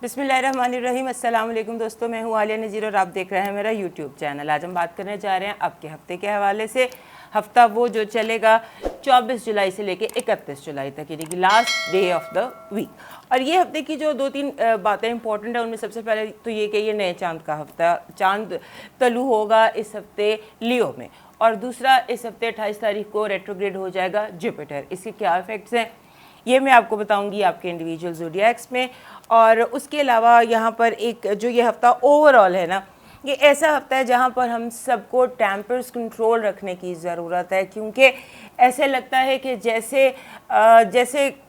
बिस्मिल्लाहिर्रहमानिर्रहीम। अस्सलाम वालेकुम दोस्तों, मैं हूँ आलिया नज़ीर और आप देख रहे हैं मेरा यूट्यूब चैनल। आज हम बात करने जा रहे हैं आपके हफ्ते के हवाले से। हफ्ता वो जो चलेगा 24 जुलाई से लेकर 31 जुलाई तक, यानी कि last day of the week. और ये हफ्ते की जो दो तीन बातें इंपॉर्टेंट है, उनमें सबसे पहले तो ये कि ये नए चांद का हफ्ता, चांद तलू होगा इस हफ्ते लियो में। और दूसरा, इस हफ्ते 28 तारीख को रेट्रोग्रेड हो जाएगा जुपिटर। इसके क्या इफ़ेक्ट्स हैं ये मैं आपको बताऊंगी आपके इंडिविजुअल ज़ोडिएक्स में। और उसके अलावा यहाँ पर एक जो ये हफ़्ता ओवरऑल है ना, ये ऐसा हफ्ता है जहाँ पर हम सबको टेम्पर्स कंट्रोल रखने की ज़रूरत है, क्योंकि ऐसे लगता है कि जैसे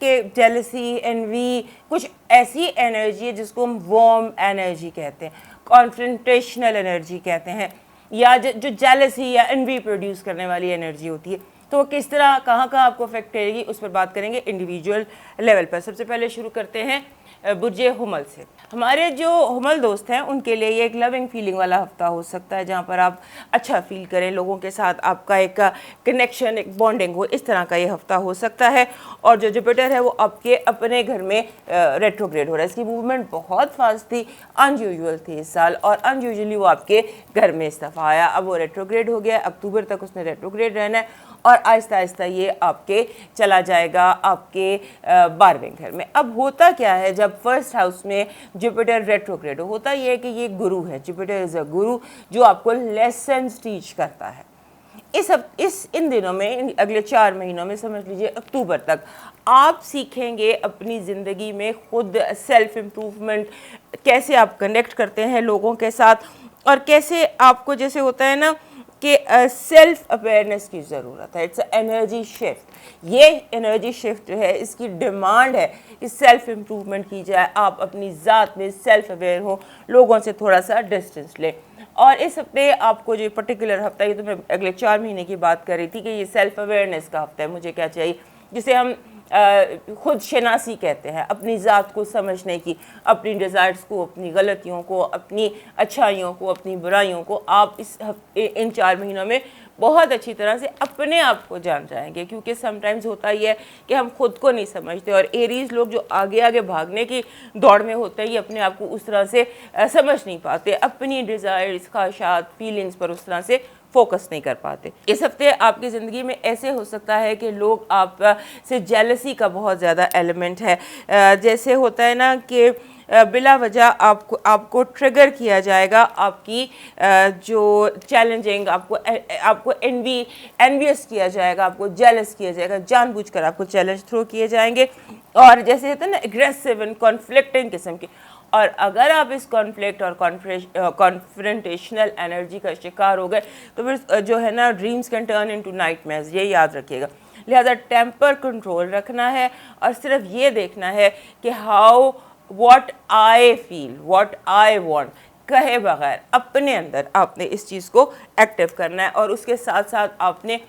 कि जेलसी, एनवी, कुछ ऐसी एनर्जी है जिसको हम वार्म एनर्जी कहते हैं, कॉन्फ्रंटेशनल एनर्जी कहते हैं, या जो जेलसी या एनवी प्रोड्यूस करने वाली एनर्जी होती है। तो किस तरह कहाँ आपको अफेक्ट करेगी उस पर बात करेंगे इंडिविजुअल लेवल पर। सबसे पहले शुरू करते हैं बुर्जे हुमल से। हमारे जो हुमल दोस्त हैं उनके लिए ये एक लविंग फीलिंग वाला हफ्ता हो सकता है, जहाँ पर आप अच्छा फील करें, लोगों के साथ आपका एक कनेक्शन, एक बॉन्डिंग हो, इस तरह का ये हफ्ता हो सकता है। और जो जुपिटर है वो आपके अपने घर में रेट्रोग्रेड हो रहा है। इसकी मूवमेंट बहुत फास्ट थी, अनयूजुअल थी इस साल, और अनयूजुअली वो आपके घर में इस दफ़ा आया। अब वो रेट्रोग्रेड हो गया, अक्टूबर तक उसने रेट्रोग्रेड रहना है और आहिस्ता आहिस्ता ये आपके चला जाएगा आपके 12वें घर में। अब होता क्या है जब फर्स्ट हाउस में जुपिटर रेट्रोग्रेड होता ये है कि ये गुरु है, जुपिटर इज़ अ गुरु जो आपको लेसन्स टीच करता है। इन दिनों में, अगले 4 महीनों में, समझ लीजिए अक्टूबर तक, आप सीखेंगे अपनी ज़िंदगी में खुद सेल्फ इम्प्रूवमेंट, कैसे आप कनेक्ट करते हैं लोगों के साथ, और कैसे आपको जैसे होता है ना कि सेल्फ अवेयरनेस की ज़रूरत है। It's energy shift. ये एनर्जी शिफ्ट जो है इसकी डिमांड है कि सेल्फ इम्प्रूवमेंट की जाए, आप अपनी ज़ात में सेल्फ अवेयर हो, लोगों से थोड़ा सा डिस्टेंस लें। और इस हफ्ते आपको जो पर्टिकुलर हफ्ता, ये तो मैं अगले 4 महीने की बात कर रही थी कि ये सेल्फ अवेयरनेस का हफ्ता है। मुझे क्या चाहिए, जिसे हम खुद शनासी कहते हैं, अपनी ज़ात को समझने की, अपनी डिज़ायर्स को, अपनी गलतियों को, अपनी अच्छाइयों को, अपनी बुराइयों को आप इन 4 महीनों में बहुत अच्छी तरह से अपने आप को जान जाएंगे। क्योंकि समटाइम्स होता ही है कि हम खुद को नहीं समझते, और एरीज लोग जो आगे आगे भागने की दौड़ में होते हैं, ये अपने आप को उस तरह से समझ नहीं पाते, अपनी डिज़ायर्स, ख्वाहिशात, फीलिंग्स पर उस तरह से फोकस नहीं कर पाते। इस हफ्ते आपकी ज़िंदगी में ऐसे हो सकता है कि लोग आप से जेलसी का बहुत ज़्यादा एलिमेंट है। जैसे होता है ना कि बिला वजह आपको ट्रिगर किया जाएगा, आपकी जो चैलेंजिंग, आपको एनवियस किया जाएगा, आपको जेलस किया जाएगा, जानबूझकर आपको चैलेंज थ्रो किए जाएंगे, और जैसे होता है ना एग्रेसिव एंड कॉन्फ्लिक्टिंग किस्म के। और अगर आप इस कॉन्फ्लिक्ट और कॉन्फ्रंटेशनल एनर्जी का शिकार हो गए तो फिर जो है ना, dreams can turn into nightmares, ये याद रखिएगा। लिहाजा टेम्पर कंट्रोल रखना है और सिर्फ ये देखना है कि what I feel, what I want कहे बगैर अपने अंदर आपने इस चीज़ को एक्टिव करना है। और उसके साथ साथ आपने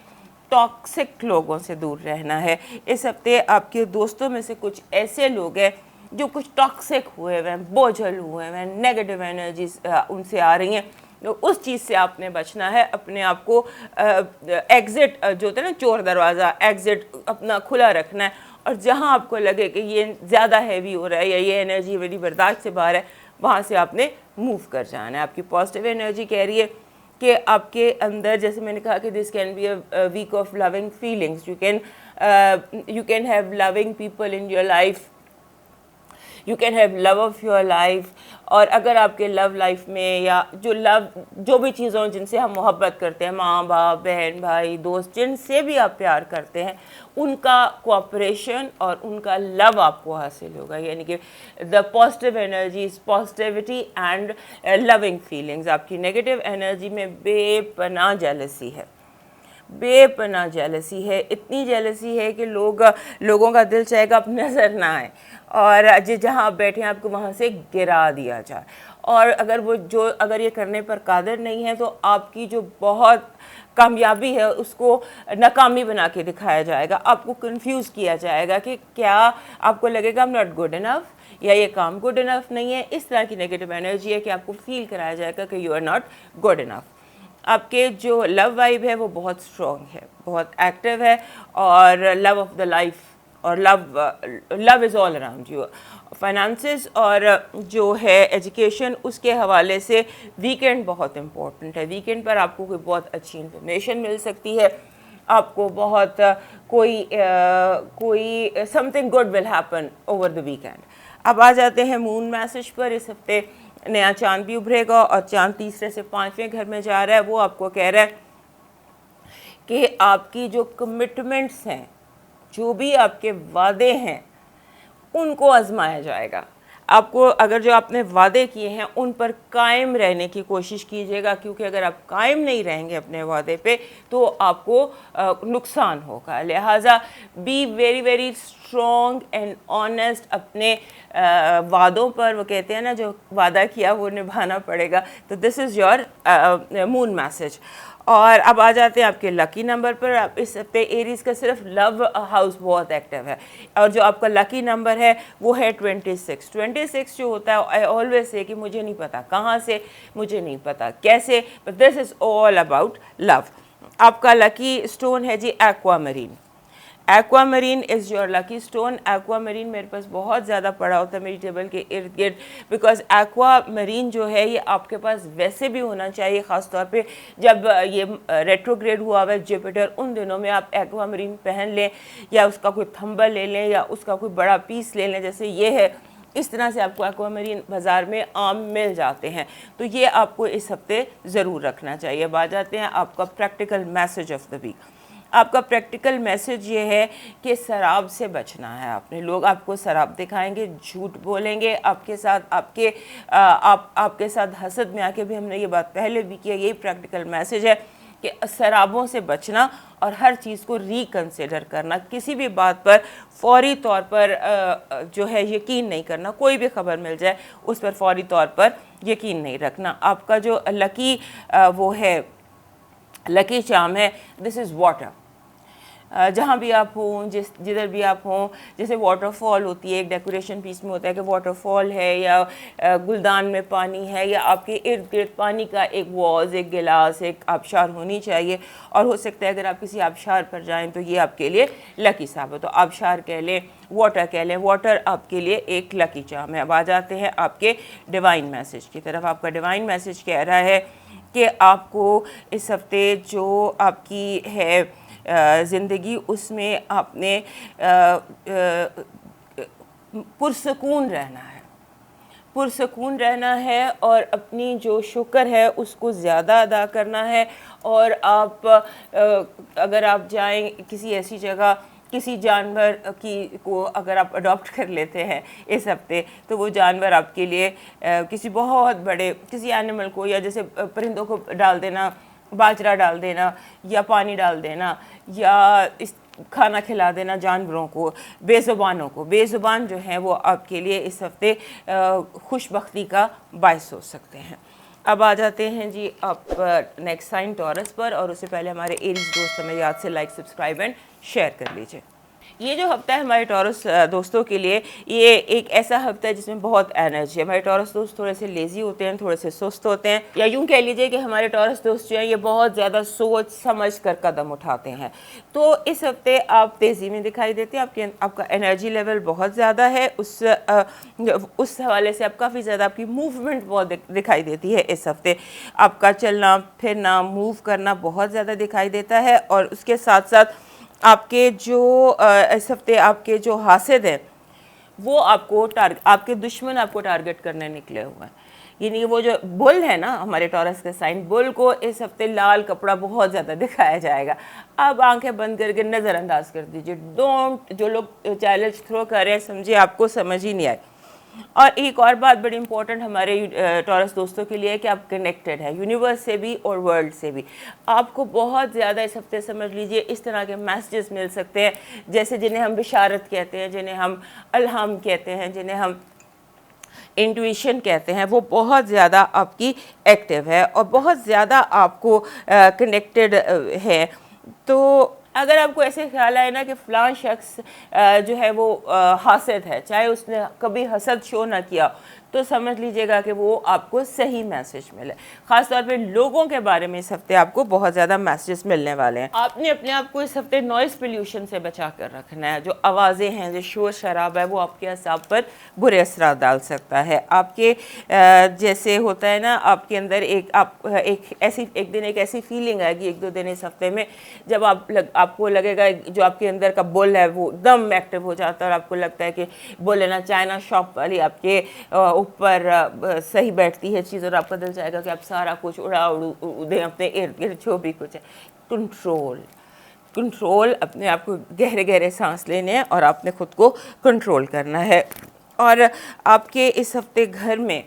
टॉक्सिक लोगों से दूर रहना है। इस हफ्ते आपके दोस्तों में से कुछ ऐसे लोग हैं जो कुछ टॉक्सिक हुए हुए हैं, बोझल हुए हुए हैं, नेगेटिव एनर्जीज उनसे आ रही हैं, तो उस चीज़ से आपने बचना है। अपने आप को एग्ज़िट जो होता है ना, चोर दरवाज़ा, एग्ज़िट अपना खुला रखना है। और जहां आपको लगे कि ये ज़्यादा हैवी हो रहा है या ये एनर्जी मेरी बर्दाश्त से बाहर है, वहाँ से आपने मूव कर जाना है। आपकी पॉजिटिव एनर्जी कह रही है कि आपके अंदर, जैसे मैंने कहा कि this can be a week of loving feelings. You can have loving people in your life, you can have love of your life. और अगर आपके लव लाइफ में, या जो भी चीज़ों जिनसे हम मोहब्बत करते हैं, माँ बाप, बहन भाई, दोस्त, जिनसे भी आप प्यार करते हैं, उनका कोऑपरेशन और उनका लव आपको हासिल होगा। यानी कि the positive energies, positivity and loving feelings. आपकी नेगेटिव एनर्जी में बेपनाह जेलसी है, बेपनाह जेलसी है। इतनी जेलसी है कि लोगों का दिल चाहेगा आप नज़र ना आए, और जहाँ आप बैठे हैं आपको वहाँ से गिरा दिया जाए। और अगर ये करने पर कादिर नहीं है तो आपकी जो बहुत कामयाबी है उसको नाकामी बना के दिखाया जाएगा, आपको कंफ्यूज किया जाएगा कि क्या आपको लगेगा I am not good enough, या ये काम गुड इनफ नहीं है। इस तरह की नेगेटिव एनर्जी है कि आपको फील कराया जाएगा कि you are not good enough. आपके जो लव वाइब है वो बहुत स्ट्रॉन्ग है, बहुत एक्टिव है, और लव ऑफ द लाइफ और love is all around you. Finances और जो है एजुकेशन, उसके हवाले से वीकेंड बहुत इम्पोर्टेंट है। वीकेंड पर आपको कोई बहुत अच्छी इन्फॉर्मेशन मिल सकती है, आपको बहुत कोई something good will happen over the weekend. अब आ जाते हैं मून मैसेज पर। इस हफ्ते नया चांद भी उभरेगा और चांद तीसरे से 5वें घर में जा रहा है। वो आपको कह रहा है कि आपकी जो कमिटमेंट्स हैं, जो भी आपके वादे हैं, उनको आजमाया जाएगा। आपको अगर जो आपने वादे किए हैं उन पर कायम रहने की कोशिश कीजिएगा, क्योंकि अगर आप कायम नहीं रहेंगे अपने वादे पे तो आपको नुकसान होगा। लिहाजा be very very strong and honest अपने वादों पर। वो कहते हैं ना, जो वादा किया वो निभाना पड़ेगा। तो this is your moon message. और अब आ जाते हैं आपके लकी नंबर पर। आप इस हफ्ते एरीज का सिर्फ लव हाउस बहुत एक्टिव है और जो आपका लकी नंबर है वो है 26। 26 जो होता है, आई ऑलवेज से कि मुझे नहीं पता कहाँ से, मुझे नहीं पता कैसे, but this is all about love. आपका लकी स्टोन है जी aquamarine. Aquamarine is your lucky stone. Aquamarine मेरे पास बहुत ज़्यादा पड़ा होता है मेरी टेबल के इर्द गिर्द, बिकॉज एक्वामरीन जो है ये आपके पास वैसे भी होना चाहिए, ख़ास तौर पे जब ये रेट्रोग्रेड हुआ हुआ है जुपिटर, उन दिनों में आप एक्वामरीन पहन लें या उसका कोई थंबल ले लें या उसका कोई बड़ा पीस ले लें, जैसे ये है। इस तरह से आपको एक्वामरीन बाज़ार में आम मिल जाते हैं, तो ये आपको इस हफ्ते ज़रूर रखना चाहिए। अब आ जाते हैं आपका practical message of the week. आपका प्रैक्टिकल मैसेज ये है कि शराब से बचना है आपने। लोग आपको शराब दिखाएंगे, झूठ बोलेंगे आपके साथ, आपके साथ हसद में आके भी। हमने ये बात पहले भी किया, यही प्रैक्टिकल मैसेज है कि शराबों से बचना और हर चीज़ को रिकंसिडर करना। किसी भी बात पर फौरी तौर पर जो है यकीन नहीं करना। कोई भी खबर मिल जाए उस पर फौरी तौर पर यकीन नहीं रखना। आपका जो लकी वो है, लकी चार्म है, दिस इज़ वाटर। जहाँ भी आप हों, जिधर भी आप हों, जैसे वाटरफॉल होती है, एक डेकोरेशन पीस में होता है कि वाटरफॉल है या गुलदान में पानी है या आपके इर्द गिर्द पानी का एक वॉज, एक गिलास, एक आबशार होनी चाहिए। और हो सकता है अगर आप किसी आबशार पर जाएं तो ये आपके लिए लकी साबित। तो आबशार कह लें, वाटर कह लें, वाटर आपके लिए एक लकी चार्म है। अब आ जाते हैं आपके डिवाइन मैसेज की तरफ। आपका डिवाइन मैसेज कह रहा है कि आपको इस हफ्ते जो आपकी है ज़िंदगी, उसमें आपने पुरसकून रहना है, पुरसकून रहना है और अपनी जो शुक्र है उसको ज़्यादा अदा करना है। और आप अगर आप जाएं किसी ऐसी जगह, किसी जानवर को अगर आप अडॉप्ट कर लेते हैं इस हफ्ते, तो वो जानवर आपके लिए किसी बहुत बड़े किसी एनिमल को, या जैसे परिंदों को डाल देना, बाजरा डाल देना या पानी डाल देना या इस खाना खिला देना जानवरों को, बेज़ुबानों को। बेज़ुबान जो हैं वो आपके लिए इस हफ्ते खुशबख्ती का बायस हो सकते हैं। अब आ जाते हैं जी आप नेक्स्ट साइन टॉरस पर, और उससे पहले हमारे एरीज दोस्त हमें याद से लाइक, सब्सक्राइब एंड शेयर कर लीजिए। ये जो हफ्ता है हमारे टॉरस दोस्तों के लिए, ये एक ऐसा हफ्ता है जिसमें बहुत एनर्जी है। हमारे टॉरस दोस्त थोड़े से लेज़ी होते हैं, थोड़े से सुस्त होते हैं, या यूँ कह लीजिए कि हमारे टॉरस दोस्त जो हैं ये बहुत ज़्यादा सोच समझ कर कदम उठाते हैं। तो इस हफ्ते आप तेज़ी में दिखाई देते हैं, आपका एनर्जी लेवल बहुत ज़्यादा है। उस हवाले से आप काफ़ी ज़्यादा, आपकी मूवमेंट बहुत दिखाई देती है इस हफ्ते। आपका चलना फिरना, मूव करना बहुत ज़्यादा दिखाई देता है। और उसके साथ साथ आपके जो इस हफ्ते आपके जो हासिद हैं वो आपके दुश्मन आपको टारगेट करने निकले हुए हैं। यानी वो जो बुल है ना, हमारे टॉरस के साइन, बुल को इस हफ्ते लाल कपड़ा बहुत ज़्यादा दिखाया जाएगा। आप आंखें बंद करके नज़रअंदाज कर दीजिए। डोंट, जो लोग चैलेंज थ्रो कर रहे हैं, समझिए आपको समझ ही नहीं आए। और एक और बात बड़ी इंपॉर्टेंट हमारे टॉरस दोस्तों के लिए है कि आप कनेक्टेड हैं यूनिवर्स से भी और वर्ल्ड से भी। आपको बहुत ज़्यादा इस हफ्ते समझ लीजिए इस तरह के मैसेजेस मिल सकते हैं, जैसे जिन्हें हम बिशारत कहते हैं, जिन्हें हम अल्हम कहते हैं, जिन्हें हम इंट्यूशन कहते हैं। वो बहुत ज़्यादा आपकी एक्टिव है और बहुत ज़्यादा आपको कनेक्टेड है। तो अगर आपको ऐसे ख्याल आए ना कि फ़लाँ शख्स जो है वो हासद है, चाहे उसने कभी हसद शो ना किया, तो समझ लीजिएगा कि वो आपको सही मैसेज मिले। ख़ास तौर पे लोगों के बारे में इस हफ्ते आपको बहुत ज़्यादा मैसेजेस मिलने वाले हैं। आपने अपने आप को इस हफ्ते नॉइज़ पोल्यूशन से बचा कर रखना है। जो आवाज़ें हैं, जो शोर शराब है, वो आपके असाब पर बुरे असरात डाल सकता है। आपके जैसे होता है ना, आपके अंदर एक दिन एक ऐसी फीलिंग आएगी, 1-2 दिन इस हफ्ते में, जब आपको लगेगा जो आपके अंदर का बुल है वो एकदम एक्टिव हो जाता है और आपको लगता है कि बोले ना चाइना शॉप वाली आपके ऊपर सही बैठती है चीज़, और आपका दिल चाहेगा कि आप सारा कुछ उड़ा उड़ू दें अपने इर्द गिर्द जो भी कुछ है। कंट्रोल अपने आप को गहरे गहरे सांस लेने हैं और आपने खुद को कंट्रोल करना है। और आपके इस हफ्ते घर में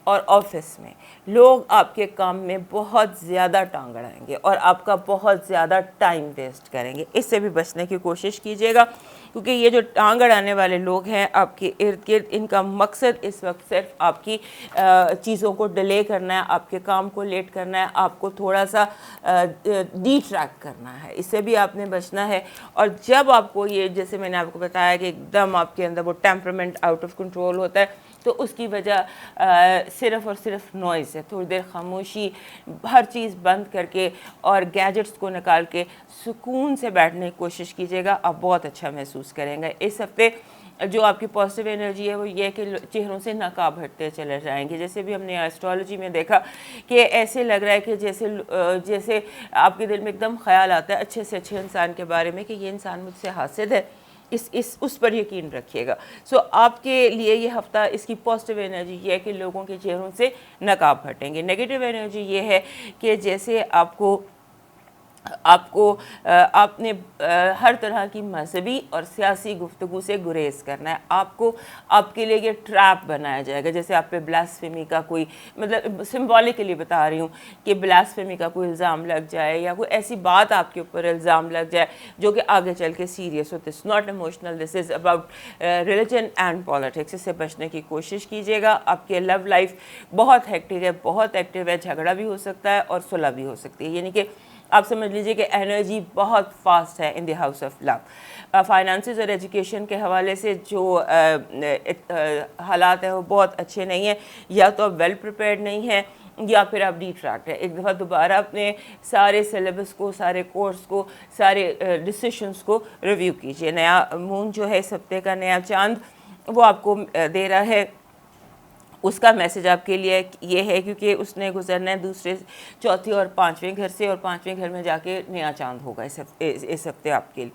और ऑफिस में लोग आपके काम में बहुत ज़्यादा टांग अड़ाएंगे और आपका बहुत ज़्यादा टाइम वेस्ट करेंगे। इससे भी बचने की कोशिश कीजिएगा, क्योंकि ये जो टांग अड़ाने वाले लोग हैं आपके इर्द गिर्द, इनका मकसद इस वक्त सिर्फ आपकी चीज़ों को डिले करना है, आपके काम को लेट करना है, आपको थोड़ा सा डिट्रैक्ट करना है। इससे भी आपने बचना है। और जब आपको ये, जैसे मैंने आपको बताया कि एकदम आपके अंदर वो टेम्परामेंट आउट ऑफ कंट्रोल होता है, तो उसकी वजह सिर्फ़ और सिर्फ नॉइज़ है। थोड़ी देर खामोशी, हर चीज़ बंद करके और गैजेट्स को निकाल के सुकून से बैठने की कोशिश कीजिएगा, आप बहुत अच्छा महसूस करेंगे। इस हफ्ते जो आपकी पॉजिटिव एनर्जी है वो ये कि चेहरों से नकाब हटते चले जाएंगे। जैसे भी हमने एस्ट्रोलॉजी में देखा कि ऐसे लग रहा है कि जैसे आपके दिल में एकदम ख्याल आता है अच्छे से अच्छे इंसान के बारे में कि ये इंसान मुझसे हासिद है, उस पर यकीन रखिएगा। सो आपके लिए ये हफ्ता, इसकी पॉजिटिव एनर्जी ये है कि लोगों के चेहरों से नकाब हटेंगे। नेगेटिव एनर्जी ये है कि जैसे आपने हर तरह की मजहबी और सियासी गुफ्तगू से गुरेज करना है। आपके लिए ये ट्रैप बनाया जाएगा। जैसे आप पे ब्लास्फेमी का कोई, मतलब सिंबॉलिकली बता रही हूँ कि ब्लास्फेमी का कोई इल्ज़ाम लग जाए या कोई ऐसी बात आपके ऊपर इल्ज़ाम लग जाए जो कि आगे चल के सीरियस हो। This not emotional, this is about religion and politics. इससे बचने की कोशिश कीजिएगा। आपकी लव लाइफ बहुत हेक्टिक है, बहुत एक्टिव है, झगड़ा भी हो सकता है और सुलह भी हो सकती है। यानी कि आप समझ लीजिए कि एनर्जी बहुत फास्ट है in the house of love. Finances और एजुकेशन के हवाले से जो हालात हैं वो बहुत अच्छे नहीं हैं। या तो आप वेल प्रिपेयर्ड नहीं हैं या फिर आप डिट्रैक्ट है। एक दफ़ा दोबारा अपने सारे सिलेबस को, सारे कोर्स को, सारे डिसीशंस को रिव्यू कीजिए। नया मून जो है इस हफ्ते का, नया चांद वो आपको दे रहा है, उसका मैसेज आपके लिए ये है क्योंकि उसने गुजरना है दूसरे, चौथे और पाँचवें घर से, और पाँचवें घर में जाके नया चांद होगा इस हफ्ते आपके लिए।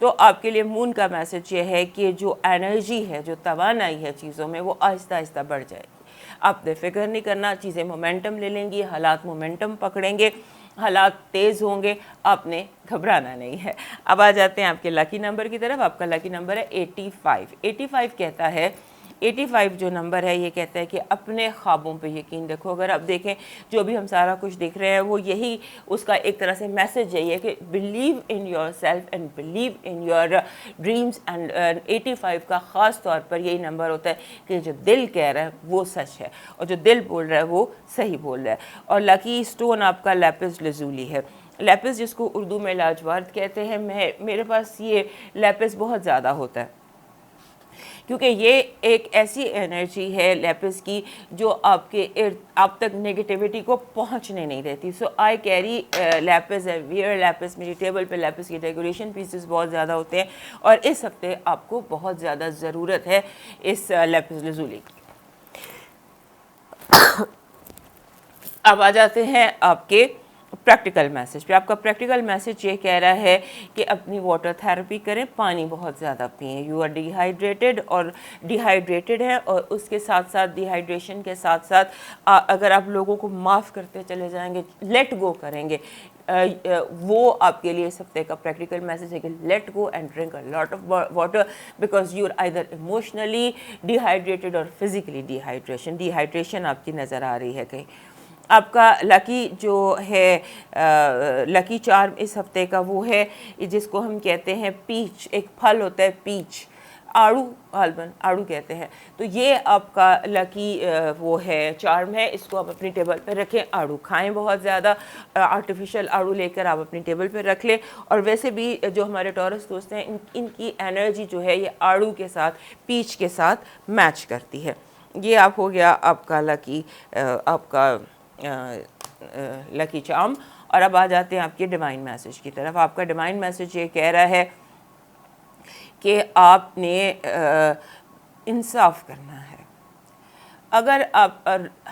तो आपके लिए मून का मैसेज ये है कि जो एनर्जी है, जो तवानाई है चीज़ों में, वो आहिस्ता आहिस्ता बढ़ जाएगी। आपने फिक्र नहीं करना, चीज़ें मोमेंटम ले लेंगी, हालात मोमेंटम पकड़ेंगे, हालात तेज़ होंगे, आपने घबराना नहीं है। अब आ जाते हैं आपके लकी नंबर की तरफ। आपका लकी नंबर है 85। 85 कहता है, 85 जो नंबर है ये कहता है कि अपने ख्वाबों पे यकीन रखो। अगर आप देखें जो भी हम सारा कुछ देख रहे हैं वो यही उसका एक तरह से मैसेज यही है कि believe in your self and believe in your dreams. And 85 का ख़ास तौर पर यही नंबर होता है कि जो दिल कह रहा है वो सच है और जो दिल बोल रहा है वो सही बोल रहा है। और लकी स्टोन आपका लैपिस लजूली है। लैपिस जिसको उर्दू में लाजवाब कहते हैं, मेरे पास ये लैपिस बहुत ज़्यादा होता है क्योंकि ये एक ऐसी एनर्जी है लैपिस की जो आप तक नेगेटिविटी को पहुंचने नहीं देती। सो आई कैरी लैपिस है, वियर लैपिस। मेरी टेबल पे लैपिस की डेकोरेशन पीसेस बहुत ज़्यादा होते हैं और इस हफ्ते आपको बहुत ज़्यादा ज़रूरत है इस लैपिस लजूली की। अब आ जाते हैं आपके प्रैक्टिकल मैसेज पे। आपका प्रैक्टिकल मैसेज ये कह रहा है कि अपनी वाटर थेरेपी करें, पानी बहुत ज़्यादा पिएं। यू आर डिहाइड्रेटेड है और उसके साथ साथ डिहाइड्रेशन के साथ साथ अगर आप लोगों को माफ़ करते चले जाएंगे, लेट गो करेंगे, वो आपके लिए इस हफ्ते का प्रैक्टिकल मैसेज है कि let go and drink a lot of water because you are either emotionally dehydrated और फिज़िकली डिहाइड्रेशन आपकी नज़र आ रही है कहीं। आपका लकी जो है लकी चार्म इस हफ्ते का वो है जिसको हम कहते हैं पीच। एक फल होता है पीच, आड़ू गालबन आड़ू कहते हैं। तो ये आपका लकी वो है चार्म है, इसको आप अपनी टेबल पर रखें। आड़ू खाएं बहुत ज़्यादा, आर्टिफिशियल आड़ू लेकर आप अपनी टेबल पर रख लें। और वैसे भी जो हमारे टॉरस दोस्त हैं इनकी एनर्जी जो है ये आड़ू के साथ, पीच के साथ मैच करती है। ये आप हो गया आपका लकी चार्म। और अब आ जाते हैं आपके डिवाइन मैसेज की तरफ। आपका डिवाइन मैसेज ये कह रहा है कि आपने इंसाफ करना है। अगर आप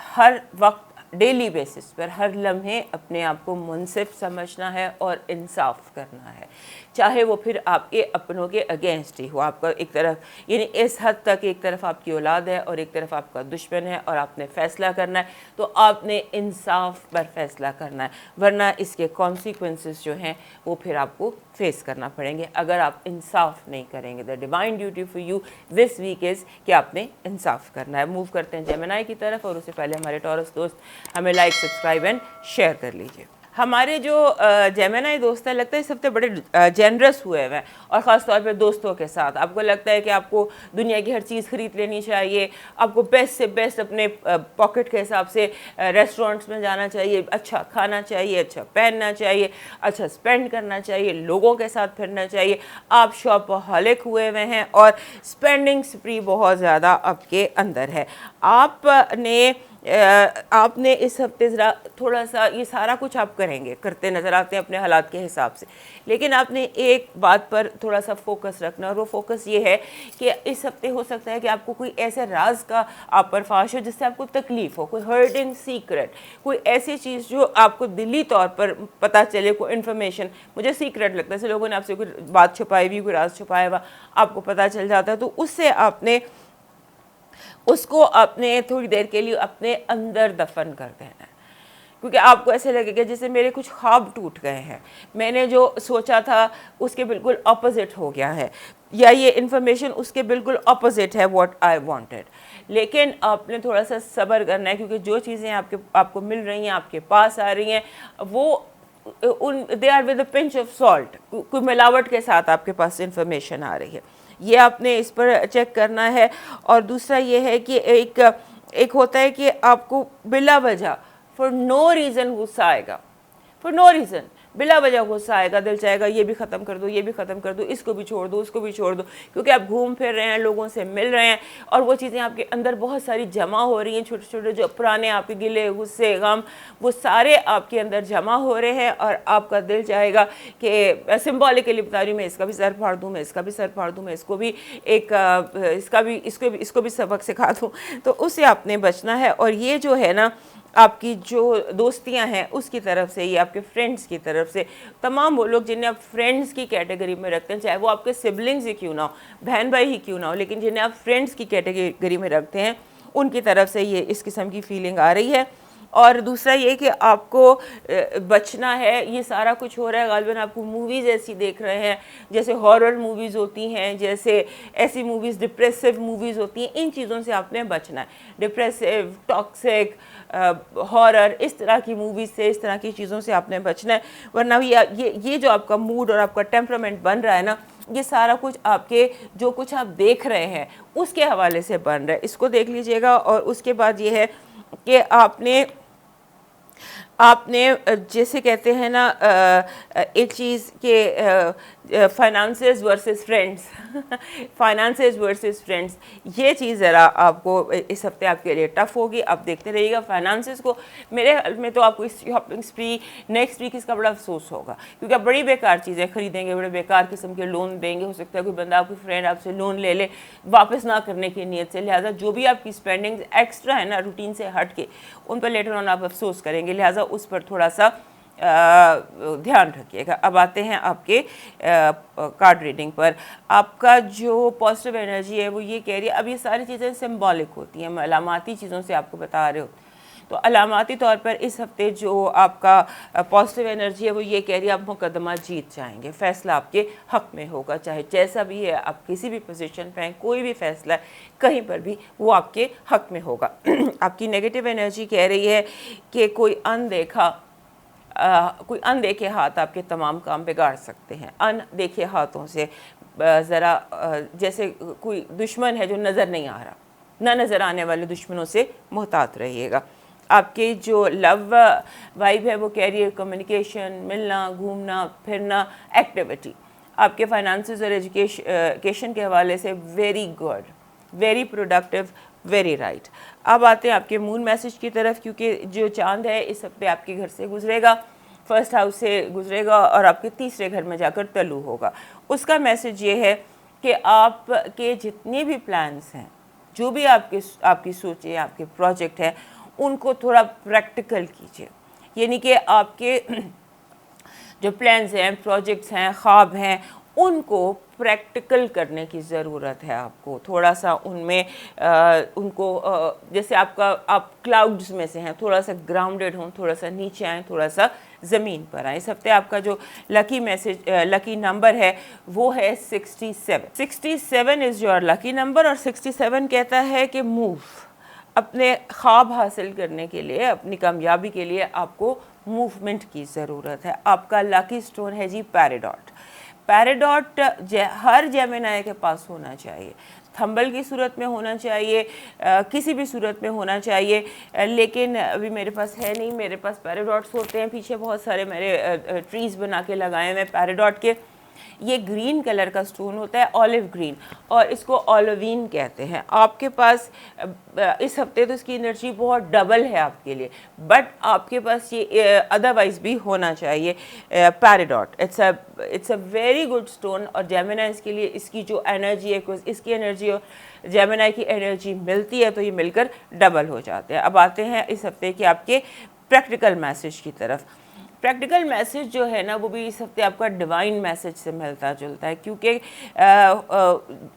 हर वक्त डेली बेसिस पर हर लम्हे अपने आप को मुनसिफ समझना है और इंसाफ करना है, चाहे वो फिर आपके अपनों के अगेंस्ट ही हो। आपका एक तरफ यानी इस हद तक एक तरफ आपकी औलाद है और एक तरफ आपका दुश्मन है और आपने फ़ैसला करना है, तो आपने इंसाफ पर फैसला करना है, वरना इसके कॉन्सिक्वेंसेस जो हैं वो फिर आपको फेस करना पड़ेंगे अगर आप इंसाफ नहीं करेंगे। The divine duty for you this week is कि आपने इंसाफ करना है। मूव करते हैं जेमिनी की तरफ, और उससे पहले हमारे टॉरस दोस्त हमें लाइक, सब्सक्राइब एंड शेयर कर लीजिए। हमारे जो जेमिनी दोस्त हैं लगता है इस हफ्ते बड़े जेनरस हुए हुए हैं, और ख़ास तौर पे दोस्तों के साथ। आपको लगता है कि आपको दुनिया की हर चीज़ ख़रीद लेनी चाहिए, आपको बेस्ट से बेस्ट अपने पॉकेट के हिसाब से रेस्टोरेंट्स में जाना चाहिए, अच्छा खाना चाहिए, अच्छा पहनना चाहिए, अच्छा स्पेंड करना चाहिए, लोगों के साथ फिरना चाहिए। आप शॉपहॉलिक हुए हुए हैं और स्पेंडिंग स्प्री बहुत ज़्यादा आपके अंदर है। आपने इस हफ्ते ज़रा थोड़ा सा ये सारा कुछ आप करते नज़र आते हैं अपने हालात के हिसाब से, लेकिन आपने एक बात पर थोड़ा सा फोकस रखना, और वो फोकस ये है कि इस हफ्ते हो सकता है कि आपको कोई ऐसे राज का आप पर फाश हो जिससे आपको तकलीफ़ हो, कोई हर्टिंग सीक्रेट, कोई ऐसी चीज़ जो आपको दिली तौर पर पता चले, कोई इन्फॉर्मेशन। मुझे सीक्रेट लगता है जैसे लोगों ने आपसे कोई बात छुपाई हुई, कोई राज छुपाया हुआ आपको पता चल जाता है, तो उसको आपने थोड़ी देर के लिए अपने अंदर दफन कर देना है, क्योंकि आपको ऐसे लगेगा जैसे मेरे कुछ ख्वाब टूट गए हैं, मैंने जो सोचा था उसके बिल्कुल ऑपोजिट हो गया है, या ये इन्फॉर्मेशन उसके बिल्कुल ऑपोजिट है व्हाट आई वांटेड। लेकिन आपने थोड़ा सा सब्र करना है, क्योंकि जो चीज़ें आपको मिल रही हैं, आपके पास आ रही हैं, वो they are with a pinch of salt, कोई मिलावट के साथ आपके पास इन्फॉर्मेशन आ रही है। ये आपने इस पर चेक करना है। और दूसरा ये है कि एक होता है कि आपको बिला वजह फॉर नो रीज़न गुस्सा आएगा, फॉर नो रीज़न बिला वजह गुस्सा आएगा, दिल चाहेगा ये भी ख़त्म कर दो, ये भी ख़त्म कर दो, इसको भी छोड़ दो, उसको भी छोड़ दो, क्योंकि आप घूम फिर रहे हैं, लोगों से मिल रहे हैं, और वो चीज़ें आपके अंदर बहुत सारी जमा हो रही हैं, छोटे छोटे जो पुराने आपके गिले, गुस्से, गम, वो सारे आपके अंदर जमा हो रहे हैं, और आपका दिल चाहेगा कि सिम्बॉलिकली बता रही हूँ, मैं इसका भी सर फाड़ दूँ, मैं इसका भी सर फाड़ दूँ, मैं इसको भी इसको भी सबक सिखा दूँ। तो उससे आपने बचना है। और ये जो है ना आपकी जो दोस्तियां हैं उसकी तरफ से, ये आपके फ्रेंड्स की तरफ से, तमाम वो लोग जिन्हें आप फ्रेंड्स की कैटेगरी में रखते हैं, चाहे वो आपके सिबलिंग्स ही क्यों ना हो, बहन भाई ही क्यों ना हो, लेकिन जिन्हें आप फ्रेंड्स की कैटेगरी में रखते हैं, उनकी तरफ से ये इस किस्म की फीलिंग आ रही है। और दूसरा ये कि आपको बचना है। ये सारा कुछ हो रहा है गालिबन आपको मूवीज़ ऐसी देख रहे हैं जैसे हॉरर मूवीज़ होती हैं, जैसे ऐसी मूवीज़ डिप्रेसिव मूवीज़ होती हैं, इन चीज़ों से आपने बचना है। डिप्रेसिव, टॉक्सिक, हॉरर, इस तरह की मूवीज़ से, इस तरह की चीज़ों से आपने बचना है, वरना ये जो आपका मूड और आपका टेम्परामेंट बन रहा है ना, ये सारा कुछ आपके जो कुछ आप देख रहे हैं उसके हवाले से बन रहा है। इसको देख लीजिएगा। और उसके बाद ये है कि आपने जैसे कहते हैं ना एक चीज़ के finances versus friends finances versus friends, ये चीज़ ज़रा आपको इस हफ्ते आपके लिए टफ़ होगी। आप देखते रहिएगा फाइनेंसेस को। मेरे ख्याल में तो आपको इस शॉपिंग स्प्री नेक्स्ट वीक इसका बड़ा अफसोस होगा, क्योंकि आप बड़ी बेकार चीज़ें खरीदेंगे, बड़े बेकार किस्म के लोन देंगे। हो सकता है कोई बंदा, आपकी फ्रेंड आपसे लोन ले ले वापस ना करने की नीयत से, लिहाजा जो भी आपकी स्पेंडिंग एक्स्ट्रा है ना रूटीन से हट के, उन पर लेटर ऑन आप अफसोस करेंगे, लिहाजा उस पर थोड़ा सा ध्यान रखिएगा। अब आते हैं आपके कार्ड रीडिंग पर। आपका जो पॉजिटिव एनर्जी है वो ये कह रही है, अब ये सारी चीज़ें सिंबॉलिक होती हैं, अलामाती चीज़ों से आपको बता रहे हो, तो अलामाती तौर पर इस हफ्ते जो आपका पॉजिटिव एनर्जी है वो ये कह रही है आप मुकदमा जीत जाएंगे, फ़ैसला आपके हक़ में होगा, चाहे जैसा भी है, आप किसी भी पोजीशन पे हैं, कोई भी फ़ैसला कहीं पर भी वो आपके हक़ में होगा। आपकी नेगेटिव एनर्जी कह रही है कि कोई अनदेखे हाथ आपके तमाम काम बिगाड़ सकते हैं। अनदेखे हाथों से ज़रा जैसे कोई दुश्मन है जो नज़र नहीं आ रहा, ना नज़र आने वाले दुश्मनों से मुहतात रहिएगा। आपके जो लव वाइब है वो कैरियर, कम्युनिकेशन, मिलना, घूमना फिरना, एक्टिविटी, आपके फाइनेंसेस और एजुकेशन के हवाले से very good, very productive, very right. अब आते हैं आपके मून मैसेज की तरफ, क्योंकि जो चांद है इस हफ्ते आपके घर से गुजरेगा, फर्स्ट हाउस से गुजरेगा और आपके तीसरे घर में जाकर तल्लू होगा। उसका मैसेज ये है कि आपके जितने भी प्लान्स हैं, जो भी आपकी सोचें, आपके प्रोजेक्ट हैं, उनको थोड़ा प्रैक्टिकल कीजिए। यानी कि आपके जो प्लान्स हैं, प्रोजेक्ट्स हैं, ख्वाब हैं, उनको प्रैक्टिकल करने की ज़रूरत है। आपको थोड़ा सा उनमें जैसे आप क्लाउड्स में से हैं, थोड़ा सा ग्राउंडेड हों, थोड़ा सा नीचे आएँ, थोड़ा सा ज़मीन पर आए। इस हफ्ते आपका जो लकी नंबर है वो है 67। 67 इज़ योर लकी नंबर और 67 कहता है कि मूव। अपने ख्वाब हासिल करने के लिए, अपनी कामयाबी के लिए आपको मूवमेंट की ज़रूरत है। आपका लकी स्टोन है जी पैराडॉट। पैराडॉट हर जेमिनाई के पास होना चाहिए, थंबल की सूरत में होना चाहिए, किसी भी सूरत में होना चाहिए, लेकिन अभी मेरे पास है नहीं। मेरे पास पैराडॉट्स होते हैं, पीछे बहुत सारे मेरे ट्रीज़ बना के लगाए हैं पैराडॉट के। ये ग्रीन कलर का स्टोन होता है, ऑलिव ग्रीन, और इसको ऑलिवीन कहते हैं। आपके पास इस हफ्ते तो इसकी एनर्जी बहुत डबल है आपके लिए, बट आपके पास ये अदरवाइज भी होना चाहिए peridot. It's a very good stone और जेमिनाइज के लिए इसकी जो एनर्जी है, इसकी एनर्जी और जेमिनाई की एनर्जी मिलती है तो ये मिलकर डबल हो जाते हैं। अब आते हैं इस हफ्ते के आपके प्रैक्टिकल मैसेज की तरफ। प्रैक्टिकल मैसेज जो है ना वो भी इस हफ्ते आपका डिवाइन मैसेज से मिलता जुलता है, क्योंकि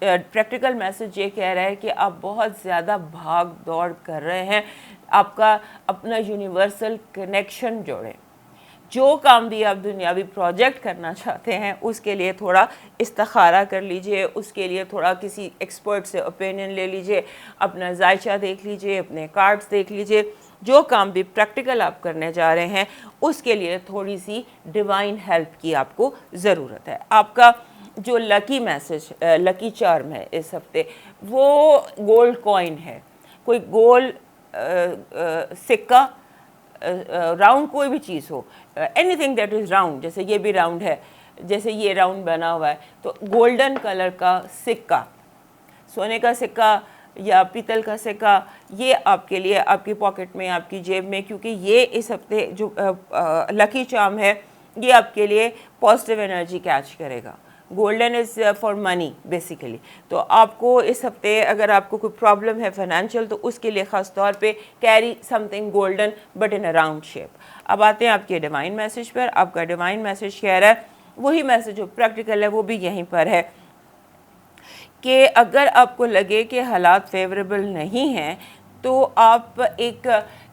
प्रैक्टिकल मैसेज ये कह रहा है कि आप बहुत ज़्यादा भाग दौड़ कर रहे हैं। आपका अपना यूनिवर्सल कनेक्शन जोड़ें। जो काम भी आप दुनियावी प्रोजेक्ट करना चाहते हैं उसके लिए थोड़ा इस्तिखारा कर लीजिए, उसके लिए थोड़ा किसी एक्सपर्ट से ओपिनियन ले लीजिए, अपना जायचा देख लीजिए, अपने कार्ड्स देख लीजिए। जो काम भी प्रैक्टिकल आप करने जा रहे हैं उसके लिए थोड़ी सी डिवाइन हेल्प की आपको ज़रूरत है। आपका जो लकी मैसेज, लकी चार्म है इस हफ्ते वो गोल्ड कॉइन है। कोई गोल सिक्का, राउंड कोई भी चीज़ हो, एनीथिंग दैट इज़ राउंड, जैसे ये भी राउंड है, जैसे ये राउंड बना हुआ है, तो गोल्डन कलर का सिक्का, सोने का सिक्का या पीतल का सिक्का, ये आपके लिए आपकी पॉकेट में, आपकी जेब में, क्योंकि ये इस हफ्ते जो लकी चार्म है ये आपके लिए पॉजिटिव एनर्जी कैच करेगा। Golden is for money basically. तो आपको इस हफ्ते अगर आपको कोई प्रॉब्लम है फाइनेंशियल तो उसके लिए ख़ास तौर पे carry something golden but in a round shape. अब आते हैं आपके डिवाइन मैसेज पर। आपका डिवाइन मैसेज कह रहा है, वही मैसेज जो प्रैक्टिकल है वो भी यहीं पर है, कि अगर आपको लगे कि हालात फेवरेबल नहीं हैं तो आप एक,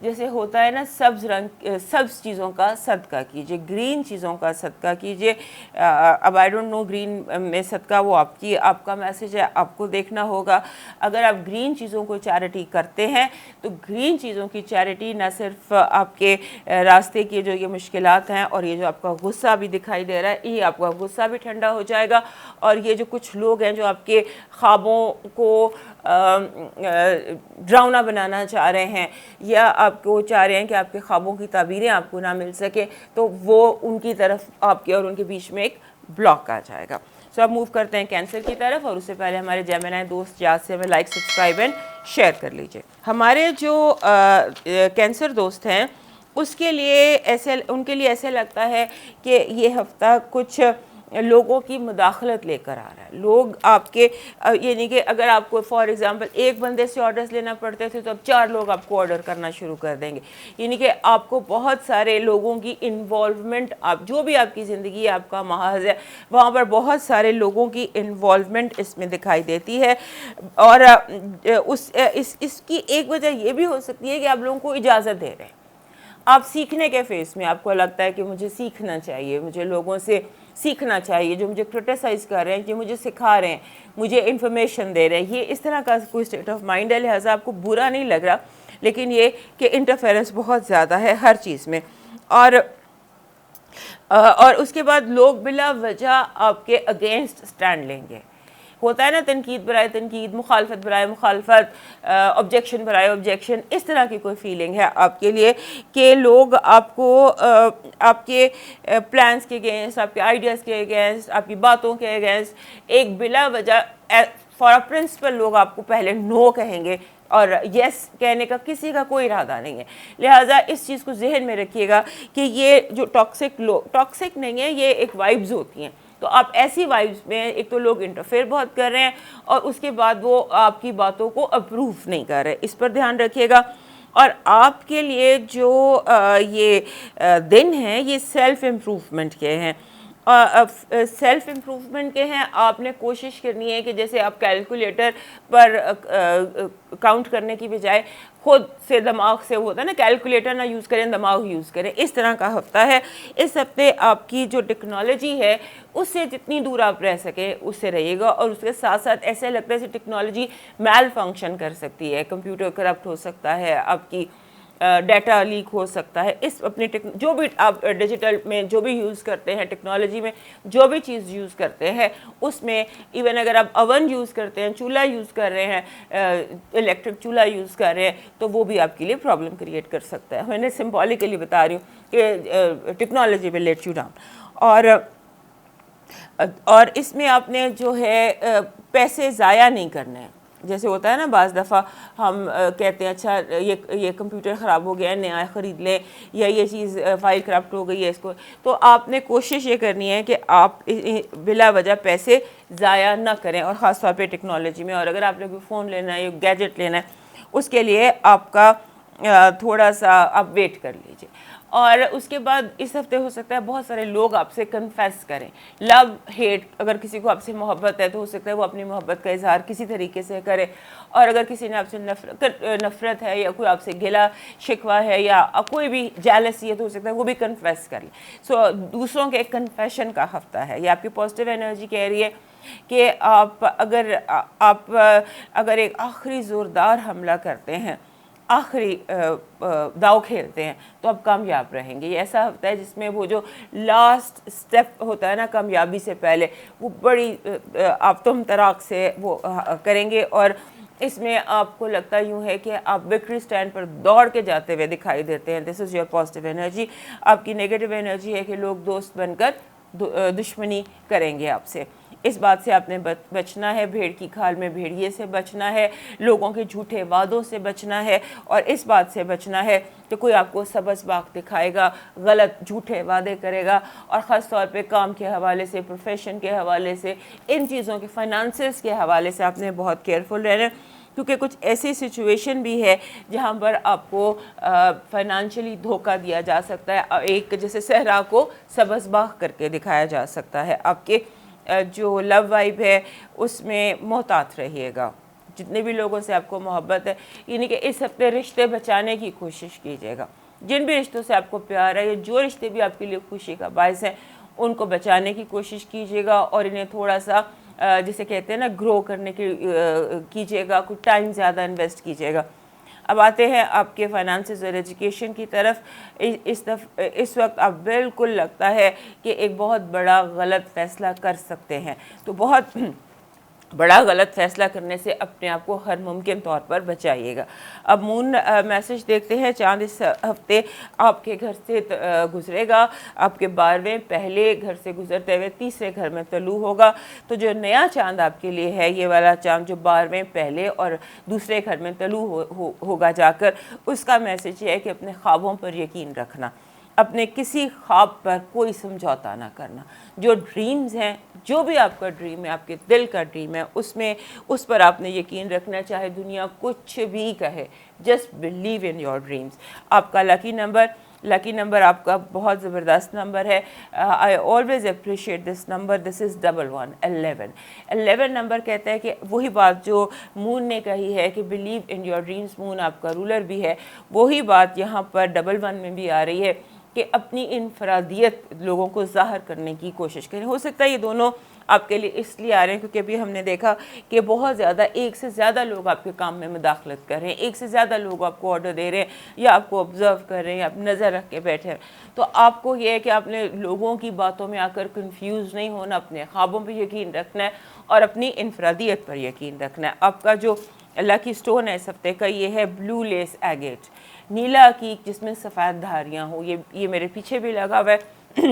जैसे होता है ना, सब्ज़ चीज़ों का सदका कीजिए, ग्रीन चीज़ों का सदका कीजिए। अब आई डोंट नो ग्रीन में सदका वो आपका मैसेज है, आपको देखना होगा। अगर आप ग्रीन चीज़ों को चैरिटी करते हैं तो ग्रीन चीज़ों की चैरिटी न सिर्फ आपके रास्ते की जो ये मुश्किलात हैं और ये जो आपका गुस्सा भी दिखाई दे रहा है, ये आपका गुस्सा भी ठंडा हो जाएगा। और ये जो कुछ लोग हैं जो आपके ख्वाबों को ड्राउना बनाना चाह रहे हैं या आपको चाह रहे हैं कि आपके ख्वाबों की ताबीरें आपको ना मिल सके, तो वो उनकी तरफ आपके और उनके बीच में एक ब्लॉक आ जाएगा। सो अब मूव करते हैं कैंसर की तरफ, और उससे पहले हमारे जेमिनी दोस्त याद से हमें लाइक, सब्सक्राइब एंड शेयर कर लीजिए। हमारे जो कैंसर दोस्त हैं उनके लिए ऐसे लगता है कि ये हफ्ता कुछ लोगों की मुदाखलत लेकर आ रहा है। लोग आपके, यानी कि अगर आपको फॉर एग्ज़ाम्पल एक बंदे से ऑर्डर्स लेना पड़ते थे तो अब 4 लोग आपको ऑर्डर करना शुरू कर देंगे। यानी कि आपको बहुत सारे लोगों की इन्वॉल्वमेंट, आप जो भी आपकी ज़िंदगी आपका महाज है वहाँ पर बहुत सारे लोगों की इन्वॉल्वमेंट इसमें दिखाई देती है। और इसकी एक वजह ये भी हो सकती है कि आप लोगों को इजाज़त दे रहे हैं, आप सीखने के फेस में आपको लगता है कि मुझे सीखना चाहिए, मुझे लोगों से सीखना चाहिए, जो मुझे क्रिटिसाइज़ कर रहे हैं, जो मुझे सिखा रहे हैं, मुझे इन्फॉर्मेशन दे रहे हैं, ये इस तरह का कोई स्टेट ऑफ माइंड है। लिहाजा आपको बुरा नहीं लग रहा, लेकिन ये कि इंटरफेरेंस बहुत ज़्यादा है हर चीज़ में। और और उसके बाद लोग बिला वजह आपके अगेंस्ट स्टैंड लेंगे। होता है ना, तनकीद बराए तनकीद, मुखालफत बराए मुखालफत, ऑब्जेक्शन बराए ऑब्जेक्शन, इस तरह की कोई फीलिंग है आपके लिए कि लोग आपको आपके प्लान्स के अगेंस्ट, आपके आइडियाज़ के अगेंस्ट, आपकी बातों के अगेंस्ट एक बिला वजह फॉर अ प्रिंसिपल लोग आपको पहले नो कहेंगे और यस कहने का किसी का कोई इरादा नहीं है। लिहाजा इस चीज़ को जहन में रखिएगा कि ये जो टॉक्सिक लोग, टॉक्सिक नहीं है, ये एक वाइब्स होती हैं। तो आप ऐसी वाइब्स में एक तो लोग इंटरफेयर बहुत कर रहे हैं और उसके बाद वो आपकी बातों को अप्रूव नहीं कर रहे, इस पर ध्यान रखिएगा। और आपके लिए जो ये दिन हैं ये सेल्फ़ इम्प्रूवमेंट के हैं, सेल्फ इम्प्रूवमेंट के हैं। आपने कोशिश करनी है कि जैसे आप कैलकुलेटर पर काउंट करने की बजाय खुद से दिमाग से, होता है ना, कैलकुलेटर ना यूज़ करें, दिमाग यूज़ करें, इस तरह का हफ्ता है। इस हफ्ते आपकी जो टेक्नोलॉजी है उससे जितनी दूर आप रह सकें उससे रहिएगा। और उसके साथ साथ ऐसे लगता है कि टेक्नोलॉजी मैल फंक्शन कर सकती है, कंप्यूटर करप्ट हो सकता है, आपकी डाटा लीक हो सकता है। इस अपनी जो भी आप डिजिटल में जो भी यूज़ करते हैं, टेक्नोलॉजी में जो भी चीज़ यूज़ करते हैं, उसमें इवन अगर आप अवन यूज़ करते हैं, चूल्हा यूज़ कर रहे हैं, इलेक्ट्रिक चूल्हा यूज़ कर रहे हैं, तो वो भी आपके लिए प्रॉब्लम क्रिएट कर सकता है। मैंने सिंबॉलिकली बता रही हूँ कि technology will let you down. और इसमें आपने जो है पैसे ज़ाया नहीं करने हैं। जैसे होता है ना, बाज़ दफ़ा हम कहते हैं अच्छा ये कंप्यूटर ख़राब हो गया है, नया ख़रीद लें, या ये चीज़ फाइल करप्ट हो गई है इसको। तो आपने कोशिश ये करनी है कि आप बिला वजह पैसे ज़ाया ना करें, और ख़ास तौर पे टेक्नोलॉजी में। और अगर आपने कोई फ़ोन लेना है या गैजेट लेना है, उसके लिए आपका थोड़ा सा आप वेट कर लीजिए। और उसके बाद इस हफ्ते हो सकता है बहुत सारे लोग आपसे कन्फेस करें, लव हेट। अगर किसी को आपसे मोहब्बत है तो हो सकता है वो अपनी मोहब्बत का इजहार किसी तरीके से करे, और अगर किसी ने आपसे नफ़रत है या कोई आपसे गिला शिकवा है या कोई भी जेलसी है तो हो सकता है वो भी कन्फेस कर ले। सो दूसरों के कन्फेशन का हफ्ता है। ये आपकी पॉजिटिव एनर्जी कह रही है कि आप अगर एक आखिरी ज़ोरदार हमला करते हैं, आखिरी दाव खेलते हैं, तो आप कामयाब रहेंगे। ये ऐसा हफ्ता है जिसमें वो जो लास्ट स्टेप होता है ना कामयाबी से पहले, वो बड़ी आप तुम तराक से वो करेंगे। और इसमें आपको लगता यूँ है कि आप विक्ट्री स्टैंड पर दौड़ के जाते हुए दिखाई देते हैं। This is your positive energy. आपकी नेगेटिव एनर्जी है कि लोग दोस्त बनकर दुश्मनी करेंगे आपसे। इस बात से आपने बचना है, भेड़ की खाल में भेड़िए से बचना है, लोगों के झूठे वादों से बचना है, और इस बात से बचना है कि कोई आपको सबस बाग दिखाएगा, गलत झूठे वादे करेगा। और ख़ास तौर पे काम के हवाले से, प्रोफेशन के हवाले से, इन चीज़ों के फाइनेंसेस के हवाले से आपने बहुत केयरफुल रहना है, क्योंकि कुछ ऐसी सिचुएशन भी है जहाँ पर आपको फाइनेंशियली धोखा दिया जा सकता है। एक जैसे सहरा को सबस बाग करके दिखाया जा सकता है। आपके जो लव वाइब है उसमें मोहतात रहिएगा। जितने भी लोगों से आपको मोहब्बत है, यानी कि इस हफ्ते रिश्ते बचाने की कोशिश कीजिएगा। जिन भी रिश्तों से आपको प्यार है या जो रिश्ते भी आपके लिए खुशी का बायस है, उनको बचाने की कोशिश कीजिएगा और इन्हें थोड़ा सा जिसे कहते हैं ना ग्रो करने की कीजिएगा। कुछ टाइम ज़्यादा इन्वेस्ट कीजिएगा। अब आते हैं आपके फाइनेंसेस और एजुकेशन की तरफ। इस वक्त आप बिल्कुल लगता है कि एक बहुत बड़ा गलत फ़ैसला कर सकते हैं, तो बहुत बड़ा गलत फ़ैसला करने से अपने आप को हर मुमकिन तौर पर बचाइएगा। अब मून मैसेज देखते हैं। चांद इस हफ्ते आपके घर से गुजरेगा, आपके 12वें पहले घर से गुजरते हुए तीसरे घर में तलू होगा। तो जो नया चांद आपके लिए है, ये वाला चांद जो 12वें पहले और दूसरे घर में तलू होगा जाकर, उसका मैसेज ये है कि अपने ख्वाबों पर यकीन रखना, अपने किसी ख्वाब पर कोई समझौता ना करना। जो ड्रीम्स हैं, जो भी आपका ड्रीम है, आपके दिल का ड्रीम है, उस पर आपने यकीन रखना, चाहे दुनिया कुछ भी कहे। Just believe in your dreams. आपका लकी नंबर आपका बहुत ज़बरदस्त नंबर है। I always appreciate this number. This is 11 11 number कहता है कि वही बात जो मून ने कही है कि believe in your dreams, moon आपका रूलर भी है, वही बात यहाँ पर 11 में भी आ रही है कि अपनी इनफरादियत लोगों को ज़ाहिर करने की कोशिश करें। हो सकता है ये दोनों आपके लिए इसलिए आ रहे हैं क्योंकि अभी हमने देखा कि बहुत ज़्यादा एक से ज़्यादा लोग आपके काम में मुदाखलत कर रहे हैं, एक से ज़्यादा लोग आपको ऑर्डर दे रहे हैं या आपको ऑब्ज़र्व कर रहे हैं, आप नज़र रख के बैठे हैं। तो आपको ये है कि आपने लोगों की बातों में आकर कंफ्यूज नहीं होना, अपने ख्वाबों पर यकीन रखना है और अपनी इनफरादियत पर यकीन रखना है। आपका जो लकी स्टोन है इस हफ्ते का ये है ब्लू लेस एगेट, नीला अकीक जिसमें सफ़ेद धारियाँ हो। ये मेरे पीछे भी लगा हुआ है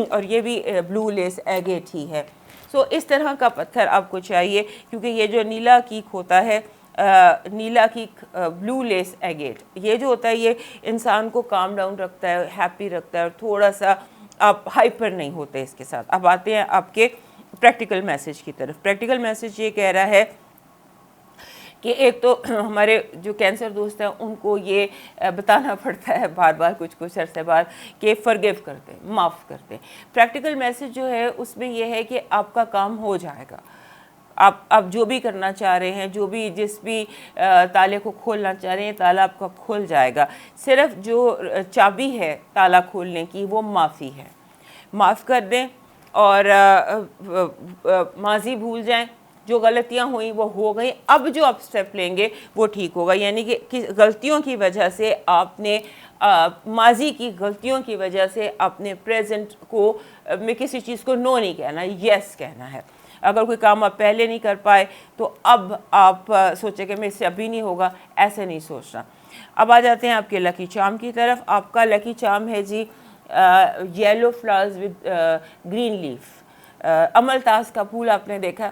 और ये भी ब्लू लेस एगेट ही है। सो इस तरह का पत्थर आपको चाहिए क्योंकि ये जो नीला अकीक होता है, नीला अकीक ब्लू लेस एगेट, ये जो होता है ये इंसान को काम डाउन रखता है, हैप्पी रखता है और थोड़ा सा आप हाइपर नहीं होते इसके साथ। अब आते हैं आपके प्रैक्टिकल मैसेज की तरफ। प्रैक्टिकल मैसेज ये कह रहा है कि एक तो हमारे जो कैंसर दोस्त हैं उनको ये बताना पड़ता है बार बार कुछ अरसे बाद कि फॉरगिव करते, माफ़ करते। प्रैक्टिकल मैसेज जो है उसमें यह है कि आपका काम हो जाएगा। आप जो भी करना चाह रहे हैं, जो भी जिस भी ताले को खोलना चाह रहे हैं, ताला आपका खुल जाएगा। सिर्फ जो चाबी है ताला खोलने की वो माफ़ी है। माफ़ कर दें और माजी भूल जाएं, जो गलतियां हुई वो हो गई, अब जो आप स्टेप लेंगे वो ठीक होगा। यानी कि गलतियों की वजह से आपने माजी की गलतियों की वजह से आपने प्रेजेंट को में किसी चीज़ को नो नहीं कहना, यस कहना है। अगर कोई काम आप पहले नहीं कर पाए तो अब आप सोचें कि मेरे से अभी नहीं होगा, ऐसे नहीं सोचना। अब आ जाते हैं आपके लकी चार्म की तरफ। आपका लकी चार्म है जी yellow flowers with green leaf. अमलतास का फूल आपने देखा,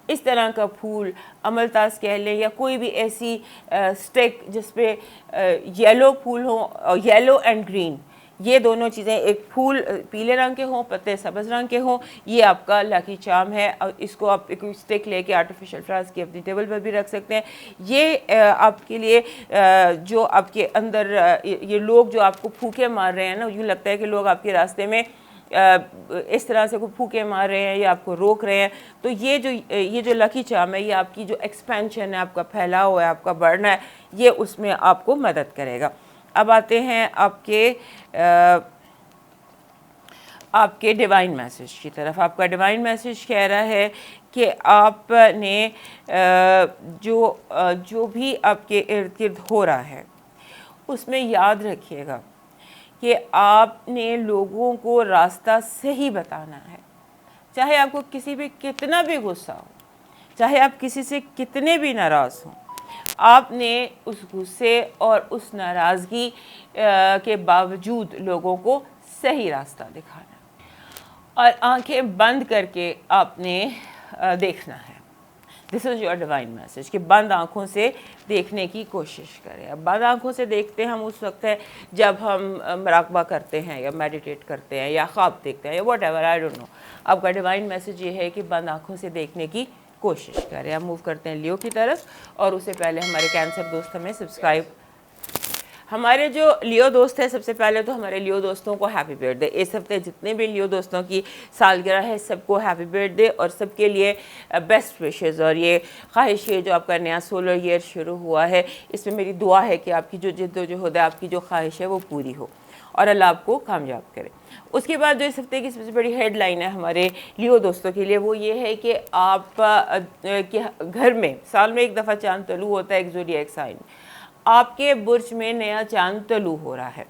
इस तरह का फूल अमलतास कह लें या कोई भी ऐसी स्टिक जिस पे येलो फूल हो, येलो एंड ग्रीन, ये दोनों चीज़ें, एक फूल पीले रंग के हों, पत्ते सब्ज़ रंग के हों, ये आपका लकी चार्म है। और इसको आप एक स्टिक लेके आर्टिफिशियल फ्लावर्स की अपनी टेबल पर भी रख सकते हैं। ये आपके लिए जो आपके अंदर ये लोग जो आपको फूके मार रहे हैं ना, यूँ लगता है कि लोग आपके रास्ते में इस तरह से कोई फूके मार रहे हैं या आपको रोक रहे हैं, तो ये जो लकी चार्म है ये आपकी जो एक्सपेंशन है, आपका फैलाव है, आपका बढ़ना है, ये उसमें आपको मदद करेगा। अब आते हैं आपके डिवाइन मैसेज की तरफ। आपका डिवाइन मैसेज कह रहा है कि आपने जो भी आपके इर्द गिर्द हो रहा है उसमें याद रखिएगा कि आपने लोगों को रास्ता सही बताना है। चाहे आपको किसी पे कितना भी गुस्सा हो, चाहे आप किसी से कितने भी नाराज़ हों, आपने उस गुस्से और उस नाराज़गी के बावजूद लोगों को सही रास्ता दिखाना और आंखें बंद करके आपने देखना है। This is your divine message कि बंद आँखों से देखने की कोशिश करें। अब बंद आँखों से देखते हम उस वक्त है जब हम मराकबा करते हैं या मेडिटेट करते हैं या ख्वाब देखते हैं या what ever, I don't know. आपका डिवाइन मैसेज ये है कि बंद आँखों से देखने की कोशिश करें। अब मूव करते हैं लियो की तरफ और उससे पहले हमारे कैंसर दोस्त हमें सब्सक्राइब, हमारे जो लियो दोस्त है, सबसे पहले तो हमारे लियो दोस्तों को हैप्पी बर्थडे। इस हफ्ते जितने भी लियो दोस्तों की सालगिरह है सबको हैप्पी बर्थडे और सबके लिए बेस्ट विशेज़। और ये ख्वाहिश है जो आपका नया सोलर ईयर शुरू हुआ है, इसमें मेरी दुआ है कि आपकी जो जिद्दोजहद है, आपकी जो ख्वाहिश है वो पूरी हो और अल्लाह आपको कामयाब करे। उसके बाद जो इस हफ्ते की सबसे बड़ी हेडलाइन है हमारे लियो दोस्तों के लिए वो ये है कि आप के घर में साल में एक दफ़ा चांद तलू होता है, एक ज़ोडिएक साइन। आपके बुर्ज में नया चांद तलू हो रहा है।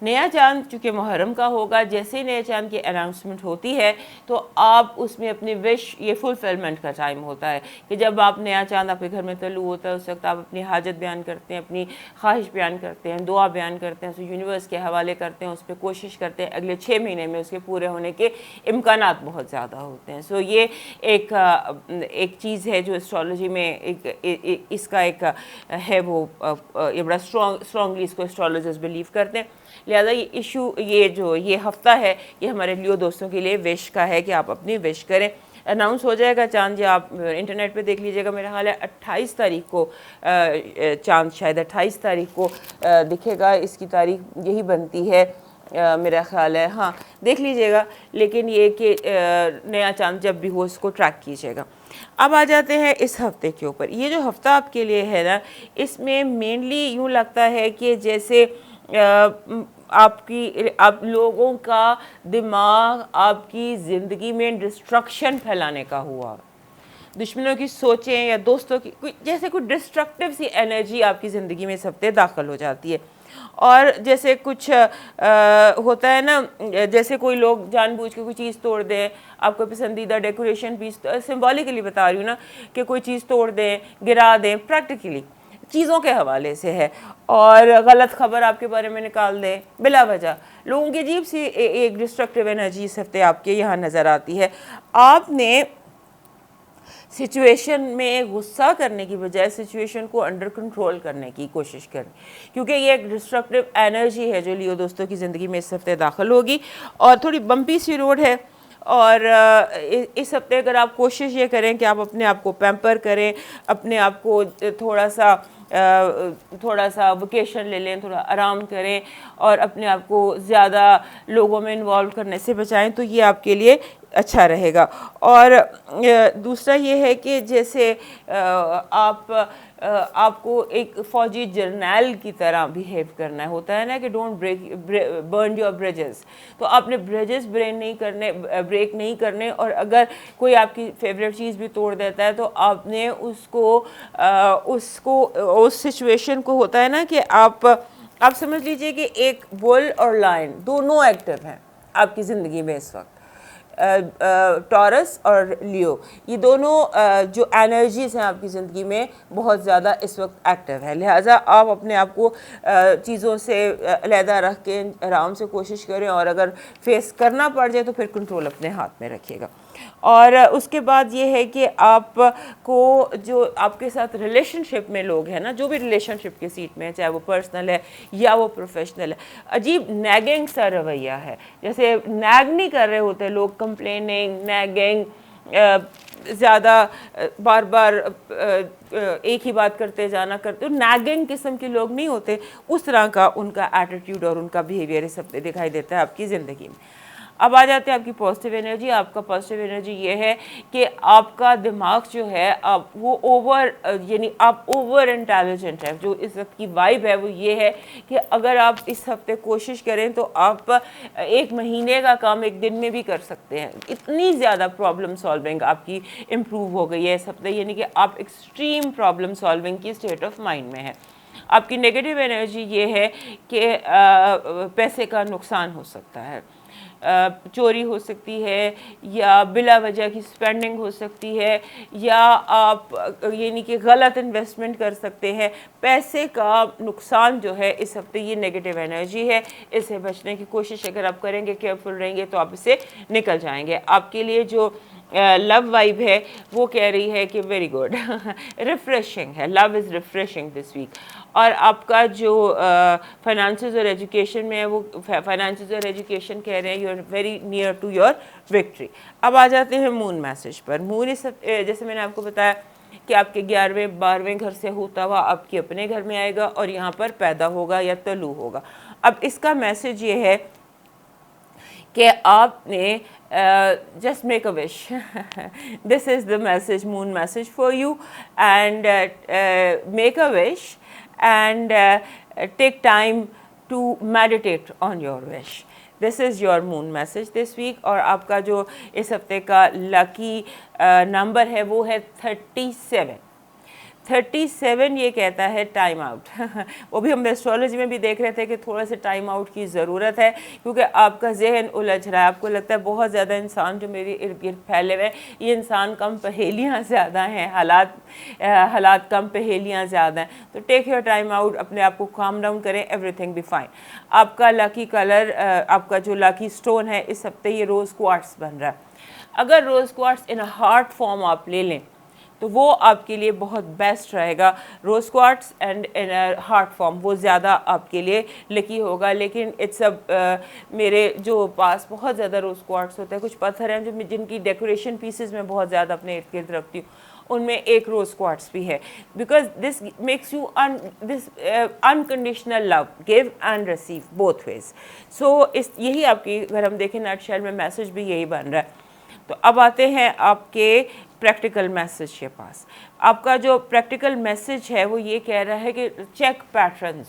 नया चांद चूँकि मुहर्रम का होगा, जैसे ही नए चांद की अनाउंसमेंट होती है तो आप उसमें अपनी विश, ये फुलफिलमेंट का टाइम होता है कि जब आप नया चांद आपके घर में तलू होता है उस वक्त आप अपनी हाजत बयान करते हैं, अपनी ख्वाहिश बयान करते हैं, दुआ बयान करते हैं, उसको यूनिवर्स के हवाले करते हैं, उस पर कोशिश करते हैं अगले 6 महीने में उसके पूरे होने के इम्कानात बहुत ज़्यादा होते हैं। सो ये एक चीज़ है जो एस्ट्रोलॉजी में इसका एक है, वो ये बड़ा स्ट्रॉन्गली इसको एस्ट्रोलॉजर्स बिलीव करते हैं। लिहाजा ये इशू, ये हफ़्ता है ये हमारे लियो दोस्तों के लिए विश का है कि आप अपनी विश करें। अनाउंस हो जाएगा चांद, या आप इंटरनेट पे देख लीजिएगा, मेरा ख्याल है 28 तारीख को चांद, शायद 28 तारीख को दिखेगा। इसकी तारीख यही बनती है मेरा ख्याल है, हाँ देख लीजिएगा। लेकिन ये कि नया चांद जब भी हो इसको ट्रैक कीजिएगा। अब आ जाते हैं इस हफ्ते के ऊपर। ये जो हफ्ता आपके लिए है ना, इसमें मेनली यूँ लगता है कि जैसे आप लोगों का दिमाग आपकी ज़िंदगी में डिस्ट्रक्शन फैलाने का हुआ, दुश्मनों की सोचें या दोस्तों की जैसे कोई डिस्ट्रक्टिव सी एनर्जी आपकी ज़िंदगी में इस हफ्ते दाखिल हो जाती है। और जैसे कुछ होता है ना, जैसे कोई लोग जानबूझ के कोई चीज़ तोड़ दें, आपको पसंदीदा डेकोरेशन पीस, सिंबॉलिकली बता रही हूँ ना, कि कोई चीज़ तोड़ दें, गिरा दें, प्रैक्टिकली चीज़ों के हवाले से है, और गलत खबर आपके बारे में निकाल दें बिला वजह। लोगों की अजीब सी एक डिस्ट्रक्टिव एनर्जी इस हफ्ते आपके यहाँ नज़र आती है। आपने सिचुएशन में गुस्सा करने की बजाय सिचुएशन को अंडर कंट्रोल करने की कोशिश करें, क्योंकि ये एक डिस्ट्रक्टिव एनर्जी है जो लियो दोस्तों की ज़िंदगी में इस हफ्ते दाखिल होगी, और थोड़ी बम्पी सी रोड है। और इस हफ्ते अगर आप कोशिश ये करें कि आप अपने आप को पैम्पर करें, अपने आप को थोड़ा सा वेकेशन ले लें, थोड़ा आराम करें और अपने आप को ज़्यादा लोगों में इन्वॉल्व करने से बचाएं, तो ये आपके लिए अच्छा रहेगा। और दूसरा ये है कि जैसे आपको एक फ़ौजी जर्नैल की तरह बिहेव करना है, होता है ना कि डोंट बर्न योर ब्रिजेस, तो आपने ब्रिजेस ब्रेक नहीं करने, और अगर कोई आपकी फेवरेट चीज़ भी तोड़ देता है तो आपने उस सिचुएशन को, होता है ना कि आप समझ लीजिए कि एक बुल और लायन दोनों एक्टिव हैं आपकी ज़िंदगी में इस वक्त, टॉरस और लियो, ये दोनों जो एनर्जीज हैं आपकी ज़िंदगी में बहुत ज़्यादा इस वक्त एक्टिव है। लिहाजा आप अपने आप को चीज़ों से अलहदा रख के आराम से कोशिश करें, और अगर फेस करना पड़ जाए तो फिर कंट्रोल अपने हाथ में रखिएगा। और उसके बाद ये है कि आपको जो आपके साथ रिलेशनशिप में लोग हैं ना, जो भी रिलेशनशिप की सीट में है, चाहे वो पर्सनल है या वो प्रोफेशनल है, अजीब नैगिंग सा रवैया है, जैसे नैग नहीं कर रहे होते लोग, कंप्लेनिंग, नैगिंग, ज़्यादा बार बार एक ही बात करते जाना, करते नैगिंग किस्म के लोग नहीं होते, उस तरह का उनका एटीट्यूड और उनका बिहेवियर इस हफ्ते दिखाई देता है आपकी ज़िंदगी में। अब आ जाते हैं आपकी पॉजिटिव एनर्जी। आपका पॉजिटिव एनर्जी ये है कि आपका दिमाग जो है आप वो यानी आप ओवर इंटेलिजेंट है। जो इस वक्त की वाइब है वो ये है कि अगर आप इस हफ्ते कोशिश करें तो आप एक महीने का काम एक दिन में भी कर सकते हैं। इतनी ज़्यादा प्रॉब्लम सॉल्विंग आपकी इम्प्रूव हो गई है इस हफ्ते, यानी कि आप एक्सट्रीम प्रॉब्लम सॉल्विंग की स्टेट ऑफ माइंड में है। आपकी नेगेटिव एनर्जी ये है कि पैसे का नुकसान हो सकता है, चोरी हो सकती है, या बिला वजह की स्पेंडिंग हो सकती है, या आप यानी कि गलत इन्वेस्टमेंट कर सकते हैं। पैसे का नुकसान जो है इस हफ्ते ये नेगेटिव एनर्जी है, इससे बचने की कोशिश अगर आप करेंगे, केयरफुल रहेंगे, तो आप इससे निकल जाएंगे। आपके लिए जो लव वाइब है वो कह रही है कि वेरी गुड, रिफ्रेशिंग है, love is refreshing this week. और आपका जो फाइनेंसेस और एजुकेशन में है वो फाइनेंसेस और एजुकेशन कह रहे हैं you are very near to your victory. अब आ जाते हैं मून मैसेज पर। मून इस जैसे मैंने आपको बताया कि आपके 11वें 12वें घर से होता हुआ आपके अपने घर में आएगा और यहाँ पर पैदा होगा या तलू होगा। अब इसका मैसेज ये है कि आपने just make a wish. This is the message, moon message for you, and make a wish and take time to meditate on your wish. This is your moon message this week. और आपका जो इस हफ्ते का lucky number है वो है 37। 37 ये कहता है टाइम आउट। वो भी हम एस्ट्रोलॉजी में भी देख रहे थे कि थोड़ा सा टाइम आउट की ज़रूरत है, क्योंकि आपका जहन उलझ रहा है। आपको लगता है बहुत ज़्यादा इंसान जो मेरे इर्द गिर्द फैले हुए हैं, ये इंसान कम पहेलियाँ ज़्यादा हैं, हालात कम पहेलियाँ ज़्यादा हैं। तो टेक योर टाइम आउट, अपने आप को काम डाउन करें, एवरीथिंग बी फाइन। आपका लकी कलर, आपका जो लकी स्टोन है इस हफ्ते ये रोज़ क्वार्ट्स बन रहा है। अगर rose quartz in a heart form आप ले लें तो वो आपके लिए बहुत बेस्ट रहेगा। Rose quartz and in heart form वो ज़्यादा आपके लिए लकी होगा। लेकिन इट्स मेरे जो पास बहुत ज़्यादा रोज़ क्वार्ट्स होते हैं, कुछ पत्थर हैं जो जिनकी डेकोरेशन पीसेस में बहुत ज़्यादा अपने इर्द गिर्द रखती हूँ, उनमें एक रोज़ क्वार्ट्स भी है। Because this makes you this unconditional love, give and receive both ways. So यही आपकी, अगर हम देखें नटशेल में मैसेज भी यही बन रहा है। तो अब आते हैं आपके प्रैक्टिकल मैसेज के पास। आपका जो प्रैक्टिकल मैसेज है वो ये कह रहा है कि चेक पैटर्न्स।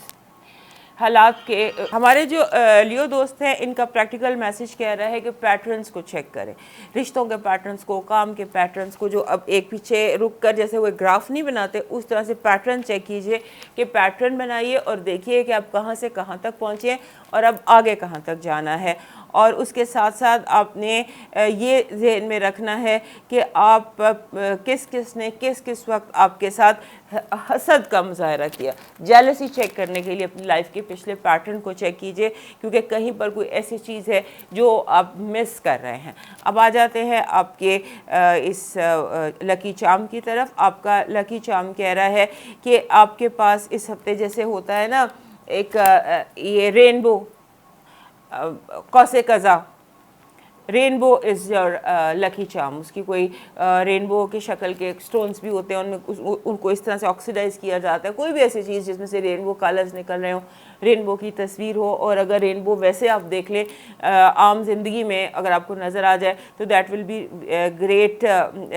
हालात के हमारे जो लियो दोस्त हैं, इनका प्रैक्टिकल मैसेज कह रहा है कि पैटर्न्स को चेक करें, रिश्तों के पैटर्न्स को, काम के पैटर्न्स को, जो अब एक पीछे रुक कर जैसे वो ग्राफ नहीं बनाते उस तरह से पैटर्न चेक कीजिए कि पैटर्न बनाइए और देखिए कि आप कहाँ से कहाँ तक पहुँचे और अब आगे कहाँ तक जाना है। और उसके साथ साथ आपने ये ज़हन में रखना है कि आप किस किस वक्त आपके साथ हसद का मुजाहरा किया। जेलसी चेक करने के लिए अपनी लाइफ के पिछले पैटर्न को चेक कीजिए, क्योंकि कहीं पर कोई ऐसी चीज़ है जो आप मिस कर रहे हैं। अब आ जाते हैं आपके इस लकी चार्म की तरफ। आपका लकी चार्म कह रहा है कि आपके पास इस हफ्ते जैसे होता है ना एक ये रेनबो, कौसे कज़ा, rainbow is your lucky charm. उसकी कोई रेनबो की शक्ल के स्टोन्स भी होते हैं, उनमें उनको इस तरह से ऑक्सीडाइज किया जाता है। कोई भी ऐसी चीज़ जिसमें से रेनबो कलर्स निकल रहे हो, रेनबो की तस्वीर हो, और अगर रेनबो वैसे आप देख लें आम जिंदगी में अगर आपको नज़र आ जाए तो that will be great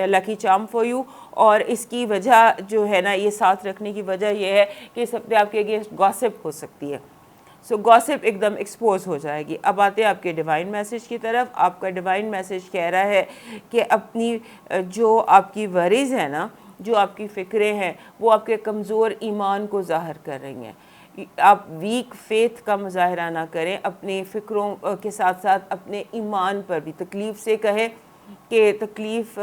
lucky charm for you. और इसकी वजह जो है ना, ये साथ रखने की वजह यह है कि इस हफ्ते आपके अगेंस्ट गॉसिप हो सकती है। सो गॉसिप एकदम एक्सपोज हो जाएगी। अब आते हैं आपके डिवाइन मैसेज की तरफ। आपका डिवाइन मैसेज कह रहा है कि अपनी जो आपकी वरीज़ है ना, जो आपकी फ़िक्रें हैं, वो आपके कमज़ोर ईमान को ज़ाहिर कर रही हैं। आप वीक फेथ का मुजाहरा ना करें, अपनी फ़िक्रों के साथ साथ अपने ईमान पर भी तकलीफ़ से कहें कि तकलीफ़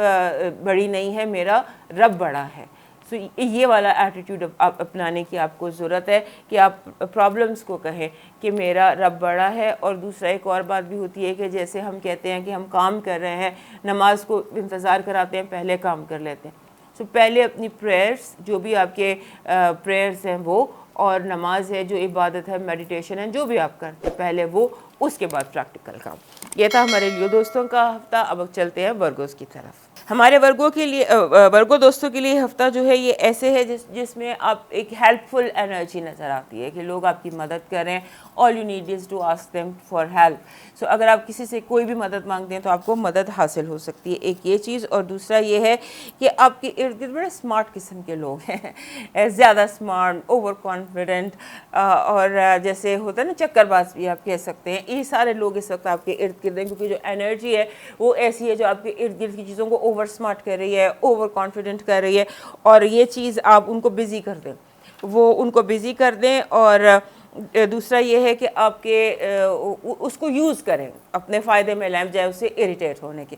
बड़ी नहीं है, मेरा रब बड़ा है। सो ये वाला एटीट्यूड आप अपनाने की आपको ज़रूरत है कि आप प्रॉब्लम्स को कहें कि मेरा रब बड़ा है। और दूसरा एक और बात भी होती है कि जैसे हम कहते हैं कि हम काम कर रहे हैं, नमाज को इंतज़ार कराते हैं, पहले काम कर लेते हैं। सो पहले अपनी प्रेयर्स, जो भी आपके प्रेयर्स हैं वो, और नमाज है, जो इबादत है, मेडिटेशन है, जो भी आप करते हैं पहले वो, उसके बाद प्रैक्टिकल काम। ये था हमारे लियो दोस्तों का हफ्ता। अब चलते हैं वर्गोस की तरफ। हमारे वर्गों के लिए वर्गो दोस्तों के लिए हफ्ता जो है ये ऐसे है जिसमें आप एक हेल्पफुल एनर्जी नज़र आती है कि लोग आपकी मदद करें। All you need is to ask them for help. So अगर आप किसी से कोई भी मदद मांगते हैं तो आपको मदद हासिल हो सकती है, एक ये चीज़। और दूसरा ये है कि आपके इर्द गिर्द बड़े स्मार्ट किस्म के लोग हैं, ज़्यादा स्मार्ट, ओवर कॉन्फिडेंट, और जैसे होता है ना चक्करबाज भी आप कह सकते हैं। ये सारे लोग इस वक्त आपके इर्द गिर्द हैं, क्योंकि जो एनर्जी है वो ऐसी है जो आपके इर्द गिर्द की चीज़ों को ओवर स्मार्ट कर रही है, ओवर कॉन्फिडेंट कर रही है। और ये चीज़ आप उनको बिज़ी कर दें, वो उनको बिज़ी कर दें। और दूसरा ये है कि आपके उसको यूज़ करें, अपने फ़ायदे में लाएं, बजाय उससे इरिटेट होने के।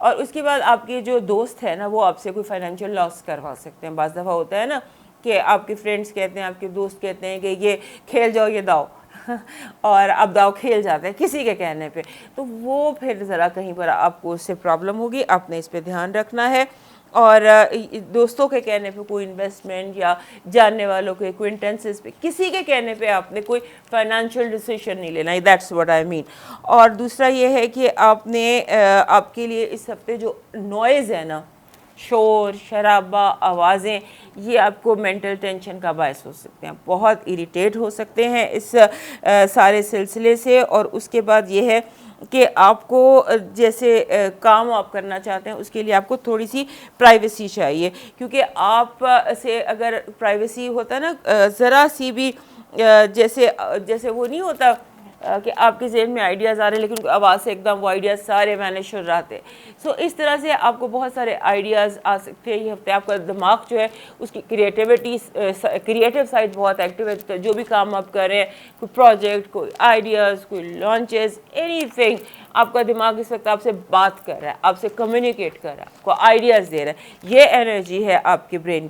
और उसके बाद आपके जो दोस्त हैं ना, वो आपसे कोई फाइनेंशियल लॉस करवा सकते हैं। बाज़ दफ़ा होता है ना कि आपके फ्रेंड्स कहते हैं, आपके दोस्त कहते हैं कि ये खेल जाओ, ये दाओ और अब दाव खेल जाते हैं किसी के कहने पे, तो वो फिर ज़रा कहीं पर आपको उससे प्रॉब्लम होगी। आपने इस पे ध्यान रखना है। और दोस्तों के कहने पे कोई इन्वेस्टमेंट या जानने वालों के एक्विंटेंसेस पे, किसी के कहने पे आपने कोई फाइनेंशियल डिसीजन नहीं लेना, दैट्स व्हाट आई मीन। और दूसरा ये है कि आपने आपके लिए इस हफ्ते जो नॉइज़ है ना, शोर शराबा, आवाज़ें, ये आपको मेंटल टेंशन का बायस हो सकते हैं, बहुत इरिटेट हो सकते हैं इस सारे सिलसिले से। और उसके बाद ये है कि आपको जैसे काम आप करना चाहते हैं उसके लिए आपको थोड़ी सी प्राइवेसी चाहिए, क्योंकि आप से अगर प्राइवेसी होता है ना, ज़रा सी भी जैसे वो नहीं होता कि आपके ज़हन में आइडियाज़ आ रहे हैं लेकिन आवाज़ से एकदम वो आइडियाज़ सारे वैनिश हो जाते हैं। सो इस तरह से आपको बहुत सारे आइडियाज़ आ सकते हैं ये हफ्ते। आपका दिमाग जो है उसकी क्रिएटिव साइड बहुत एक्टिव है। जो भी काम आप कर रहे हैं, कोई प्रोजेक्ट, कोई आइडियाज़, कोई लॉन्चेस, एनीथिंग, आपका दिमाग इस वक्त आपसे बात कर रहा है, आपसे कम्युनिकेट कर रहा है, आपको आइडियाज़ दे रहा है। ये एनर्जी है आपके ब्रेन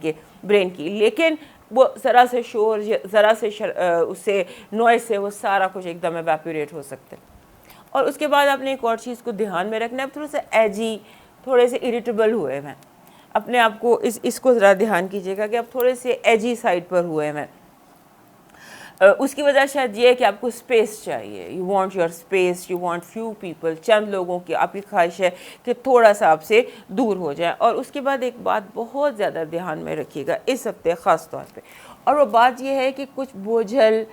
की। लेकिन वो ज़रा से शोर, ज़रा से उससे नॉइस से वो सारा कुछ एकदम एवेपोरेट हो सकते हैं। और उसके बाद आपने एक और चीज़ को ध्यान में रखना है, थोड़ा सा एजी, थोड़े से इरिटेबल हुए हैं, अपने आप को इसको ज़रा ध्यान कीजिएगा कि आप थोड़े से एजी साइड पर हुए हैं। उसकी वजह शायद ये है कि आपको स्पेस चाहिए, you want your space, you want few people, चंद लोगों की आपकी ख्वाहिश है कि थोड़ा सा आपसे दूर हो जाए। और उसके बाद एक बात बहुत ज़्यादा ध्यान में रखिएगा इस हफ्ते ख़ास तौर पे, और वो बात ये है कि कुछ बोझल,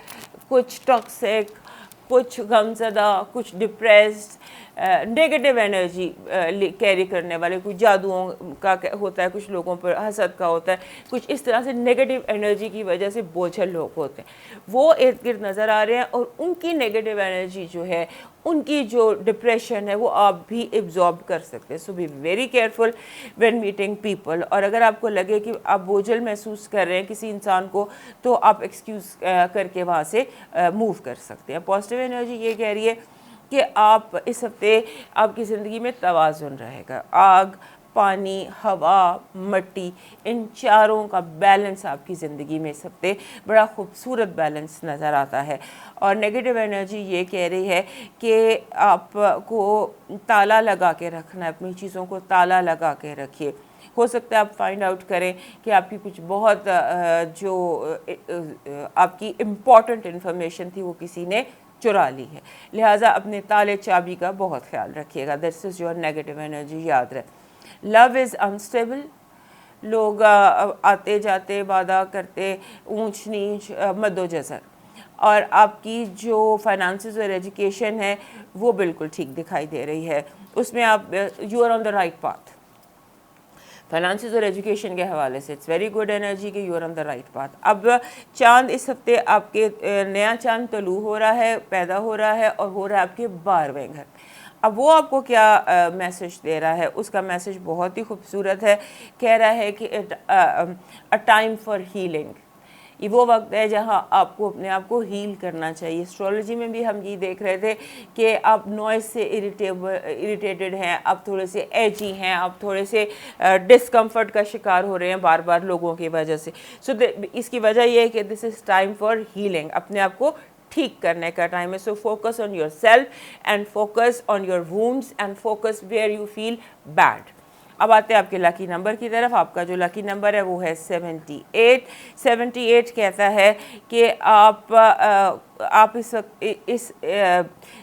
कुछ टॉक्सिक, कुछ गमज़दा, कुछ डिप्रेस्ड, नेगेटिव एनर्जी कैरी करने वाले, कुछ जादुओं का होता है, कुछ लोगों पर हसद का होता है, कुछ इस तरह से नेगेटिव एनर्जी की वजह से बोझल लोग होते हैं, वो इर्द गिर्द नज़र आ रहे हैं। और उनकी नेगेटिव एनर्जी जो है, उनकी जो डिप्रेशन है, वो आप भी एब्जॉर्ब कर सकते हैं। So be very careful when meeting people. और अगर आपको लगे कि आप बोझल महसूस कर रहे हैं किसी इंसान को, तो आप एक्सक्यूज़ करके वहाँ से मूव कर सकते हैं। पॉजिटिव एनर्जी ये कह रही है कि आप इस हफ्ते आपकी ज़िंदगी में तवाज़ुन रहेगा। आग, पानी, हवा, मिट्टी, इन चारों का बैलेंस आपकी ज़िंदगी में इस हफ्ते बड़ा खूबसूरत बैलेंस नज़र आता है। और नेगेटिव एनर्जी ये कह रही है कि आपको ताला लगा के रखना है, अपनी चीज़ों को ताला लगा के रखिए। हो सकता है आप फाइंड आउट करें कि आपकी कुछ बहुत जो आपकी इम्पॉर्टेंट इन्फॉर्मेशन थी वो किसी ने चुरा ली है, लिहाजा अपने ताले चाबी का बहुत ख्याल रखिएगा। This is your negative energy, याद रहे। Love is unstable. लोग आते जाते, वादा करते, ऊंच नीच, मद्दोजज़र। और आपकी जो फाइनेंसेस और एजुकेशन है वो बिल्कुल ठीक दिखाई दे रही है, उसमें आप you are on the right path. Finances और एजुकेशन के हवाले से इट्स वेरी गुड एनर्जी कि you are on the right path. अब चांद इस हफ्ते आपके नया चांद तलू हो रहा है, पैदा हो रहा है, और हो रहा है आपके 12वें घर। अब वो आपको क्या मैसेज दे रहा है, उसका मैसेज बहुत ही खूबसूरत है। कह रहा है कि अ टाइम फॉर हीलिंग। ये वो वक्त है जहाँ आपको अपने आप को हील करना चाहिए। एस्ट्रोलॉजी में भी हम ये देख रहे थे कि आप नॉइज़ से इरिटेटेड हैं, आप थोड़े से एजी हैं, आप थोड़े से डिस्कम्फर्ट का शिकार हो रहे हैं बार बार लोगों की वजह से। सो इसकी वजह यह है कि this is time for healing, अपने आप को ठीक करने का टाइम है। So focus on yourself and focus on your wounds and focus where you feel bad. अब आते हैं आपके लकी नंबर की तरफ। आपका जो लकी नंबर है वो है 78। 78 कहता है कि आप इस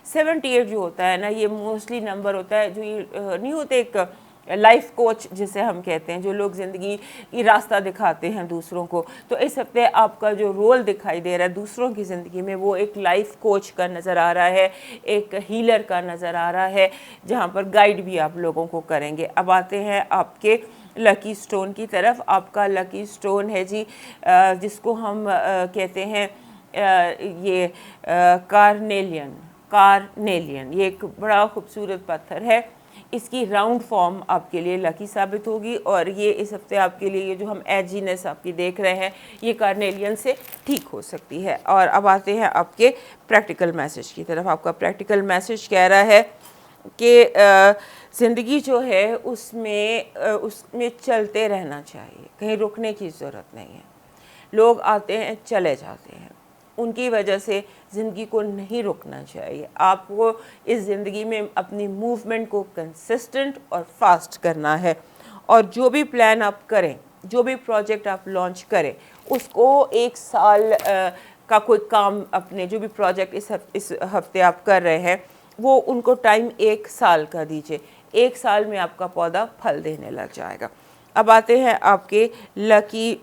78 जो होता है ना, ये मोस्टली नंबर होता है जो ये नहीं होते, एक लाइफ कोच जिसे हम कहते हैं, जो लोग ज़िंदगी की रास्ता दिखाते हैं दूसरों को। तो इस हफ्ते आपका जो रोल दिखाई दे रहा है दूसरों की ज़िंदगी में, वो एक लाइफ कोच का नज़र आ रहा है, एक हीलर का नज़र आ रहा है, जहाँ पर गाइड भी आप लोगों को करेंगे। अब आते हैं आपके लकी स्टोन की तरफ। आपका लकी स्टोन है जी, जिसको हम कहते हैं ये कार्नेलियन। ये एक बड़ा खूबसूरत पत्थर है। इसकी राउंड फॉर्म आपके लिए लकी साबित होगी, और ये इस हफ्ते आपके लिए ये जो हम एजीनेस आपकी देख रहे हैं, ये कार्नेलियन से ठीक हो सकती है। और अब आते हैं आपके प्रैक्टिकल मैसेज की तरफ। आपका प्रैक्टिकल मैसेज कह रहा है कि ज़िंदगी जो है उसमें चलते रहना चाहिए, कहीं रुकने की ज़रूरत नहीं है। लोग आते हैं, चले जाते हैं, उनकी वजह से ज़िंदगी को नहीं रुकना चाहिए। आपको इस ज़िंदगी में अपनी मूवमेंट को कंसिस्टेंट और फास्ट करना है, और जो भी प्लान आप करें, जो भी प्रोजेक्ट आप लॉन्च करें, उसको 1 साल का कोई काम, अपने जो भी प्रोजेक्ट इस हफ्ते आप कर रहे हैं, वो उनको टाइम 1 साल का दीजिए। 1 साल में आपका पौधा फल देने लग जाएगा। अब आते हैं आपके लकी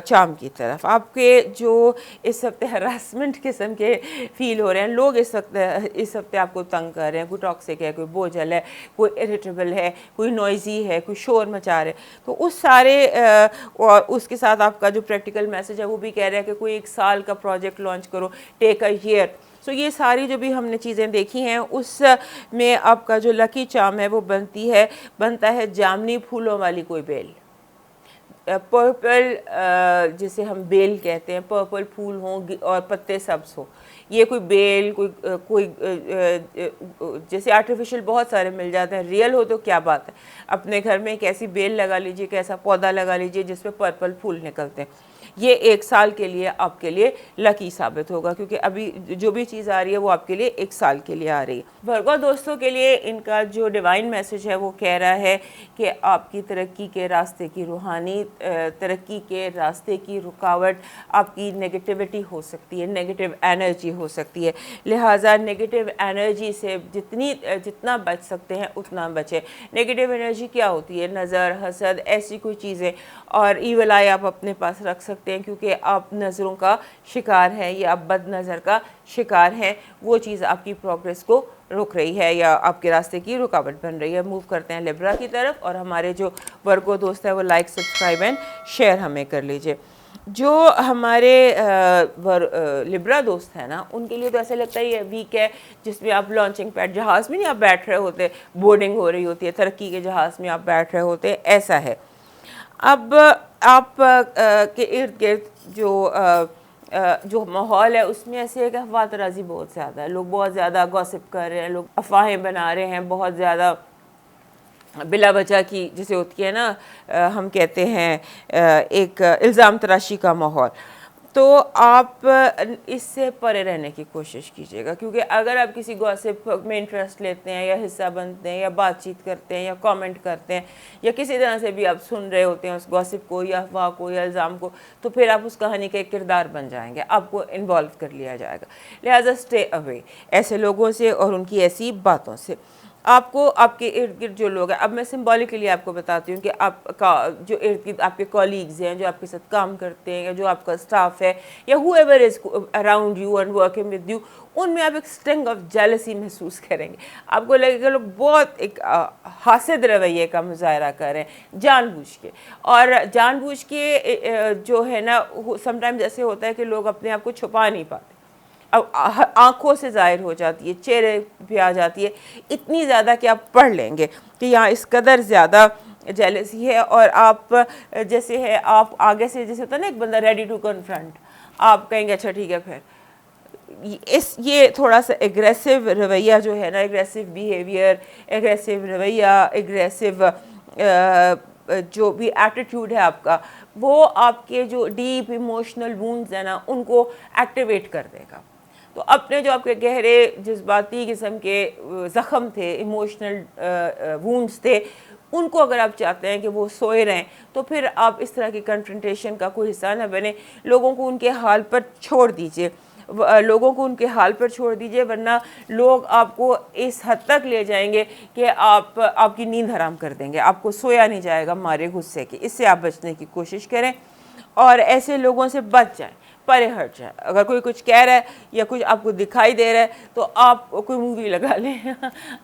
चार्म की तरफ। आपके जो इस हफ्ते हरासमेंट किस्म के फील हो रहे हैं, लोग इस हफ्ते आपको तंग कर रहे हैं, कोई टॉक्सिक है, कोई बोझल है, कोई इरिटेबल है, कोई नॉइजी है, कोई शोर मचा रहे, तो उस सारे और उसके साथ आपका जो प्रैक्टिकल मैसेज है वो भी कह रहा है कि कोई 1 साल का प्रोजेक्ट लॉन्च करो, टेक अ ईयर। सो ये सारी जो भी हमने चीज़ें देखी हैं, उसमें आपका जो लकी चार्म है वो बनता है जामनी फूलों वाली कोई बेल। पर्पल जिसे हम बेल कहते हैं, पर्पल फूल हों और पत्ते सब्ज हो, ये कोई बेल, कोई जैसे आर्टिफिशियल बहुत सारे मिल जाते हैं, रियल हो तो क्या बात है। अपने घर में एक ऐसी बेल लगा लीजिए, एक ऐसा पौधा लगा लीजिए जिसमें पर्पल फूल निकलते हैं। ये 1 साल के लिए आपके लिए लकी साबित होगा, क्योंकि अभी जो भी चीज़ आ रही है वो आपके लिए 1 साल के लिए आ रही है। वर्गो दोस्तों के लिए इनका जो डिवाइन मैसेज है वो कह रहा है कि आपकी तरक्की के रास्ते की रूहानी तरक्की के रास्ते की रुकावट आपकी नेगेटिविटी हो सकती है, नेगेटिव एनर्जी हो सकती है। लिहाजा नेगेटिव एनर्जी से जितना बच सकते हैं उतना बचें। नेगेटिव एनर्जी क्या होती है? नज़र, हसद, ऐसी कोई चीज़ें और ईवल आई आप अपने पास रख सकते सकते हैं क्योंकि आप नज़रों का शिकार हैं या आप बद नज़र का शिकार हैं, वो चीज़ आपकी प्रोग्रेस को रोक रही है या आपके रास्ते की रुकावट बन रही है। मूव करते हैं लिब्रा की तरफ और हमारे जो वर्गो दोस्त है वो लाइक, सब्सक्राइब एंड शेयर हमें कर लीजिए। जो हमारे लिब्रा दोस्त हैं ना, उनके लिए तो ऐसा लगता है ये वीक है जिसमें आप लॉन्चिंग पैड जहाज़ में नहीं आप बैठ रहे होते, बोर्डिंग हो रही होती है, तरक्की के जहाज़ में आप बैठ रहे होते, ऐसा है। अब आप के इर्द गिर्द जो माहौल है उसमें ऐसे है कि अफवाह तराजी बहुत ज़्यादा है, लोग बहुत ज़्यादा गॉसिप कर रहे हैं, लोग अफवाहें बना रहे हैं, बहुत ज़्यादा बिला वजह की जैसे होती है ना, हम कहते हैं एक इल्ज़ाम तराशी का माहौल। तो आप इससे परे रहने की कोशिश कीजिएगा क्योंकि अगर आप किसी गॉसिप में इंटरेस्ट लेते हैं या हिस्सा बनते हैं या बातचीत करते हैं या कमेंट करते हैं या किसी तरह से भी आप सुन रहे होते हैं उस गॉसिप को या अफवाह को या इल्ज़ाम को, तो फिर आप उस कहानी का एक किरदार बन जाएंगे, आपको इन्वॉल्व कर लिया जाएगा। लिहाजा स्टे अवे ऐसे लोगों से और उनकी ऐसी बातों से। आपको आपके इर्द गिर्द जो लोग हैं, अब मैं सिंबॉलिकली आपको बताती हूँ कि आपका जो इर्द गिर्द आपके कॉलीग्स हैं, जो आपके साथ काम करते हैं या जो आपका स्टाफ है या whoever is around you and working with you, उनमें आप एक स्टिंग ऑफ जेलसी महसूस करेंगे। आपको लगेगा लोग बहुत एक हासिद रवैये का मुजाहरा कर रहे हैं जानबूझ के, और जानबूझ के जो है ना, समटाइम्स ऐसे होता है कि लोग अपने आप को छुपा नहीं पाते, अब आँखों से ज़ाहिर हो जाती है, चेहरे पे आ जाती है, इतनी ज़्यादा कि आप पढ़ लेंगे कि यहाँ इस कदर ज़्यादा जेलसी है। और आप जैसे है, आप आगे से जैसे होता है ना एक बंदा रेडी टू कन्फ्रंट, आप कहेंगे अच्छा ठीक है, फिर ये थोड़ा सा एग्रेसिव रवैया जो है ना, एग्रेसिव बिहेवियर, एग्रेसिव रवैया, एग्रेसिव जो भी एटीट्यूड है आपका, वो आपके जो डीप इमोशनल वूंड्स हैं ना, उनको एक्टिवेट कर देगा। तो अपने जो आपके गहरे जज्बाती किस्म के ज़ख़म थे, इमोशनल वूंड्स थे, उनको अगर आप चाहते हैं कि वो सोए रहें, तो फिर आप इस तरह की कन्फ्रंटेशन का कोई हिस्सा न बने। लोगों को उनके हाल पर छोड़ दीजिए, लोगों को उनके हाल पर छोड़ दीजिए, वरना लोग आपको इस हद तक ले जाएंगे कि आपकी नींद हराम कर देंगे, आपको सोया नहीं जाएगा मारे गुस्से के। इससे आप बचने की कोशिश करें और ऐसे लोगों से बच जाएं, परे हट जाए। अगर कोई कुछ कह रहा है या कुछ आपको दिखाई दे रहा है तो आप कोई मूवी लगा लें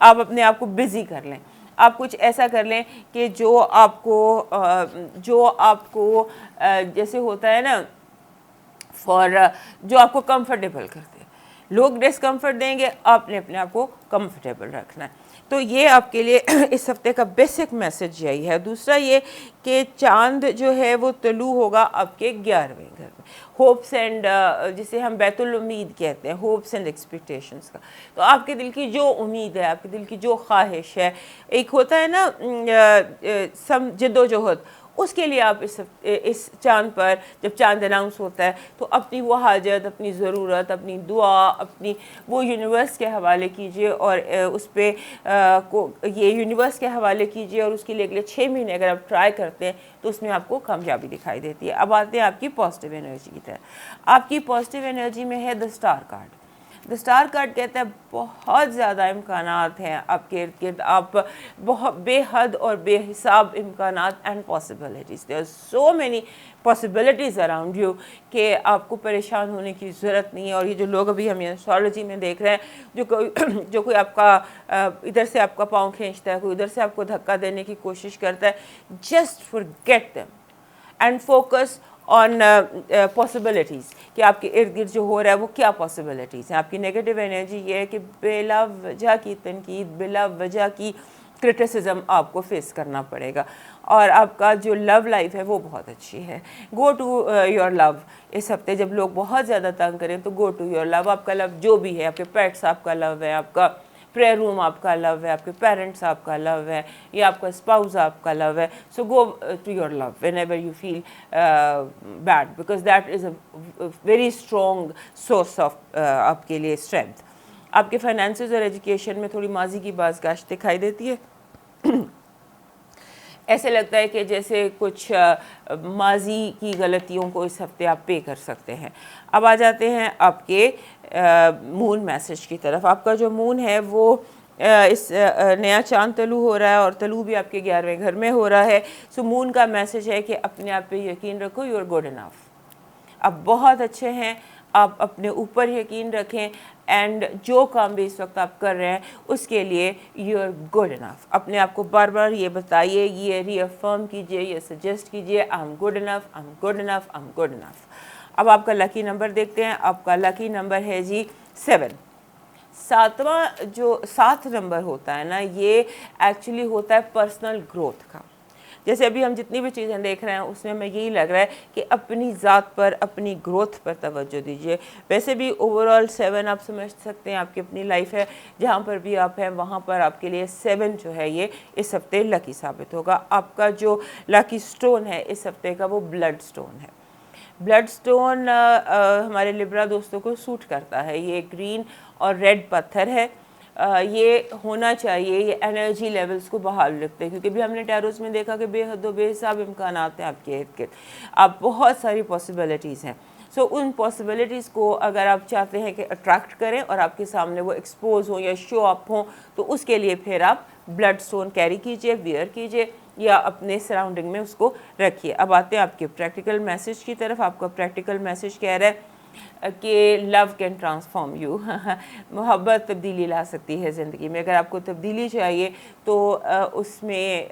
आप अपने आप को बिज़ी कर लें, आप कुछ ऐसा कर लें कि जो आपको जैसे होता है ना जो आपको कंफर्टेबल करते हैं। लोग डिस्कम्फर्ट देंगे, आपने अपने आप को कंफर्टेबल रखना है। तो ये आपके लिए इस हफ्ते का बेसिक मैसेज यही है। दूसरा ये कि चांद जो है वो तलू होगा आपके 11वें घर में, होप्स एंड जिसे हम बैतुल उम्मीद कहते हैं, होप्स एंड एक्सपेक्टेशंस का। तो आपके दिल की जो उम्मीद है, आपके दिल की जो ख्वाहिश है, एक होता है ना सम जिद्दोजहद, उसके लिए आप इस चांद पर, जब चांद अनाउंस होता है तो अपनी वो हाजत, अपनी ज़रूरत, अपनी दुआ, अपनी वो यूनिवर्स के हवाले कीजिए और उस पर ये यूनिवर्स के हवाले कीजिए और उसके लिए अगले 6 महीने अगर आप ट्राई करते हैं तो उसमें आपको कामयाबी दिखाई देती है। अब आते हैं आपकी पॉजिटिव एनर्जी की तरफ। आपकी पॉजिटिव एनर्जी में है the star card. The star card कहता है बहुत ज़्यादा इम्कानात हैं आपके इर्द गिर्द, आप बहुत बेहद और बेहिसाब इम्कानात and possibilities, there are so many possibilities around you कि आपको परेशान होने की ज़रूरत नहीं है। और ये जो लोग अभी हम एस्ट्रोलॉजी में देख रहे हैं, जो कोई आपका इधर से आपका पाँव खींचता है, कोई उधर से आपको धक्का देने की कोशिश करता है, just forget them and focus on possibilities कि आपके इर्द गिर्द जो हो रहा है वो क्या पॉसिबिलिटीज़ हैं। आपकी नेगेटिव एनर्जी ये है कि बिला वजह की तनकीद, बिला वजह की क्रिटिसिज्म आपको फेस करना पड़ेगा। और आपका जो लव लाइफ है वो बहुत अच्छी है। Go to your love. इस हफ्ते जब लोग बहुत ज़्यादा तंग करें तो गो टू योर लव। आपका लव जो भी है, आपके पेट्स आपका लव है, आपका प्रेयर रूम आपका लव है, आपके पेरेंट्स आपका लव है, या आपका स्पाउस आपका लव है। So go to your love whenever you feel bad, because that is a very strong source of आपके लिए स्ट्रेंथ। आपके फाइनेंसेस और एजुकेशन में थोड़ी माजी की बाज़गाश्त दिखाई देती है। ऐसे लगता है कि जैसे कुछ माजी की गलतियों को इस हफ्ते आप पे कर सकते हैं। अब आ जाते हैं आपके मून मैसेज की तरफ। आपका जो मून है वो इस नया चांद तलू हो रहा है और तलू भी आपके 11वें घर में हो रहा है। सो मून का मैसेज है कि अपने आप पे यकीन रखो, यू आर गुड इनफ। आप बहुत अच्छे हैं, आप अपने ऊपर यकीन रखें एंड जो काम भी इस वक्त आप कर रहे हैं उसके लिए यू आर गुड इनफ। अपने आप को बार बार ये बताइए, ये रीअफर्म कीजिए, ये सजेस्ट कीजिए, I am good enough, I am good enough, I am good enough. अब आपका लकी नंबर देखते हैं। आपका लकी नंबर है जी 7। सातवां जो 7 नंबर होता है ना, ये एक्चुअली होता है पर्सनल ग्रोथ का। जैसे अभी हम जितनी भी चीज़ें देख रहे हैं उसमें हमें यही लग रहा है कि अपनी ज़ात पर, अपनी ग्रोथ पर तवज्जो दीजिए। वैसे भी ओवरऑल 7 आप समझ सकते हैं आपकी अपनी लाइफ है, जहाँ पर भी आप हैं वहाँ पर आपके लिए 7 जो है ये इस हफ्ते लकी साबित होगा। आपका जो लकी स्टोन है इस हफ्ते का वो ब्लड स्टोन है। ब्लड स्टोन हमारे लिब्रा दोस्तों को सूट करता है। ये ग्रीन और रेड पत्थर है। ये होना चाहिए, ये एनर्जी लेवल्स को बहाल रखते हैं, क्योंकि भी हमने टैरोस में देखा कि बेहद बेहिसाब इम्कान आते हैं आपके इर्द गिर्द, आप बहुत सारी पॉसिबिलिटीज़ हैं। सो उन पॉसिबिलिटीज़ को अगर आप चाहते हैं कि अट्रैक्ट करें और आपके सामने वो एक्सपोज हो या शो अप हो, तो उसके लिए फिर आप ब्लड स्टोन कैरी कीजिए, वियर कीजिए या अपने सराउंडिंग में उसको रखिए। अब आते हैं आपके प्रैक्टिकल मैसेज की तरफ। आपका प्रैक्टिकल मैसेज कह रहा है कि लव कैन ट्रांसफॉर्म यू। मोहब्बत तब्दीली ला सकती है ज़िंदगी में। अगर आपको तब्दीली चाहिए तो उसमें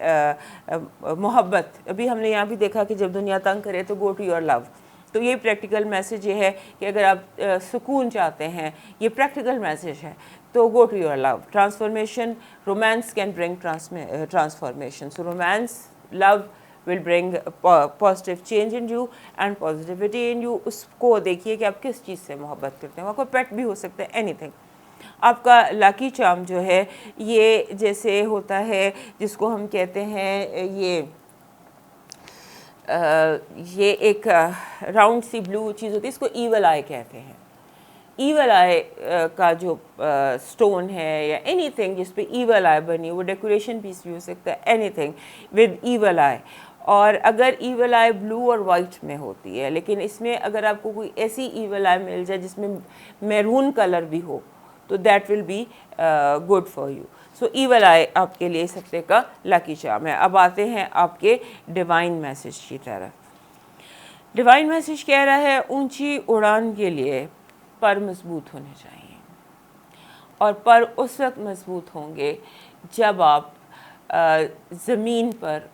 मोहब्बत, अभी हमने यहाँ भी देखा कि जब दुनिया तंग करे तो गो टू योर लव। तो ये प्रैक्टिकल मैसेज ये है कि अगर आप सुकून चाहते हैं, ये प्रैक्टिकल मैसेज है, तो go to your love. Transformation, romance can bring transformation. So romance, love will bring positive change in you and positivity in you। उसको देखिए कि आप किस चीज़ से मोहब्बत करते हैं। आपका पेट भी हो सकता है, एनीथिंग। आपका लकी चार्म जो है ये जैसे होता है जिसको हम कहते हैं ये एक राउंड सी ब्लू चीज़ होती है, इसको ईवल आई कहते हैं। ईवल आई का जो स्टोन है या एनीथिंग जिस पे ईवल आई बनी, वो डेकोरेशन पीस भी हो सकता है, एनीथिंग विद ईवल आई। और अगर ईवल आई ब्लू और वाइट में होती है, लेकिन इसमें अगर आपको कोई ऐसी ईवल आई मिल जाए जिसमें मैरून कलर भी हो, तो that will be good for you. So evil आई आपके लिए इस हफ्ते का लकी चार्म है। अब आते हैं आपके डिवाइन मैसेज की तरफ। डिवाइन मैसेज कह रहा है ऊंची उड़ान के लिए पर मजबूत होने चाहिए, और पर उस वक्त मजबूत होंगे जब आप ज़मीन पर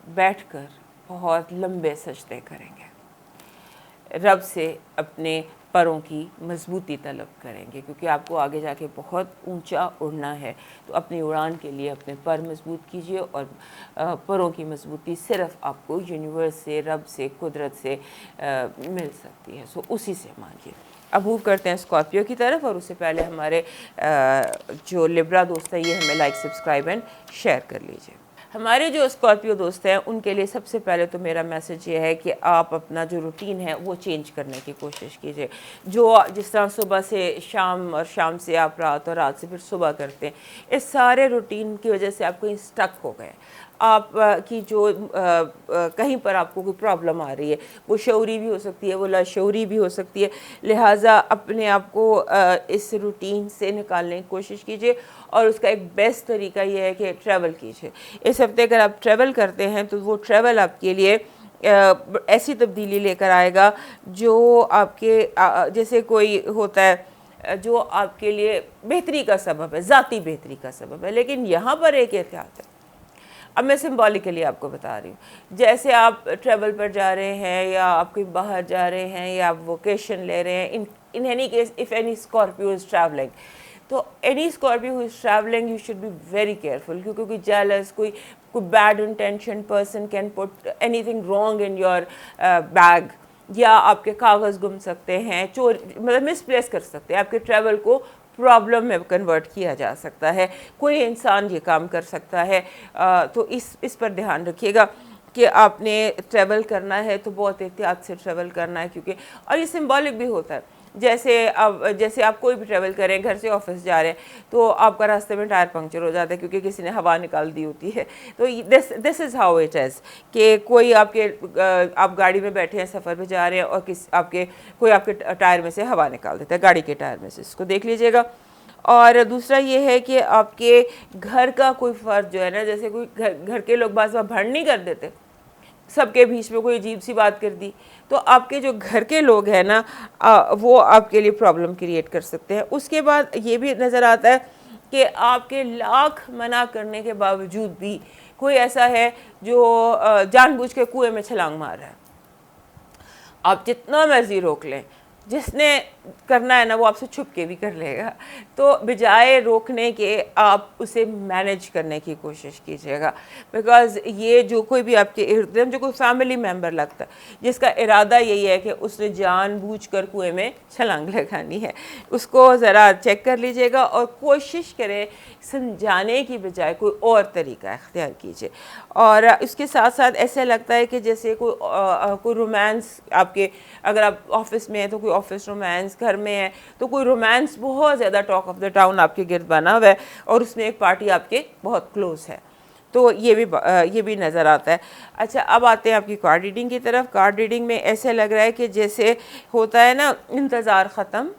बैठकर बहुत लंबे सजदे करेंगे, रब से अपने परों की मजबूती तलब करेंगे, क्योंकि आपको आगे जाके बहुत ऊंचा उड़ना है। तो अपनी उड़ान के लिए अपने पर मजबूत कीजिए, और परों की मजबूती सिर्फ आपको यूनिवर्स से, रब से, कुदरत से मिल सकती है। सो उसी से मांगिए। अब मूव करते हैं स्कॉर्पियो की तरफ, और उससे पहले हमारे जो लिब्रा दोस्त है ये हमें लाइक, सब्सक्राइब एंड शेयर कर लीजिए। हमारे जो स्कॉर्पियो दोस्त हैं उनके लिए सबसे पहले तो मेरा मैसेज ये है कि आप अपना जो रूटीन है वो चेंज करने की कोशिश कीजिए। जो जिस तरह सुबह से शाम और शाम से आप रात और रात से फिर सुबह करते हैं, इस सारे रूटीन की वजह से आप कहीं स्टक हो गए। आप की जो कहीं पर आपको कोई प्रॉब्लम आ रही है, वो शऊरी भी हो सकती है, वो लाशऊरी भी हो सकती है। लिहाजा अपने आप को इस रूटीन से निकालने की कोशिश कीजिए, और उसका एक बेस्ट तरीका ये है कि ट्रैवल कीजिए। इस हफ्ते अगर आप ट्रैवल करते हैं तो वो ट्रैवल आपके लिए ऐसी तब्दीली लेकर आएगा जो आपके जैसे कोई होता है जो आपके लिए बेहतरी का सबब है, ज़ाती बेहतरी का सबब है। लेकिन यहाँ पर एक एहतियात है। अब मैं सिंबॉलिकली आपको बता रही हूँ, जैसे आप ट्रैवल पर जा रहे हैं या आप कहीं बाहर जा रहे हैं या आप वोकेशन ले रहे हैं, in any case if any Scorpio is travelling, तो any Scorpio who is travelling you should be very careful, क्योंकि कोई जेलस, कोई bad intention person can put anything wrong in your bag, या आपके कागज़ गुम सकते हैं, चोर मतलब मिसप्लेस कर सकते हैं, आपके ट्रैवल को प्रॉब्लम में कन्वर्ट किया जा सकता है। कोई इंसान ये काम कर सकता है। तो इस पर ध्यान रखिएगा कि आपने ट्रैवल करना है तो बहुत एहतियात से ट्रैवल करना है, क्योंकि और ये सिंबॉलिक भी होता है। जैसे आप कोई भी ट्रैवल करें, घर से ऑफिस जा रहे हैं, तो आपका रास्ते में टायर पंक्चर हो जाता है क्योंकि किसी ने हवा निकाल दी होती है। तो this is how it is कि कोई आप गाड़ी में बैठे हैं, सफ़र पे जा रहे हैं, और कोई आपके टायर में से हवा निकाल देता है, गाड़ी के टायर में से। इसको देख लीजिएगा। और दूसरा ये है कि आपके घर का कोई फ़र्द जो है ना, जैसे कोई घर के लोग बाज़ भड़ नहीं कर देते, सबके बीच में कोई अजीब सी बात कर दी, तो आपके जो घर के लोग हैं ना वो आपके लिए प्रॉब्लम क्रिएट कर सकते हैं। उसके बाद ये भी नज़र आता है कि आपके लाख मना करने के बावजूद भी कोई ऐसा है जो जानबूझ के कुएं में छलांग मार रहा है। आप जितना मर्जी रोक लें, जिसने करना है ना वो आपसे छुप के भी कर लेगा। तो बजाय रोकने के आप उसे मैनेज करने की कोशिश कीजिएगा, बिकॉज़ ये जो कोई भी आपके इर्द गिर्द जो कोई फैमिली मेम्बर लगता है जिसका इरादा यही है कि उसने जानबूझकर कुएं में छलांग लगानी है, उसको ज़रा चेक कर लीजिएगा और कोशिश करें समझाने की बजाय कोई और तरीका इख्तियार कीजिए। और इसके साथ साथ ऐसा लगता है कि जैसे कोई रोमांस आपके, अगर आप ऑफिस में हैं तो कोई ऑफिस रोमांस, घर में है तो कोई रोमांस बहुत ज़्यादा टॉक ऑफ द टाउन आपके गिर्द बना हुआ है और उसमें एक पार्टी आपके बहुत क्लोज है, तो ये भी नज़र आता है। अच्छा, अब आते हैं आपकी कार्ड रीडिंग की तरफ। कार्ड रीडिंग में ऐसे लग रहा है कि जैसे होता है ना इंतज़ार ख़त्म,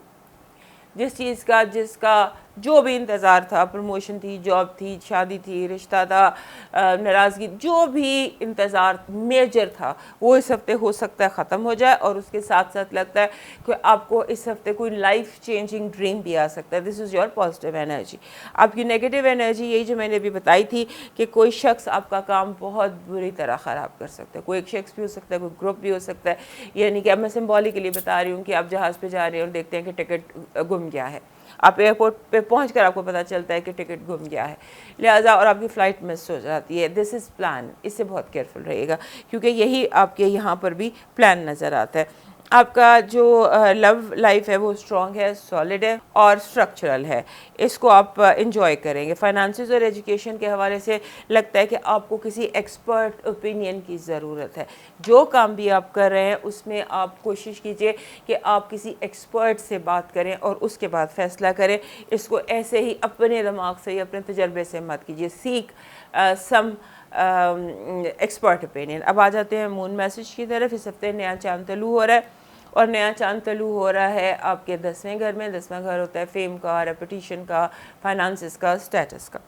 जिस चीज़ का जिसका जो भी इंतज़ार था, प्रमोशन थी, जॉब थी, शादी थी, रिश्ता था, नाराज़गी, जो भी इंतज़ार मेजर था वो इस हफ्ते हो सकता है ख़त्म हो जाए। और उसके साथ साथ लगता है कि आपको इस हफ्ते कोई लाइफ चेंजिंग ड्रीम भी आ सकता है। This is your positive energy. आपकी नेगेटिव एनर्जी यही जो मैंने अभी बताई थी कि कोई शख्स आपका काम बहुत बुरी तरह ख़राब कर सकता है। कोई एक शख्स भी हो सकता है, कोई ग्रुप भी हो सकता है। यानी कि अब मैं सिंबॉलिकली बता रही हूँ कि आप जहाज़ पे जा रहे हैं और देखते हैं कि टिकट गुम गया है, आप एयरपोर्ट पे पहुंचकर आपको पता चलता है कि टिकट गुम गया है, लिहाजा और आपकी फ़्लाइट मिस हो जाती है। दिस इज़ प्लान, इससे बहुत केयरफुल रहिएगा क्योंकि यही आपके यहाँ पर भी प्लान नज़र आता है। आपका जो लव लाइफ है वो स्ट्रॉन्ग है, सॉलिड है और स्ट्रक्चरल है, इसको आप इंजॉय करेंगे। फाइनेंसेस और एजुकेशन के हवाले से लगता है कि आपको किसी एक्सपर्ट ओपिनियन की ज़रूरत है। जो काम भी आप कर रहे हैं उसमें आप कोशिश कीजिए कि आप किसी एक्सपर्ट से बात करें और उसके बाद फ़ैसला करें। इसको ऐसे ही अपने दिमाग से, अपने तजर्बे से मत कीजिए। सीख सम एक्सपर्ट ओपिनियन। अब आ जाते हैं मून मैसेज की तरफ। इस हफ्ते नया चांद तलू हो रहा है और नया चांद तलू हो रहा है आपके 10वें घर में। 10वां घर होता है फेम का, रेपुटेशन का, फाइनेंसिस का, स्टेटस का,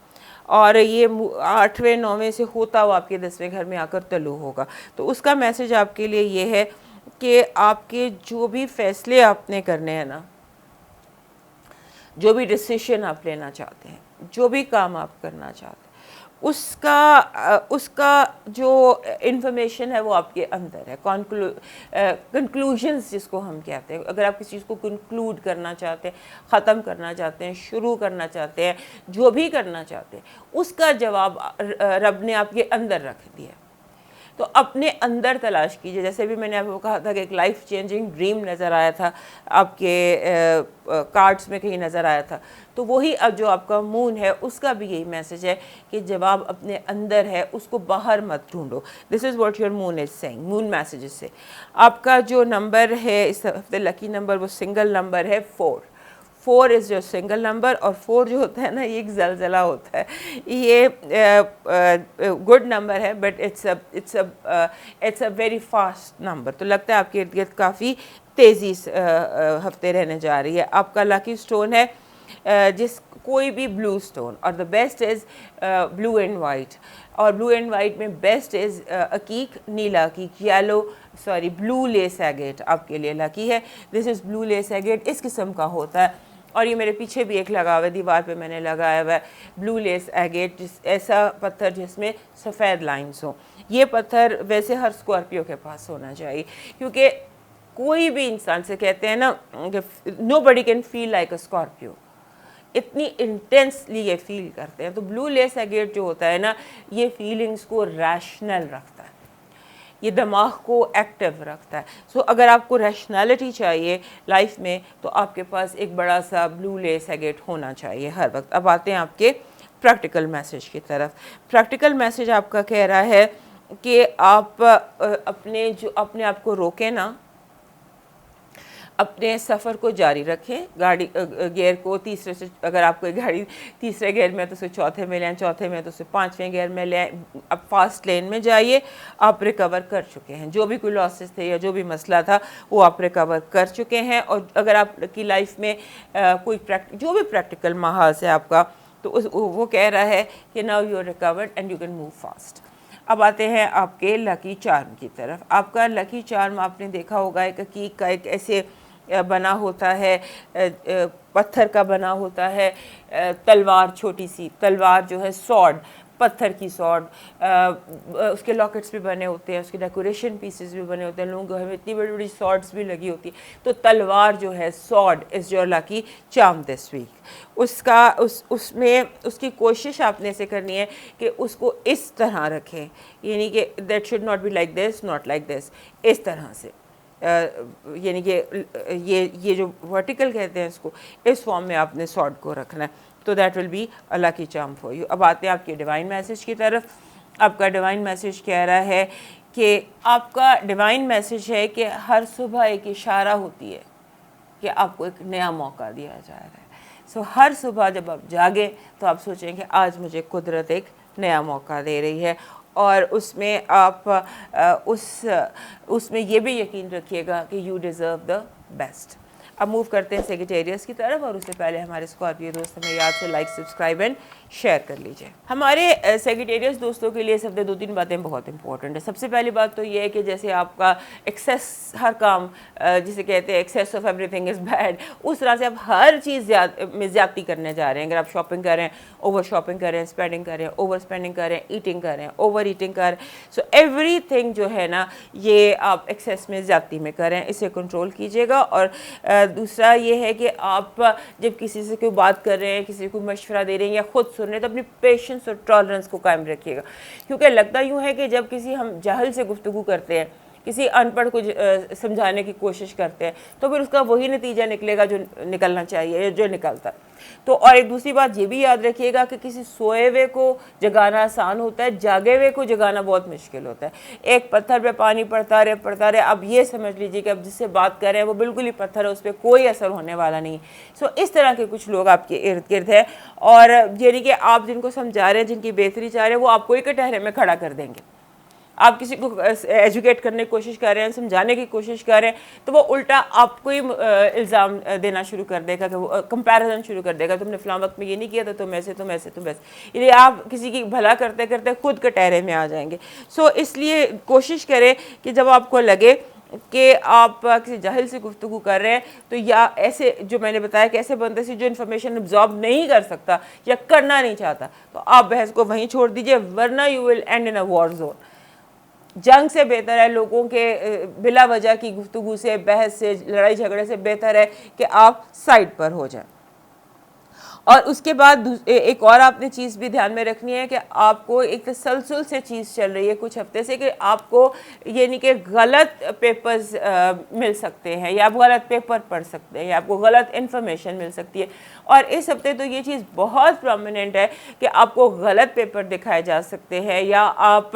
और ये 8वें 9वें से होता हुआ आपके 10वें घर में आकर तलू होगा। तो उसका मैसेज आपके लिए ये है कि आपके जो भी फैसले आपने करने हैं ना, जो भी डिसीजन आप लेना चाहते हैं, जो भी काम आप करना चाहते हैं, उसका जो इंफॉर्मेशन है वो आपके अंदर है। कंक्लूजन्स जिसको हम कहते हैं, अगर आप किसी चीज़ को कंक्लूड करना चाहते हैं, ख़त्म करना चाहते हैं, शुरू करना चाहते हैं, जो भी करना चाहते हैं, उसका जवाब रब ने आपके अंदर रख दिया। तो अपने अंदर तलाश कीजिए। जैसे भी मैंने आपको कहा था कि एक लाइफ चेंजिंग ड्रीम नज़र आया था आपके कार्ड्स में, कहीं नज़र आया था, तो वही अब जो आपका मून है उसका भी यही मैसेज है कि जवाब अपने अंदर है, उसको बाहर मत ढूंढो। This is what your moon is saying. Moon message से आपका जो नंबर है इस हफ्ते लकी नंबर वो सिंगल नंबर है 4। 4 इज़ जो सिंगल नंबर, और 4 जो होता है ना ये एक जलजला होता है। ये गुड नंबर है but it's a very fast number. तो लगता है आपके इर्द गिर्द काफ़ी तेज़ी हफ्ते रहने जा रही है। आपका लकी स्टोन है जिस कोई भी ब्लू स्टोन, और the best is blue and white. और ब्लू एंड वाइट में बेस्ट इज़ अकीक, नीला अकीक, ब्लू लेस एगेट आपके लिए लकी है। This is blue lace agate, इस किस्म का होता है। और ये मेरे पीछे भी एक लगा हुआ है, दीवार पे मैंने लगाया हुआ है ब्लू लेस एगेट, ऐसा पत्थर जिसमें सफ़ेद लाइंस हो। ये पत्थर वैसे हर स्कॉर्पियो के पास होना चाहिए, क्योंकि कोई भी इंसान से कहते हैं ना nobody can feel like a Scorpio, इतनी इंटेंसली ये फील करते हैं। तो ब्लू लेस एगेट जो होता है ना, ये फीलिंग्स को रैशनल रखता है, ये दिमाग को एक्टिव रखता है। सो अगर आपको रैशनैलिटी चाहिए लाइफ में तो आपके पास एक बड़ा सा ब्लू लेस एगेट होना चाहिए हर वक्त। अब आते हैं आपके प्रैक्टिकल मैसेज की तरफ। प्रैक्टिकल मैसेज आपका कह रहा है कि आप अपने आप को रोकें ना, अपने सफ़र को जारी रखें। गाड़ी गियर को तीसरे से, अगर आपको गाड़ी तीसरे गियर में तो उसे चौथे में लें, चौथे में तो उसे 5वें गियर में लें। अब फास्ट लेन में जाइए, आप रिकवर कर चुके हैं। जो भी कोई लॉसेस थे या जो भी मसला था वो आप रिकवर कर चुके हैं। और अगर आपकी लाइफ में कोई जो भी प्रैक्टिकल महाज है आपका, तो वो कह रहा है कि now you are recovered and you can move fast. अब आते हैं आपके लकी चार्म की तरफ। आपका लकी चार्म आपने देखा होगा एक हकीक का एक ऐसे बना होता है, पत्थर का बना होता है, तलवार, छोटी सी तलवार जो है, सॉर्ड, पत्थर की सॉर्ड, उसके लॉकेट्स भी बने होते हैं, उसके डेकोरेशन पीसेस भी बने होते हैं, लोगों को हमें इतनी बड़ी बड़ी सॉर्ड्स भी लगी होती है। तो तलवार जो है, sword is your lucky charm this week. उसमें उसकी कोशिश आपने से करनी है कि उसको इस तरह रखें, यानी कि that should not be like this, not like this, इस तरह से, यानी कि ये जो वर्टिकल कहते हैं इसको, इस फॉर्म में आपने सॉर्ड को रखना है। तो that will be a lucky charm for you. अब आते हैं आपके डिवाइन मैसेज की तरफ। आपका डिवाइन मैसेज कह रहा है कि आपका डिवाइन मैसेज है कि हर सुबह एक इशारा होती है कि आपको एक नया मौका दिया जा रहा है। सो हर सुबह जब आप जागें तो आप सोचें कि आज मुझे कुदरत एक नया मौका दे रही है, और उसमें आप उसमें ये भी यकीन रखिएगा कि यू डिज़र्व द बेस्ट। अब मूव करते हैं सेगिटेरियस की तरफ, और उससे पहले हमारे स्कॉर्पियो दोस्त हमें याद से लाइक, सब्सक्राइब एंड शेयर कर लीजिए। हमारे सेगिटेरियस दोस्तों के लिए इस हफ्ते 2-3 बातें बहुत इंपॉर्टेंट है। सबसे पहली बात तो ये है कि जैसे आपका एक्सेस, हर काम जिसे कहते हैं excess of everything is bad, उस तरह से आप हर चीज़ में ज़्यादती करने जा रहे हैं। अगर आप शॉपिंग कर रहे हैं, ओवर शॉपिंग कर रहे हैं, स्पेंडिंग कर रहे हैं, ओवर स्पेंडिंग कर रहे हैं, ईटिंग कर रहे हैं, ओवर ईटिंग कर रहे हैं, सो एवरीथिंग जो है ना, ये आप एक्सेस में ज़्यादती में कर रहे हैं, इसे कंट्रोल कीजिएगा। और दूसरा ये है कि आप जब किसी से कोई बात कर रहे हैं, किसी को मशवरा दे रहे हैं या खुद सुन रहे हैं, तो अपनी पेशेंस और टॉलरेंस को कायम रखिएगा। क्योंकि लगता यूँ है कि जब किसी हम जाहिल से गुफ्तगू करते हैं, किसी अनपढ़ को समझाने की कोशिश करते हैं, तो फिर उसका वही नतीजा निकलेगा जो निकलना चाहिए, जो निकलता। तो और एक दूसरी बात ये भी याद रखिएगा कि किसी सोए हुए को जगाना आसान होता है, जागे हुए को जगाना बहुत मुश्किल होता है। एक पत्थर पे पानी पड़ता रहे, अब ये समझ लीजिए कि अब जिससे बात कर रहे हैं वो बिल्कुल ही पत्थर है, उस पर कोई असर होने वाला नहीं। सो इस तरह के कुछ लोग आपके इर्द गिर्द हैं, और यानी कि आप जिनको समझा रहे हैं, जिनकी बेहतरी चाह रहे हैं, वो आपको ही कटहरे में खड़ा कर देंगे। आप किसी को एजुकेट करने की कोशिश कर रहे हैं, समझाने की कोशिश कर रहे हैं, तो वो उल्टा आपको ही इल्ज़ाम देना शुरू कर देगा, कि वो कंपैरिजन शुरू कर देगा, तुमने फलां वक्त में ये नहीं किया था, तुम ऐसे, तुम ऐसे, तुम ऐसे। इसलिए आप किसी की भला करते करते खुद कटहरे में आ जाएंगे। सो इसलिए कोशिश करें कि जब आपको लगे कि आप किसी जाहिल से गुफ्तगू कर रहे हैं, तो या ऐसे जो मैंने बताया कि ऐसे बंदे से जो इन्फॉर्मेशन अब्जॉर्ब नहीं कर सकता या करना नहीं चाहता, तो आप बहस को वहीं छोड़ दीजिए, वरना you will and in a war zone. जंग से बेहतर है, लोगों के बिला वजह की गुफ्तगू से, बहस से, लड़ाई झगड़े से बेहतर है कि आप साइड पर हो जाएं। और उसके बाद एक और आपने चीज़ भी ध्यान में रखनी है कि आपको एक तसलसल से चीज़ चल रही है कुछ हफ्ते से, कि आपको यानी कि गलत पेपर्स मिल सकते हैं, या आप गलत पेपर पढ़ सकते हैं, या आपको गलत इन्फॉर्मेशन मिल सकती है। और इस हफ्ते तो ये चीज़ बहुत प्रोमिनेंट है कि आपको गलत पेपर दिखाए जा सकते हैं, या आप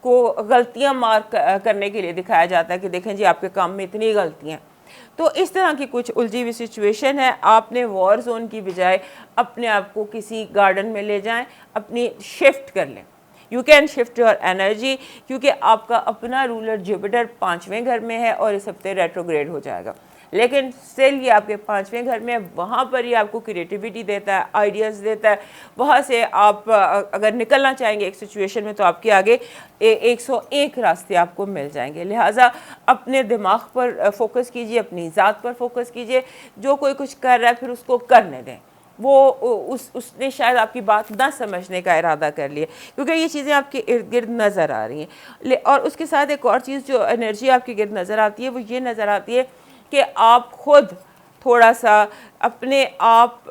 को गलतियाँ मार्क करने के लिए दिखाया जाता है कि देखें जी आपके काम में इतनी गलतियाँ। तो इस तरह की कुछ उलझी हुई सिचुएशन है। आपने वॉर जोन की बजाय अपने आप को किसी गार्डन में ले जाएं, अपनी शिफ्ट कर लें। You can shift your energy, क्योंकि आपका अपना रूलर जुपिटर 5वें घर में है और इस हफ्ते रेट्रोग्रेड हो जाएगा, लेकिन स्टिल ये आपके 5वें घर में, वहाँ पर ही आपको क्रिएटिविटी देता है, आइडियाज़ देता है। वहाँ से आप अगर निकलना चाहेंगे एक सिचुएशन में, तो आपके आगे 101 रास्ते आपको मिल जाएंगे। लिहाजा अपने दिमाग पर फोकस कीजिए, अपनी ज़ात पर फोकस कीजिए। जो कोई कुछ कर रहा है फिर उसको करने दें, वो उसने शायद आपकी बात ना समझने का इरादा कर लिया, क्योंकि ये चीज़ें आपके इर्द गिर्द नज़र आ रही हैं। और उसके साथ एक और चीज़ जो एनर्जी आपके गिर्द नज़र आती है, वो ये नज़र आती है कि आप खुद थोड़ा सा अपने आप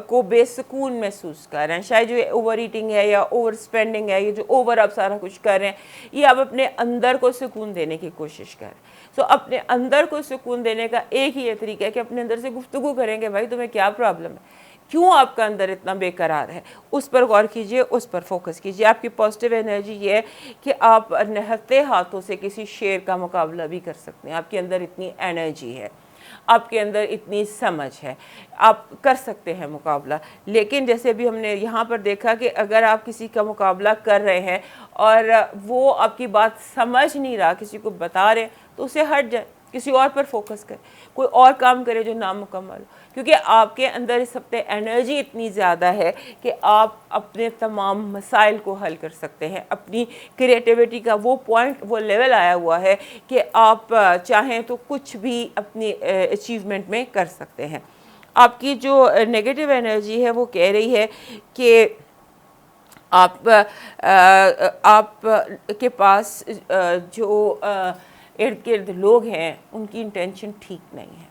को बेसुकून महसूस कर रहे हैं। शायद जो ओवर ईटिंग है या ओवर स्पेंडिंग है, ये जो ओवर आप सारा कुछ कर रहे हैं, ये आप अपने अंदर को सुकून देने की कोशिश करें। सो अपने अंदर को सुकून देने का एक ही ये तरीका है कि अपने अंदर से गुफ्तगू करेंगे, भाई तुम्हें क्या प्रॉब्लम है, क्यों आपका अंदर इतना बेकरार है, उस पर गौर कीजिए, उस पर फोकस कीजिए। आपकी पॉजिटिव एनर्जी ये है कि आप निहत्ते हाथों से किसी शेर का मुकाबला भी कर सकते हैं। आपके अंदर इतनी एनर्जी है, आपके अंदर इतनी समझ है, आप कर सकते हैं मुकाबला। लेकिन जैसे भी हमने यहाँ पर देखा कि अगर आप किसी का मुकाबला कर रहे हैं और वो आपकी बात समझ नहीं रहा, किसी को बता रहे, तो उसे हट जाए, किसी और पर फोकस करें, कोई और काम करें जो नामुकम्मल हो, क्योंकि आपके अंदर इस हफ्ते एनर्जी इतनी ज़्यादा है कि आप अपने तमाम मसाइल को हल कर सकते हैं। अपनी क्रिएटिविटी का वो पॉइंट, वो लेवल आया हुआ है कि आप चाहें तो कुछ भी अपनी अचीवमेंट में कर सकते हैं। आपकी जो नेगेटिव एनर्जी है वो कह रही है कि आप के पास जो इर्द गिर्द लोग हैं उनकी इंटेंशन ठीक नहीं है,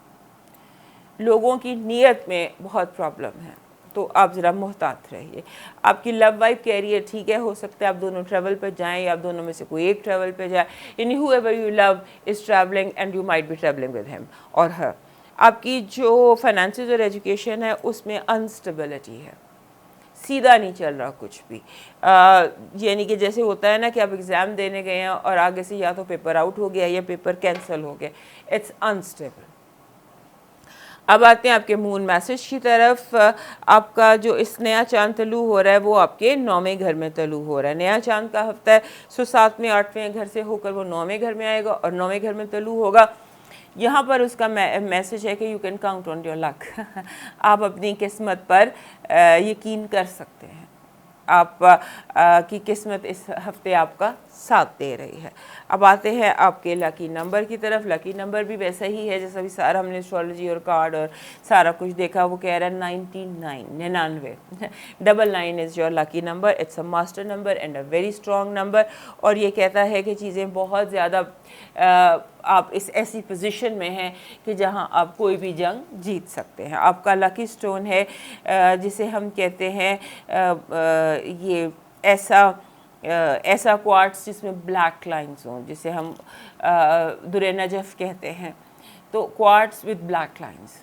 लोगों की नीयत में बहुत प्रॉब्लम है, तो आप ज़रा मोहतात रहिए। आपकी लव वाइफ कह रही है ठीक है, हो सकता है आप दोनों ट्रैवल पर जाएं या आप दोनों में से कोई एक ट्रैवल पे जाए, यानी whoever you love is travelling and you might be travelling with him और हर। आपकी जो फाइनेंसेस और एजुकेशन है उसमें अनस्टेबिलिटी है, सीधा नहीं चल रहा कुछ भी, यानी कि जैसे होता है ना कि आप एग्ज़ाम देने गए हैं और आगे से या तो पेपर आउट हो गया या पेपर कैंसिल हो गया, इट्स अनस्टेबल। अब आते हैं आपके मून मैसेज की तरफ। आपका जो इस नया चांद तलू हो रहा है वो आपके 9वें घर में तलू हो रहा है। नया चांद का हफ्ता है, सो 7वें 8वें घर से होकर वो 9वें घर में आएगा और 9वें घर में तलू होगा। यहाँ पर उसका मैसेज है कि you can count on your luck आप अपनी किस्मत पर यकीन कर सकते हैं, आप की किस्मत इस हफ्ते आपका साथ दे रही है। अब आते हैं आपके लकी नंबर की तरफ। लकी नंबर भी वैसा ही है जैसा भी सारा हमने एस्ट्रोलॉजी और कार्ड और सारा कुछ देखा, वो कह रहा है 99 99 is your lucky number. It's a master number and a very strong number, और ये कहता है कि चीज़ें बहुत ज़्यादा आप इस ऐसी पोजीशन में हैं कि जहां आप कोई भी जंग जीत सकते हैं। आपका लकी स्टोन है जिसे हम कहते हैं ये ऐसा क्वार्ट्स जिसमें ब्लैक लाइंस हों, जिसे हम दुरे नजफ कहते हैं, तो क्वार्ट्स विद ब्लैक लाइंस,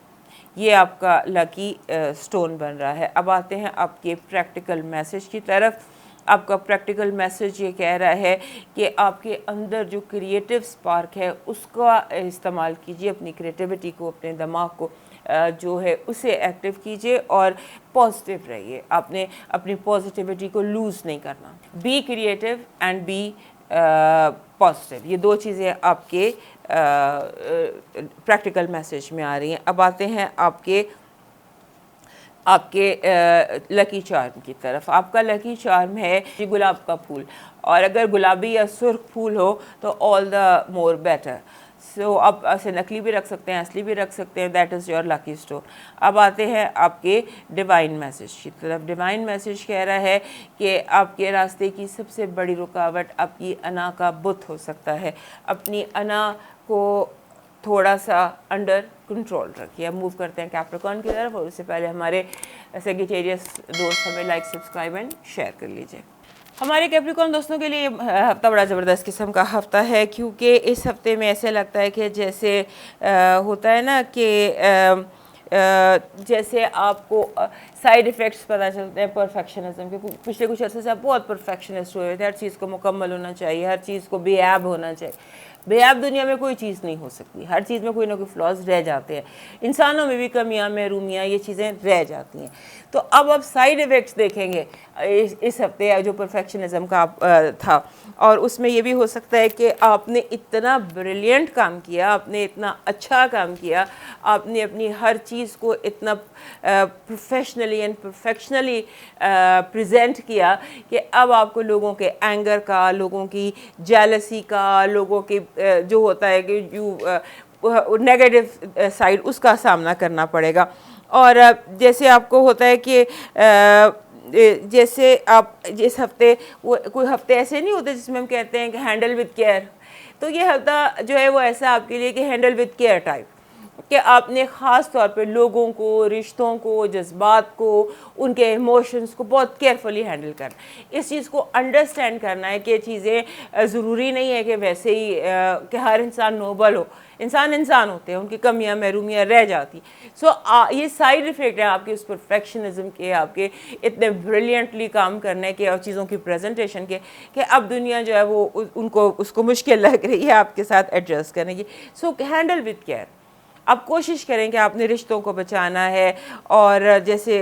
ये आपका लकी स्टोन बन रहा है। अब आते हैं आपके प्रैक्टिकल मैसेज की तरफ। आपका प्रैक्टिकल मैसेज ये कह रहा है कि आपके अंदर जो क्रिएटिव स्पार्क है उसका इस्तेमाल कीजिए, अपनी क्रिएटिविटी को, अपने दिमाग को जो है उसे एक्टिव कीजिए और पॉजिटिव रहिए। आपने अपनी पॉजिटिविटी को लूज़ नहीं करना। Be creative and be positive, ये दो चीज़ें आपके प्रैक्टिकल मैसेज में आ रही हैं। अब आते हैं आपके लकी चार्म की तरफ। आपका लकी चार्म है गुलाब का फूल, और अगर गुलाबी या सुर्ख फूल हो तो ऑल द मोर बेटर। सो आप ऐसे नकली भी रख सकते हैं, असली भी रख सकते हैं, that is your lucky stone. अब आते हैं आपके डिवाइन मैसेज की तरफ। डिवाइन मैसेज कह रहा है कि आपके रास्ते की सबसे बड़ी रुकावट आपकी अना का बुत हो सकता है। अपनी अना को थोड़ा सा अंडर कंट्रोल रखिए। अब मूव करते हैं कैप्रिकॉर्न की तरफ, और उससे पहले हमारे सेजिटेरियस दोस्त हमें लाइक, सब्सक्राइब एंड शेयर कर लीजिए। हमारे कैप्रिकॉर्न दोस्तों के लिए हफ्ता बड़ा ज़बरदस्त किस्म का हफ्ता है, क्योंकि इस हफ्ते में ऐसे लगता है कि जैसे होता है ना कि जैसे आपको साइड इफ़ेक्ट्स पता चलते हैं परफेक्शनिज्म के। पिछले कुछ अर्से से आप बहुत परफेक्शनिस्ट हुए थे, हर चीज़ को मुकम्मल होना चाहिए, हर चीज़ को बेऐब होना चाहिए। बेऐब दुनिया में कोई चीज़ नहीं हो सकती, हर चीज़ में कोई ना कोई फ्लॉज रह जाते हैं, इंसानों में भी कमियां, महरूमियाँ, ये चीज़ें रह जाती हैं। तो अब आप साइड इफ़ेक्ट्स देखेंगे इस हफ्ते जो परफेक्शनिज्म का था, और उसमें ये भी हो सकता है कि आपने इतना ब्रिलियंट काम किया, आपने इतना अच्छा काम किया, आपने अपनी हर चीज़ को इतना प्रोफेशनली एंड परफेक्शनली प्रेजेंट किया कि अब आपको लोगों के एंगर का, लोगों की जेलसी का, लोगों की जो होता है कि नेगेटिव साइड, उसका सामना करना पड़ेगा। और जैसे आपको होता है कि जैसे आप जिस हफ्ते, वो कोई हफ्ते ऐसे नहीं होते जिसमें हम कहते हैं कि हैंडल विद केयर, तो ये हफ्ता जो है वो ऐसा आपके लिए कि हैंडल विद केयर टाइप, कि आपने ख़ास तौर पे लोगों को, रिश्तों को, जज्बात को, उनके इमोशंस को बहुत केयरफुली हैंडल करना। इस चीज़ को अंडरस्टैंड करना है कि चीज़ें ज़रूरी नहीं है कि वैसे ही कि हर इंसान नोबल हो, इंसान होते हैं, उनकी कमियां, महरूमियाँ रह जाती। सो ये साइड इफ़ेक्ट है आपके उस परफेक्शनिज्म के, आपके इतने ब्रिलियंटली काम करने के और चीज़ों की प्रेजेंटेशन के, कि अब दुनिया जो है वो उनको उसको मुश्किल लग रही है आपके साथ एडजस्ट करने की। सो हैंडल विद केयर। आप कोशिश करें कि आपने रिश्तों को बचाना है, और जैसे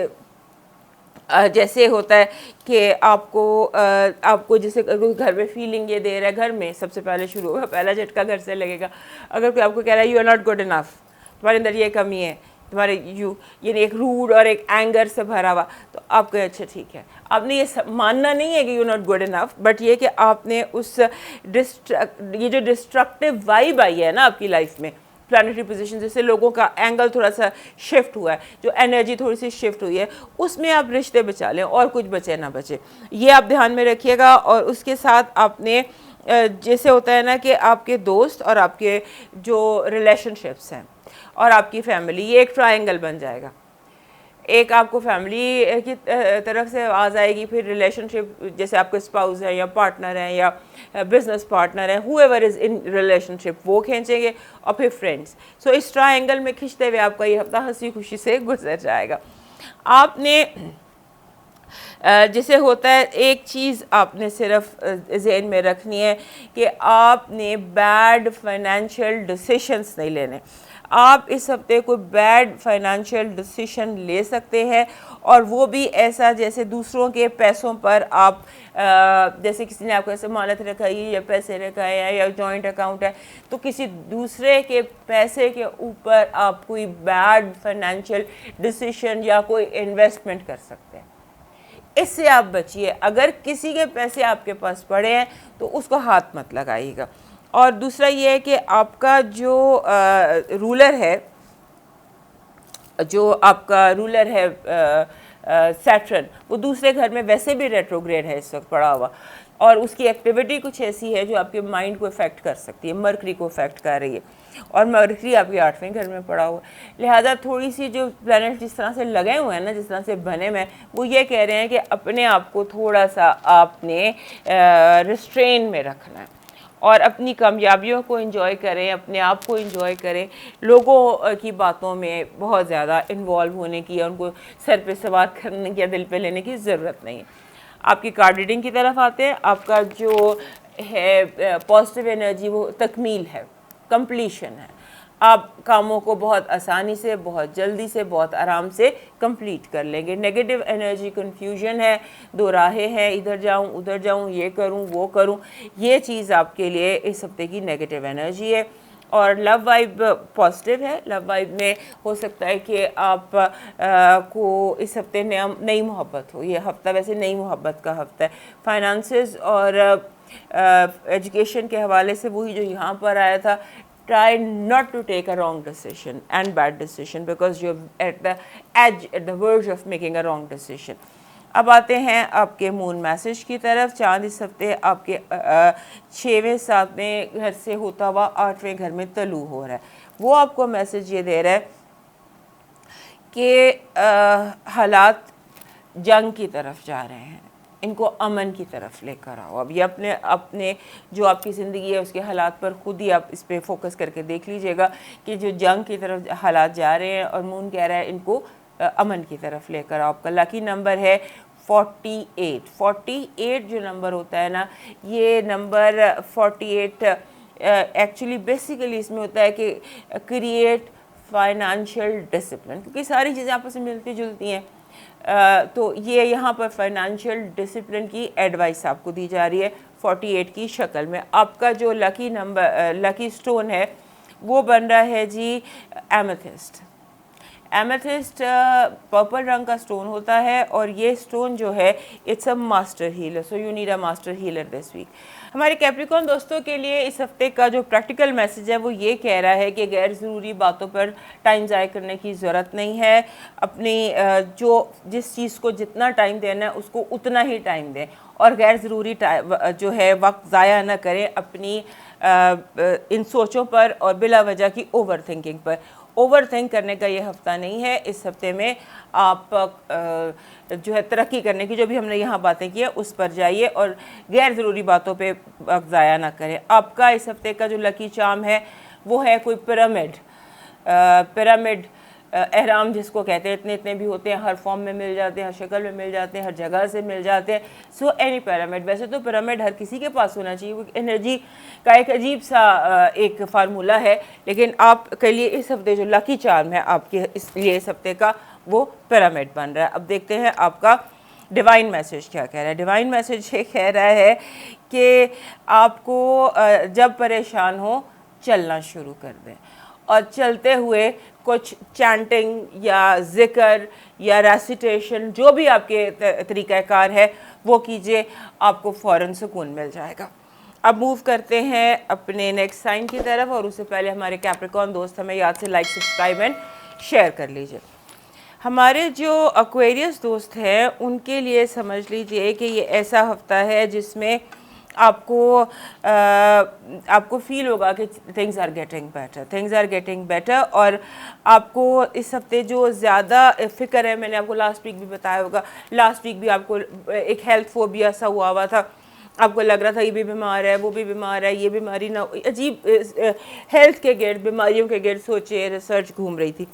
जैसे होता है कि आपको जैसे कोई घर में फीलिंग ये दे रहा है, घर में सबसे पहले शुरू होगा, पहला झटका घर से लगेगा। अगर कोई आपको कह रहा है you are not good enough, तुम्हारे अंदर ये कमी है, तुम्हारे यानी एक रूड और एक एंगर से भरा हुआ, तो आपको अच्छा ठीक है, आपने ये मानना नहीं है कि you not good enough, but ये कि आपने उस ये जो डिस्ट्रक्टिव वाइब आई है ना आपकी लाइफ में, प्लानिटरी पोजीशन, जैसे लोगों का एंगल थोड़ा सा शिफ्ट हुआ है, जो एनर्जी थोड़ी सी शिफ्ट हुई है, उसमें आप रिश्ते बचा लें और कुछ बचे ना बचे, ये आप ध्यान में रखिएगा। और उसके साथ आपने जैसे होता है ना कि आपके दोस्त और आपके जो रिलेशनशिप्स हैं और आपकी फैमिली, ये एक ट्रायंगल बन जाएगा। एक आपको फैमिली की तरफ से आवाज़ आएगी, फिर रिलेशनशिप जैसे आपके स्पाउस हैं या पार्टनर हैं या बिजनेस पार्टनर हैं, हुएवर इज़ इन रिलेशनशिप, वो खींचेंगे, और फिर फ्रेंड्स। सो इस ट्रायंगल में खींचते हुए आपका ये हफ्ता हंसी खुशी से गुजर जाएगा। आपने जैसे होता है, एक चीज़ आपने सिर्फ जहन में रखनी है कि आपने बैड फाइनेंशियल डिसीशंस नहीं लेने। आप इस हफ्ते कोई बैड फाइनेंशियल डिसीशन ले सकते हैं, और वो भी ऐसा जैसे दूसरों के पैसों पर आप जैसे किसी ने आपको ऐसे मानत रखाई है या पैसे रखाए हैं या जॉइंट अकाउंट है, तो किसी दूसरे के पैसे के ऊपर आप कोई बैड फाइनेंशियल डिसीशन या कोई इन्वेस्टमेंट कर सकते हैं। इससे आप बचिए। अगर किसी के पैसे आपके पास पड़े हैं तो उसको हाथ मत लगाइएगा। और दूसरा ये है कि आपका जो रूलर है, सैटर्न, वो दूसरे घर में वैसे भी रेट्रोग्रेड है इस वक्त पड़ा हुआ, और उसकी एक्टिविटी कुछ ऐसी है जो आपके माइंड को इफेक्ट कर सकती है, मरकरी को इफेक्ट कर रही है, और मरकरी आपके 8वें घर में पड़ा हुआ है। लिहाजा थोड़ी सी जो प्लैनेट जिस तरह से लगे हुए हैं ना, जिस तरह से बने हुए हैं, वो ये कह रहे हैं कि अपने आप को थोड़ा सा आपने रिस्ट्रेन में रखना है और अपनी कामयाबियों को एंजॉय करें, अपने आप को एंजॉय करें। लोगों की बातों में बहुत ज़्यादा इन्वॉल्व होने की या उनको सर पे सवार करने की या दिल पे लेने की ज़रूरत नहीं है। आपकी कार्ड रीडिंग की तरफ आते हैं। आपका जो है पॉजिटिव एनर्जी वो तकमील है, कंप्लीशन है। आप कामों को बहुत आसानी से, बहुत जल्दी से, बहुत आराम से कंप्लीट कर लेंगे। नेगेटिव एनर्जी कन्फ्यूजन है, दो राहें हैं, इधर जाऊं उधर जाऊं, ये करूं वो करूं, ये चीज़ आपके लिए इस हफ्ते की नेगेटिव एनर्जी है। और लव वाइब पॉजिटिव है। लव वाइब में हो सकता है कि आप को इस हफ्ते नई मोहब्बत हो। ये हफ्ता वैसे नई मोहब्बत का हफ्ता है। फाइनेंसेस और एजुकेशन के हवाले से वही जो यहाँ पर आया था, try not to take a wrong decision and bad decision because you're at the edge, at the verge of making a wrong decision. अब आते हैं आपके मून मैसेज की तरफ। चांद इस हफ्ते आपके 6वें 7वें घर से होता हुआ 8वें घर में तलू हो रहा है। वो आपको मैसेज ये दे रहा है कि हालात जंग की तरफ जा रहे हैं, इनको अमन की तरफ लेकर आओ। अब ये अपने जो आपकी ज़िंदगी है उसके हालात पर ख़ुद ही आप इस पर फोकस करके देख लीजिएगा कि जो जंग की तरफ हालात जा रहे हैं और मून कह रहा है इनको अमन की तरफ लेकर आओ। आपका लकी नंबर है 48। 48 जो नंबर होता है ना, ये नंबर 48 एक्चुअली बेसिकली इसमें होता है कि क्रिएट फाइनेंशियल डिसिप्लिन, क्योंकि सारी चीज़ें आपस में मिलती जुलती हैं। तो ये यहाँ पर फाइनेंशियल डिसिप्लिन की एडवाइस आपको दी जा रही है 48 की शक्ल में। आपका जो लकी स्टोन है वो बन रहा है जी एमेथिस्ट। एमेथिस्ट पर्पल रंग का स्टोन होता है और ये स्टोन जो है it's a master healer, so you need a master healer this week. हमारे कैप्रिकॉर्न दोस्तों के लिए इस हफ्ते का जो प्रैक्टिकल मैसेज है वो ये कह रहा है कि गैर ज़रूरी बातों पर टाइम ज़ाया करने की ज़रूरत नहीं है। अपनी जिस चीज़ को जितना टाइम देना है उसको उतना ही टाइम दें और गैर ज़रूरी जो है वक्त ज़ाया ना करें अपनी इन सोचों पर और बिला वजह की ओवर थिंकिंग पर। ओवर थिंक करने का ये हफ्ता नहीं है। इस हफ्ते में आप जो है तरक्की करने की जो भी हमने यहाँ बातें की है उस पर जाइए और गैर ज़रूरी बातों पे वक्त ज़ाया ना करें। आपका इस हफ्ते का जो लकी चार्म है वो है कोई पिरामिड एहराम जिसको कहते हैं। इतने इतने भी होते हैं, हर फॉर्म में मिल जाते हैं, हर शक्ल में मिल जाते हैं, हर जगह से मिल जाते हैं। So any pyramid. वैसे तो पिरामिड हर किसी के पास होना चाहिए, वो एनर्जी का एक अजीब सा एक फार्मूला है, लेकिन आपके लिए इस हफ्ते जो लकी चार्म है आपके इस हफ्ते का वो पिरामिड बन रहा है। अब देखते हैं आपका डिवाइन मैसेज क्या कह रहा है? डिवाइन मैसेज ये कह रहा है कि आपको जब परेशान हो चलना शुरू कर दें, और चलते हुए कुछ चैंटिंग या ज़िक्र या रेसिटेशन जो भी आपके तरीक़ाकार है वो कीजिए, आपको फ़ौरन सुकून मिल जाएगा। अब मूव करते हैं अपने नेक्स्ट साइन की तरफ, और उससे पहले हमारे कैप्रिकॉर्न दोस्त हमें याद से लाइक, सब्सक्राइब एंड शेयर कर लीजिए। हमारे जो एक्वेरियस दोस्त हैं उनके लिए समझ लीजिए कि ये ऐसा हफ्ता है जिसमें आपको फील होगा कि थिंग्स आर गेटिंग बेटर, और आपको इस हफ्ते जो ज़्यादा फ़िक्र है, मैंने आपको लास्ट वीक भी बताया होगा, लास्ट वीक भी आपको एक हेल्थ फोबिया सा हुआ था, आपको लग रहा था ये भी बीमार है, वो भी बीमार है, ये बीमारी ना, अजीब हेल्थ के गिर्द, बीमारियों के गिर्द सोचे रिसर्च घूम रही थी।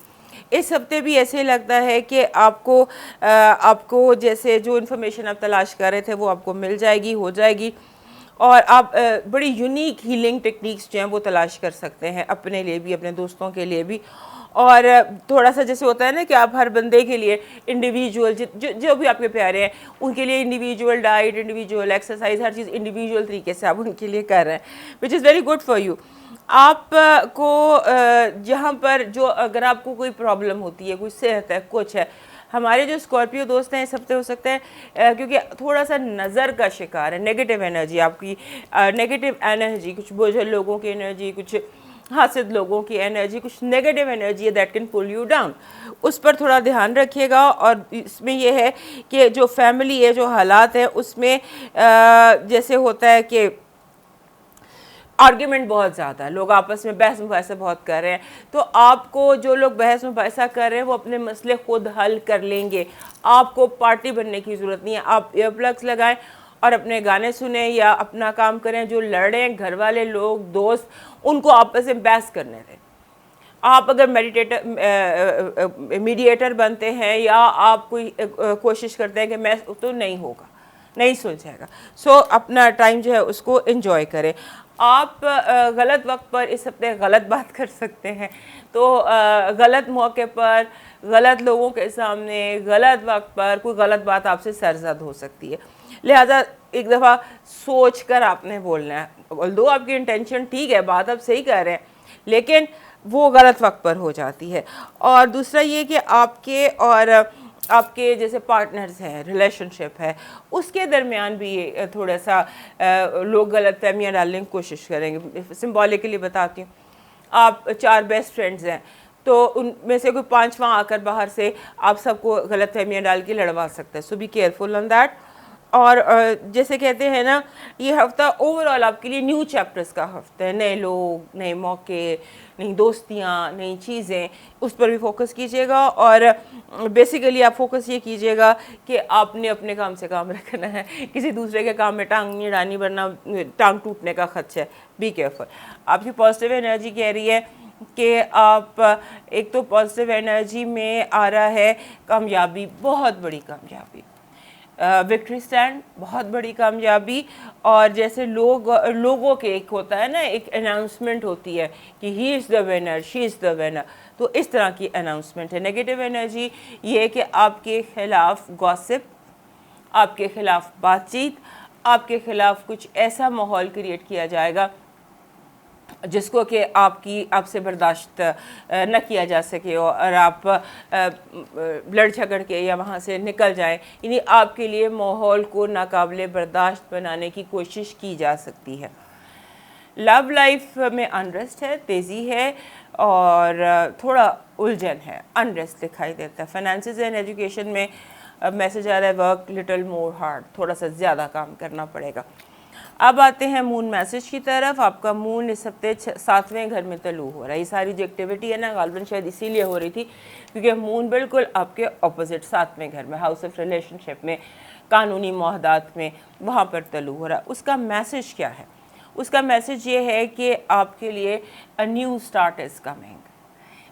इस हफ्ते भी ऐसे लगता है कि आपको जैसे जो इन्फॉर्मेशन आप तलाश कर रहे थे वो आपको मिल जाएगी, हो जाएगी, और आप बड़ी यूनिक हीलिंग टेक्निक्स जो हैं वो तलाश कर सकते हैं अपने लिए भी, अपने दोस्तों के लिए भी। और थोड़ा सा जैसे होता है ना कि आप हर बंदे के लिए इंडिविजुअल जो भी आपके प्यारे हैं उनके लिए इंडिविजुअल डाइट, इंडिविजुअल एक्सरसाइज, हर चीज़ इंडिविजुअल तरीके से आप उनके लिए कर रहे हैं, which is very good for you. आपको जहाँ पर जो अगर आपको कोई प्रॉब्लम होती है, कोई सेहत है, कुछ है, हमारे जो स्कॉर्पियो दोस्त हैं इस हफ्ते हो सकते हैं क्योंकि थोड़ा सा नज़र का शिकार है, नेगेटिव एनर्जी, आपकी नेगेटिव एनर्जी, कुछ बोझल लोगों की एनर्जी, कुछ हासिद लोगों की एनर्जी, कुछ नेगेटिव एनर्जी है that can pull you down, उस पर थोड़ा ध्यान रखिएगा। और इसमें यह है कि जो फैमिली है, जो हालात है, उसमें जैसे होता है कि आर्ग्यूमेंट बहुत ज़्यादा है, लोग आपस में बहस मुबाहिसा बहुत कर रहे हैं, तो आपको जो लोग बहस मुबाहिसा कर रहे हैं वो अपने मसले खुद हल कर लेंगे, आपको पार्टी बनने की ज़रूरत नहीं है। आप ईयरप्लग्स लगाएं और अपने गाने सुने या अपना काम करें। जो लड़ रहे हैं घर वाले लोग, दोस्त, उनको आपस में बहस करने दें। आप अगर मीडिएटर बनते हैं या आप कोई कोशिश करते हैं कि मैं, तो नहीं होगा, नहीं सुलझेगा। सो अपना टाइम जो है उसको एंजॉय करें। आप गलत वक्त पर इस हफ्ते गलत बात कर सकते हैं, तो गलत मौके पर, गलत लोगों के सामने, गलत वक्त पर कोई गलत बात आपसे सरजद हो सकती है, लिहाजा एक दफ़ा सोच कर आपने बोलना है। ऑल्दो आपकी इंटेंशन ठीक है, बात आप सही कह रहे हैं, लेकिन वो गलत वक्त पर हो जाती है। और दूसरा ये कि आपके और आपके जैसे पार्टनर्स हैं, रिलेशनशिप है, उसके दरमियान भी ये थोड़ा सा लोग गलत फहमियाँ डालने की कोशिश करेंगे। सिंबॉलिकली बताती हूँ, आप 4 बेस्ट फ्रेंड्स हैं, तो उनमें से कोई 5वां आकर बाहर से आप सबको गलत फहमियाँ डाल के लड़वा सकता है। सो बी केयरफुल ऑन दैट। और जैसे कहते हैं ना, ये हफ्ता ओवरऑल आपके लिए न्यू चैप्टर्स का हफ्ता है, नए लोग, नए मौके, नई दोस्तियाँ, नई चीज़ें, उस पर भी फोकस कीजिएगा। और बेसिकली आप फोकस ये कीजिएगा कि आपने अपने काम से काम रखना है, किसी दूसरे के काम में टांग नहीं डालनी, वरना टांग टूटने का खदशा है। Be careful. आपकी पॉजिटिव एनर्जी कह रही है कि आप एक तो पॉजिटिव एनर्जी में आ रहा है कामयाबी, बहुत बड़ी कामयाबी, विक्ट्री स्टैंड, बहुत बड़ी कामयाबी। और जैसे लोगों के एक होता है ना, एक अनाउंसमेंट होती है कि he is the winner, she is the winner, तो इस तरह की अनाउंसमेंट है। नेगेटिव एनर्जी ये है कि आपके खिलाफ गॉसिप, आपके खिलाफ बातचीत, आपके खिलाफ कुछ ऐसा माहौल क्रिएट किया जाएगा जिसको कि आपसे बर्दाश्त न किया जा सके और आप लड़ झगड़ के या वहाँ से निकल जाएं। यानी आपके लिए माहौल को नाकाबिले बर्दाश्त बनाने की कोशिश की जा सकती है। लव लाइफ में अनरेस्ट है, तेज़ी है और थोड़ा उलझन है, अनरेस्ट दिखाई देता है। फाइनेंसेस एंड एजुकेशन में मैसेज आ रहा है वर्क लिटिल मोर हार्ड, थोड़ा सा ज़्यादा काम करना पड़ेगा। अब आते हैं मून मैसेज की तरफ। आपका मून इस हफ्ते 7वें घर में तलू हो रहा है। ये सारी जो एक्टिविटी है ना, गालबन शायद इसीलिए हो रही थी क्योंकि मून बिल्कुल आपके ऑपोजिट 7वें घर में, हाउस ऑफ रिलेशनशिप में, कानूनी मुआहदात में, वहाँ पर तलू हो रहा है। उसका मैसेज क्या है? उसका मैसेज ये है कि आपके लिए a new start is coming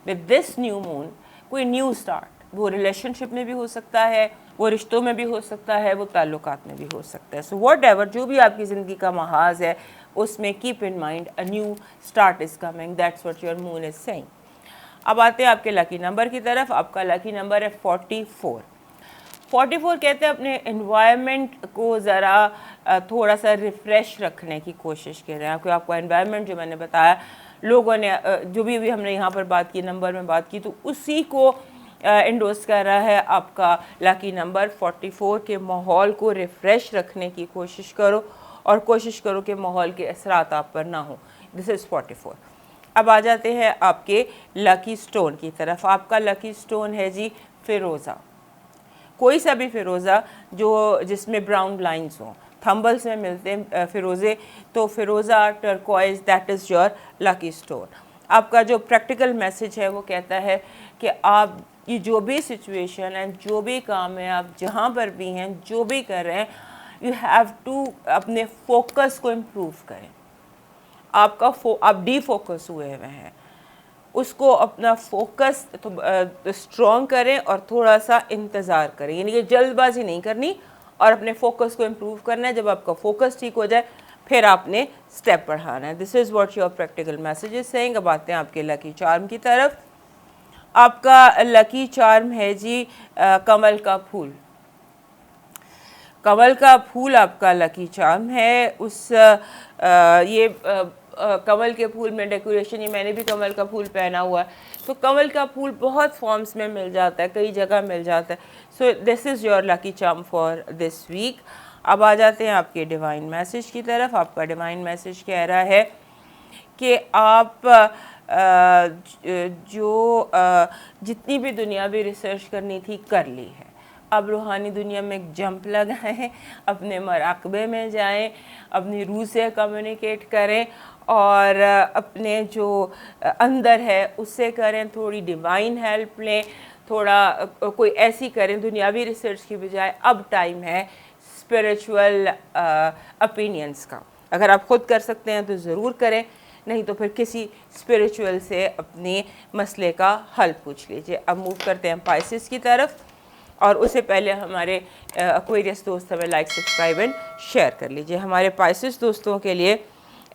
with this new moon. कोई न्यू स्टार्ट, वो रिलेशनशिप में भी हो सकता है, वो रिश्तों में भी हो सकता है, वो ताल्लुकात में भी हो सकता है। सो व्हाटएवर, जो भी आपकी ज़िंदगी का महाज है उसमें keep in mind a new start is coming, that's what your moon is saying. अब आते हैं आपके लकी नंबर की तरफ। आपका लकी नंबर है 44। 44 कहते हैं अपने एनवायरनमेंट को ज़रा थोड़ा सा रिफ़्रेश रखने की कोशिश कर रहे हैं। आपको एनवायरनमेंट जो मैंने बताया, लोगों ने जो भी हमने यहाँ पर बात की, नंबर में बात की, तो उसी को इंडोर्स कर रहा है आपका लकी नंबर 44 के माहौल को रिफ़्रेश रखने की कोशिश करो और कोशिश करो कि माहौल के असरात आप पर ना हो। This is 44। अब आ जाते हैं आपके लकी स्टोन की तरफ। आपका लकी स्टोन है जी फ़िरोज़ा। कोई सा भी फ़िरोज़ा जो जिसमें ब्राउन लाइंस हों, थंबल्स में मिलते हैं फ़िरोज़े, तो फ़िरोज़ा turquoise that is your lucky stone. आपका जो प्रैक्टिकल मैसेज है वो कहता है कि आप ये जो भी सिचुएशन है, जो भी काम है, आप जहाँ पर भी हैं, जो भी कर रहे हैं, यू हैव टू अपने फोकस को इम्प्रूव करें। आप डीफोकस हुए हुए हैं, उसको अपना फोकस तो स्ट्रॉन्ग करें और थोड़ा सा इंतज़ार करें, यानी कि जल्दबाजी नहीं करनी और अपने फोकस को इम्प्रूव करना है। जब आपका फोकस ठीक हो जाए फिर आपने स्टेप बढ़ाना है। This is what your practical message is saying. अब आते हैं आपके लकी चार्म की तरफ। आपका लकी चार्म है जी कमल का फूल। कमल का फूल आपका लकी चार्म है। कमल के फूल में डेकोरेशन, ये मैंने भी कमल का फूल पहना हुआ है, तो कमल का फूल बहुत फॉर्म्स में मिल जाता है, कई जगह मिल जाता है। So this is your lucky charm for this week. अब आ जाते हैं आपके डिवाइन मैसेज की तरफ। आपका डिवाइन मैसेज कह रहा है कि आप जितनी भी दुनियावी रिसर्च करनी थी कर ली है, अब रूहानी दुनिया में एक जंप लगाएं, अपने मराकबे में जाएं, अपनी रूह से कम्युनिकेट करें और अपने जो अंदर है उससे करें, थोड़ी डिवाइन हेल्प लें, थोड़ा कोई ऐसी करें दुनियावी रिसर्च की बजाय। अब टाइम है स्पिरिचुअल ओपिनियंस का। अगर आप खुद कर सकते हैं तो ज़रूर करें, नहीं तो फिर किसी स्पिरिचुअल से अपने मसले का हल पूछ लीजिए। अब मूव करते हैं पाइसेस की तरफ, और उससे पहले हमारे एक्वेरियस दोस्त हमें लाइक, सब्सक्राइब एंड शेयर कर लीजिए। हमारे पाइसेस दोस्तों के लिए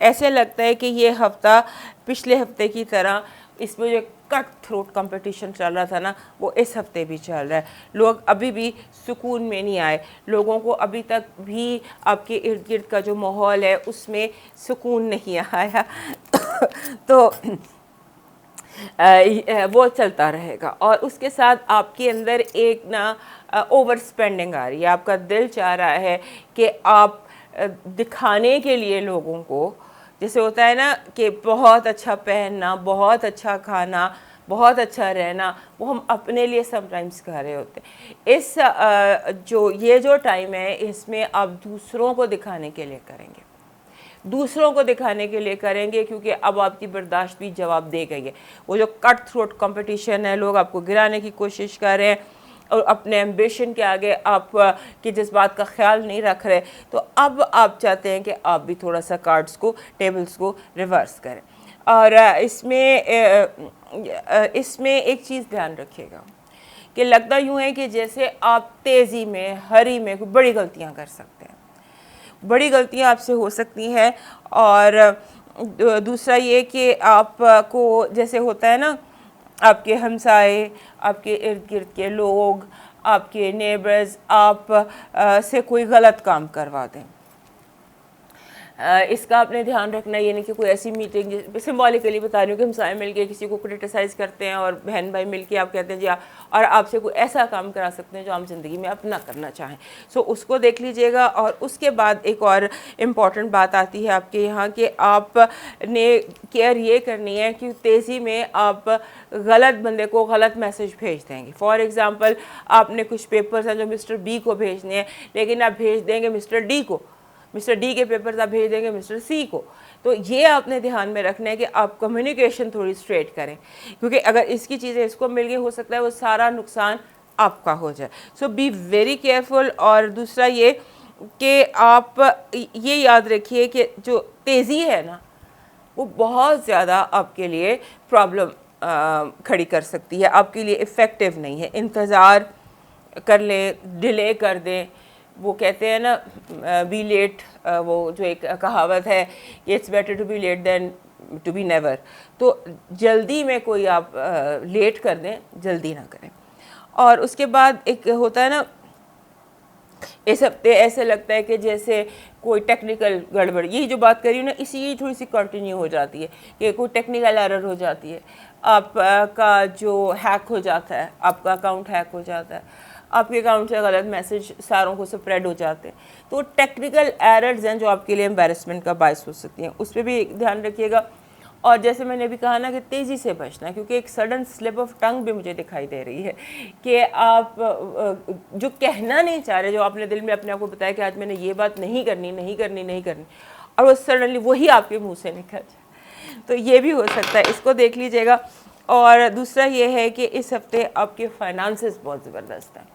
ऐसे लगता है कि ये हफ़्ता पिछले हफ्ते की तरह, इसमें जो कट थ्रोट कंपटीशन चल रहा था ना, वो इस हफ्ते भी चल रहा है। लोग अभी भी सुकून में नहीं आए, लोगों को अभी तक भी आपके इर्द गिर्द का जो माहौल है उसमें सुकून नहीं आया तो वो चलता रहेगा। और उसके साथ आपके अंदर एक ना ओवर स्पेंडिंग आ रही है। आपका दिल चाह रहा है कि आप दिखाने के लिए लोगों को, जैसे होता है ना कि बहुत अच्छा पहनना, बहुत अच्छा खाना, बहुत अच्छा रहना, वो हम अपने लिए समटाइम्स कर रहे होते हैं। ये जो टाइम है, इसमें आप दूसरों को दिखाने के लिए करेंगे, दूसरों को दिखाने के लिए करेंगे, क्योंकि अब आपकी बर्दाश्त भी जवाब दे गई है। वो जो कट थ्रोट कंपटीशन है, लोग आपको गिराने की कोशिश कर रहे हैं और अपने एम्बिशन के आगे आप की जिस बात का ख्याल नहीं रख रहे, तो अब आप चाहते हैं कि आप भी थोड़ा सा कार्ड्स को, टेबल्स को रिवर्स करें। और इसमें एक चीज़ ध्यान रखिएगा कि लगता यूँ है कि जैसे आप तेज़ी में, हरी में कोई बड़ी गलतियाँ कर सकते हैं, बड़ी गलतियाँ आपसे हो सकती हैं। और दूसरा ये कि आपको जैसे होता है ना, आपके हमसाए, आपके इर्द गिर्द के लोग, आपके नेबर्स आप से कोई गलत काम करवा दें, इसका आपने ध्यान रखना। ये नहीं कि कोई ऐसी मीटिंग, सिम्बॉलिकली बता रही हूँ कि हमसाए मिलके किसी को क्रिटिसाइज़ करते हैं और बहन भाई मिलके आप कहते हैं जी और आपसे कोई ऐसा काम करा सकते हैं जो आम ज़िंदगी में आप ना करना चाहें। सो उसको देख लीजिएगा। और उसके बाद एक और इम्पॉर्टेंट बात आती है आपके यहाँ कि आपने केयर ये करनी है कि तेज़ी में आप गलत बंदे को गलत मैसेज भेज देंगे। फॉर एग्ज़ाम्पल, आपने कुछ पेपर्स हैं जो मिस्टर बी को भेजने हैं, लेकिन आप भेज देंगे मिस्टर डी को, मिस्टर डी के पेपर्स आप भेज देंगे मिस्टर सी को। तो ये आपने ध्यान में रखना है कि आप कम्युनिकेशन थोड़ी स्ट्रेट करें, क्योंकि अगर इसकी चीज़ें इसको मिल गई, हो सकता है वो सारा नुकसान आपका हो जाए। सो बी वेरी केयरफुल। और दूसरा ये कि आप ये याद रखिए कि जो तेज़ी है ना, वो बहुत ज़्यादा आपके लिए प्रॉब्लम खड़ी कर सकती है, आपके लिए इफ़ेक्टिव नहीं है। इंतज़ार कर लें, डिले कर दें। वो कहते हैं ना बी लेट, वो जो एक कहावत है कि it's better to be late than to be never. तो जल्दी में कोई आप लेट कर दें, जल्दी ना करें। और उसके बाद एक होता है ना इस हफ्ते ऐसे लगता है कि जैसे कोई टेक्निकल गड़बड़, यही जो बात करी हूँ ना, इसी थोड़ी सी कंटिन्यू हो जाती है कि कोई टेक्निकल एरर हो जाती है, आपका जो हैक हो जाता है, आपका अकाउंट हैक हो जाता है, आपके अकाउंट से गलत मैसेज सारों को स्प्रेड हो जाते हैं। तो टेक्निकल एरर्स हैं जो आपके लिए एम्बैरेसमेंट का बायस हो सकती हैं, उस पर भी ध्यान रखिएगा। और जैसे मैंने भी कहा ना कि तेज़ी से बचना, क्योंकि एक सडन स्लिप ऑफ टंग भी मुझे दिखाई दे रही है कि आप जो कहना नहीं चाह रहे, जो आपने दिल में अपने आप को बताया कि आज मैंने ये बात नहीं करनी, और वो सडनली वही आपके मुंह से निकल जाए, तो ये भी हो सकता है, इसको देख लीजिएगा। और दूसरा ये है कि इस हफ्ते आपके फाइनेंसेस बहुत ज़बरदस्त हैं।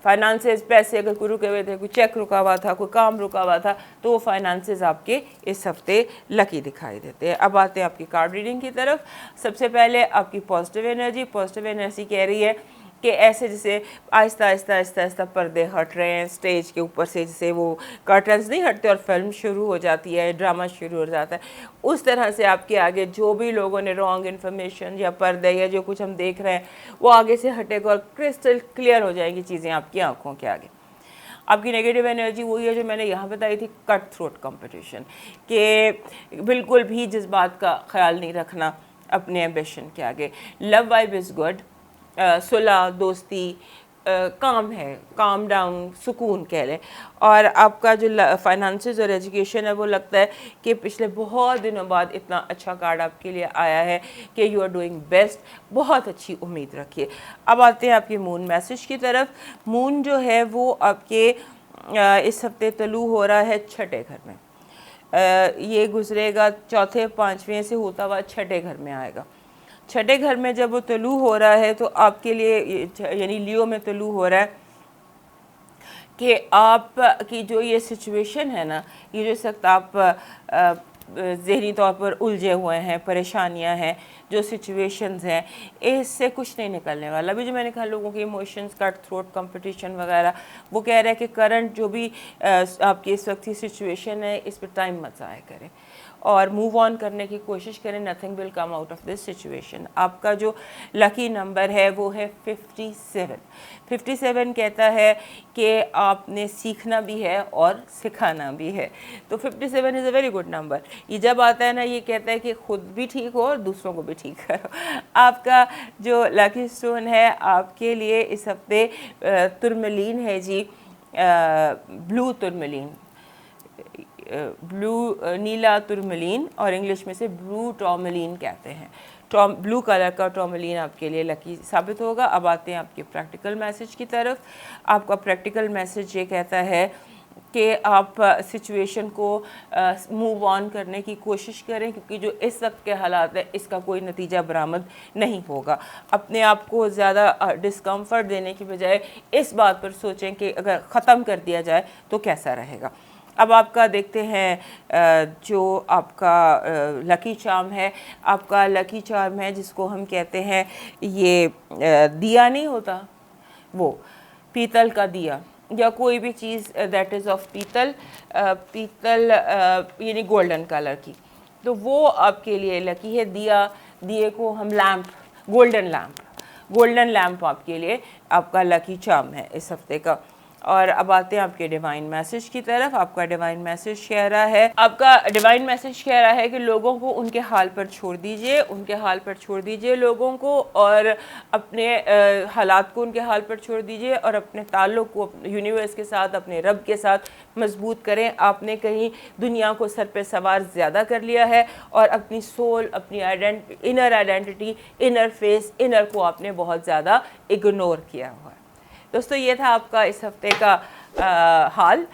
फाइनेंसेस, पैसे अगर कोई रुके हुए थे, कोई चेक रुका हुआ था, कोई काम रुका हुआ था, तो वो फाइनेंसेस आपके इस हफ्ते लकी दिखाई देते हैं। अब आते हैं आपकी कार्ड रीडिंग की तरफ। सबसे पहले आपकी पॉजिटिव एनर्जी कह रही है कि ऐसे जैसे आहिस्ता पर्दे हट रहे हैं स्टेज के ऊपर से, जैसे वो कर्टन्स नहीं हटते और फिल्म शुरू हो जाती है, ड्रामा शुरू हो जाता है, उस तरह से आपके आगे जो भी लोगों ने रॉन्ग इन्फॉर्मेशन या पर्दे या जो कुछ हम देख रहे हैं वो आगे से हटेगा और क्रिस्टल क्लियर हो जाएंगी चीज़ें आपकी आंखों के आगे। आपकी नेगेटिव एनर्जी वही है जो मैंने यहाँ बताई थी, कट थ्रोट कंपटीशन, कि बिल्कुल भी जज्बात का ख्याल नहीं रखना अपने एम्बिशन के आगे। लव वाइब इज़ गुड, सुलह, दोस्ती, काम है, काम डाउन, सुकून कह लें। और आपका जो फाइनेंसेस और एजुकेशन है वो लगता है कि पिछले बहुत दिनों बाद इतना अच्छा कार्ड आपके लिए आया है कि यू आर डूइंग बेस्ट, बहुत अच्छी उम्मीद रखिए। अब आते हैं आपके मून मैसेज की तरफ। मून जो है वो आपके इस हफ्ते तलू हो रहा है छठे घर में, ये गुजरेगा चौथे पाँचवें से होता हुआ छठे घर में आएगा। छठे घर में जब वो तलू हो रहा है तो आपके लिए, यानी लियो में तलू हो रहा है कि आप की जो ये सिचुएशन है ना, ये जो सख्त आप ज़हनी तौर पर उलझे हुए हैं, परेशानियां हैं, जो सिचुएशंस हैं, इससे कुछ नहीं निकलने वाला। अभी जो मैंने कहा लोगों के इमोशंस, कट थ्रोट कंपटीशन वगैरह, वो कह रहे हैं कि करंट जो भी आपकी इस वक्त की सिचुएशन है इस पर टाइम मत ज़ाया करें और मूव ऑन करने की कोशिश करें। Nothing will come out of this situation. आपका जो लकी नंबर है वो है 57। 57 कहता है कि आपने सीखना भी है और सिखाना भी है, तो 57 is a very good number. ये जब आता है ना, ये कहता है कि खुद भी ठीक हो और दूसरों को भी ठीक करो। आपका जो लकी स्टोन है आपके लिए इस हफ्ते तुरमलीन है जी, ब्लू तुरमलीन, ब्लू नीला तुरमलीन, और इंग्लिश में से ब्लू टॉर्मलीन कहते हैं। ब्लू कलर का टॉर्मलीन आपके लिए लकी साबित होगा। अब आते हैं आपके प्रैक्टिकल मैसेज की तरफ। आपका प्रैक्टिकल मैसेज ये कहता है कि आप सिचुएशन को मूव ऑन करने की कोशिश करें, क्योंकि जो इस वक्त के हालात है इसका कोई नतीजा बरामद नहीं होगा। अपने आप को ज़्यादा डिस्कम्फर्ट देने की बजाय इस बात पर सोचें कि अगर ख़त्म कर दिया जाए तो कैसा रहेगा। अब आपका देखते हैं जो आपका लकी चार्म है। आपका लकी चार्म है जिसको हम कहते हैं, ये दिया नहीं होता, वो पीतल का दिया या कोई भी चीज़ दैट इज़ ऑफ पीतल, पीतल यानी गोल्डन कलर की, तो वो आपके लिए लकी है। दिए को हम लैम्प, गोल्डन लैम्प आपके लिए आपका लकी चार्म है इस हफ्ते का। और अब आते हैं आपके डिवाइन मैसेज की तरफ। आपका डिवाइन मैसेज कह रहा है, कि लोगों को उनके हाल पर छोड़ दीजिए, लोगों को, और अपने हालात को उनके हाल पर छोड़ दीजिए, और अपने ताल्लुक़ को यूनिवर्स के साथ, अपने रब के साथ मजबूत करें। आपने कहीं दुनिया को सर पे सवार ज़्यादा कर लिया है और अपनी सोल, अपनी inner identity, inner face, inner को आपने बहुत ज़्यादा इग्नोर किया हुआ है। दोस्तों ये था आपका इस हफ्ते का हाल।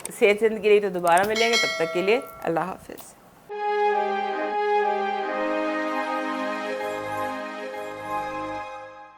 सेहत ज़िंदगी के लिए तो दोबारा मिलेंगे, तब तक के लिए अल्लाह हाफ़िज़।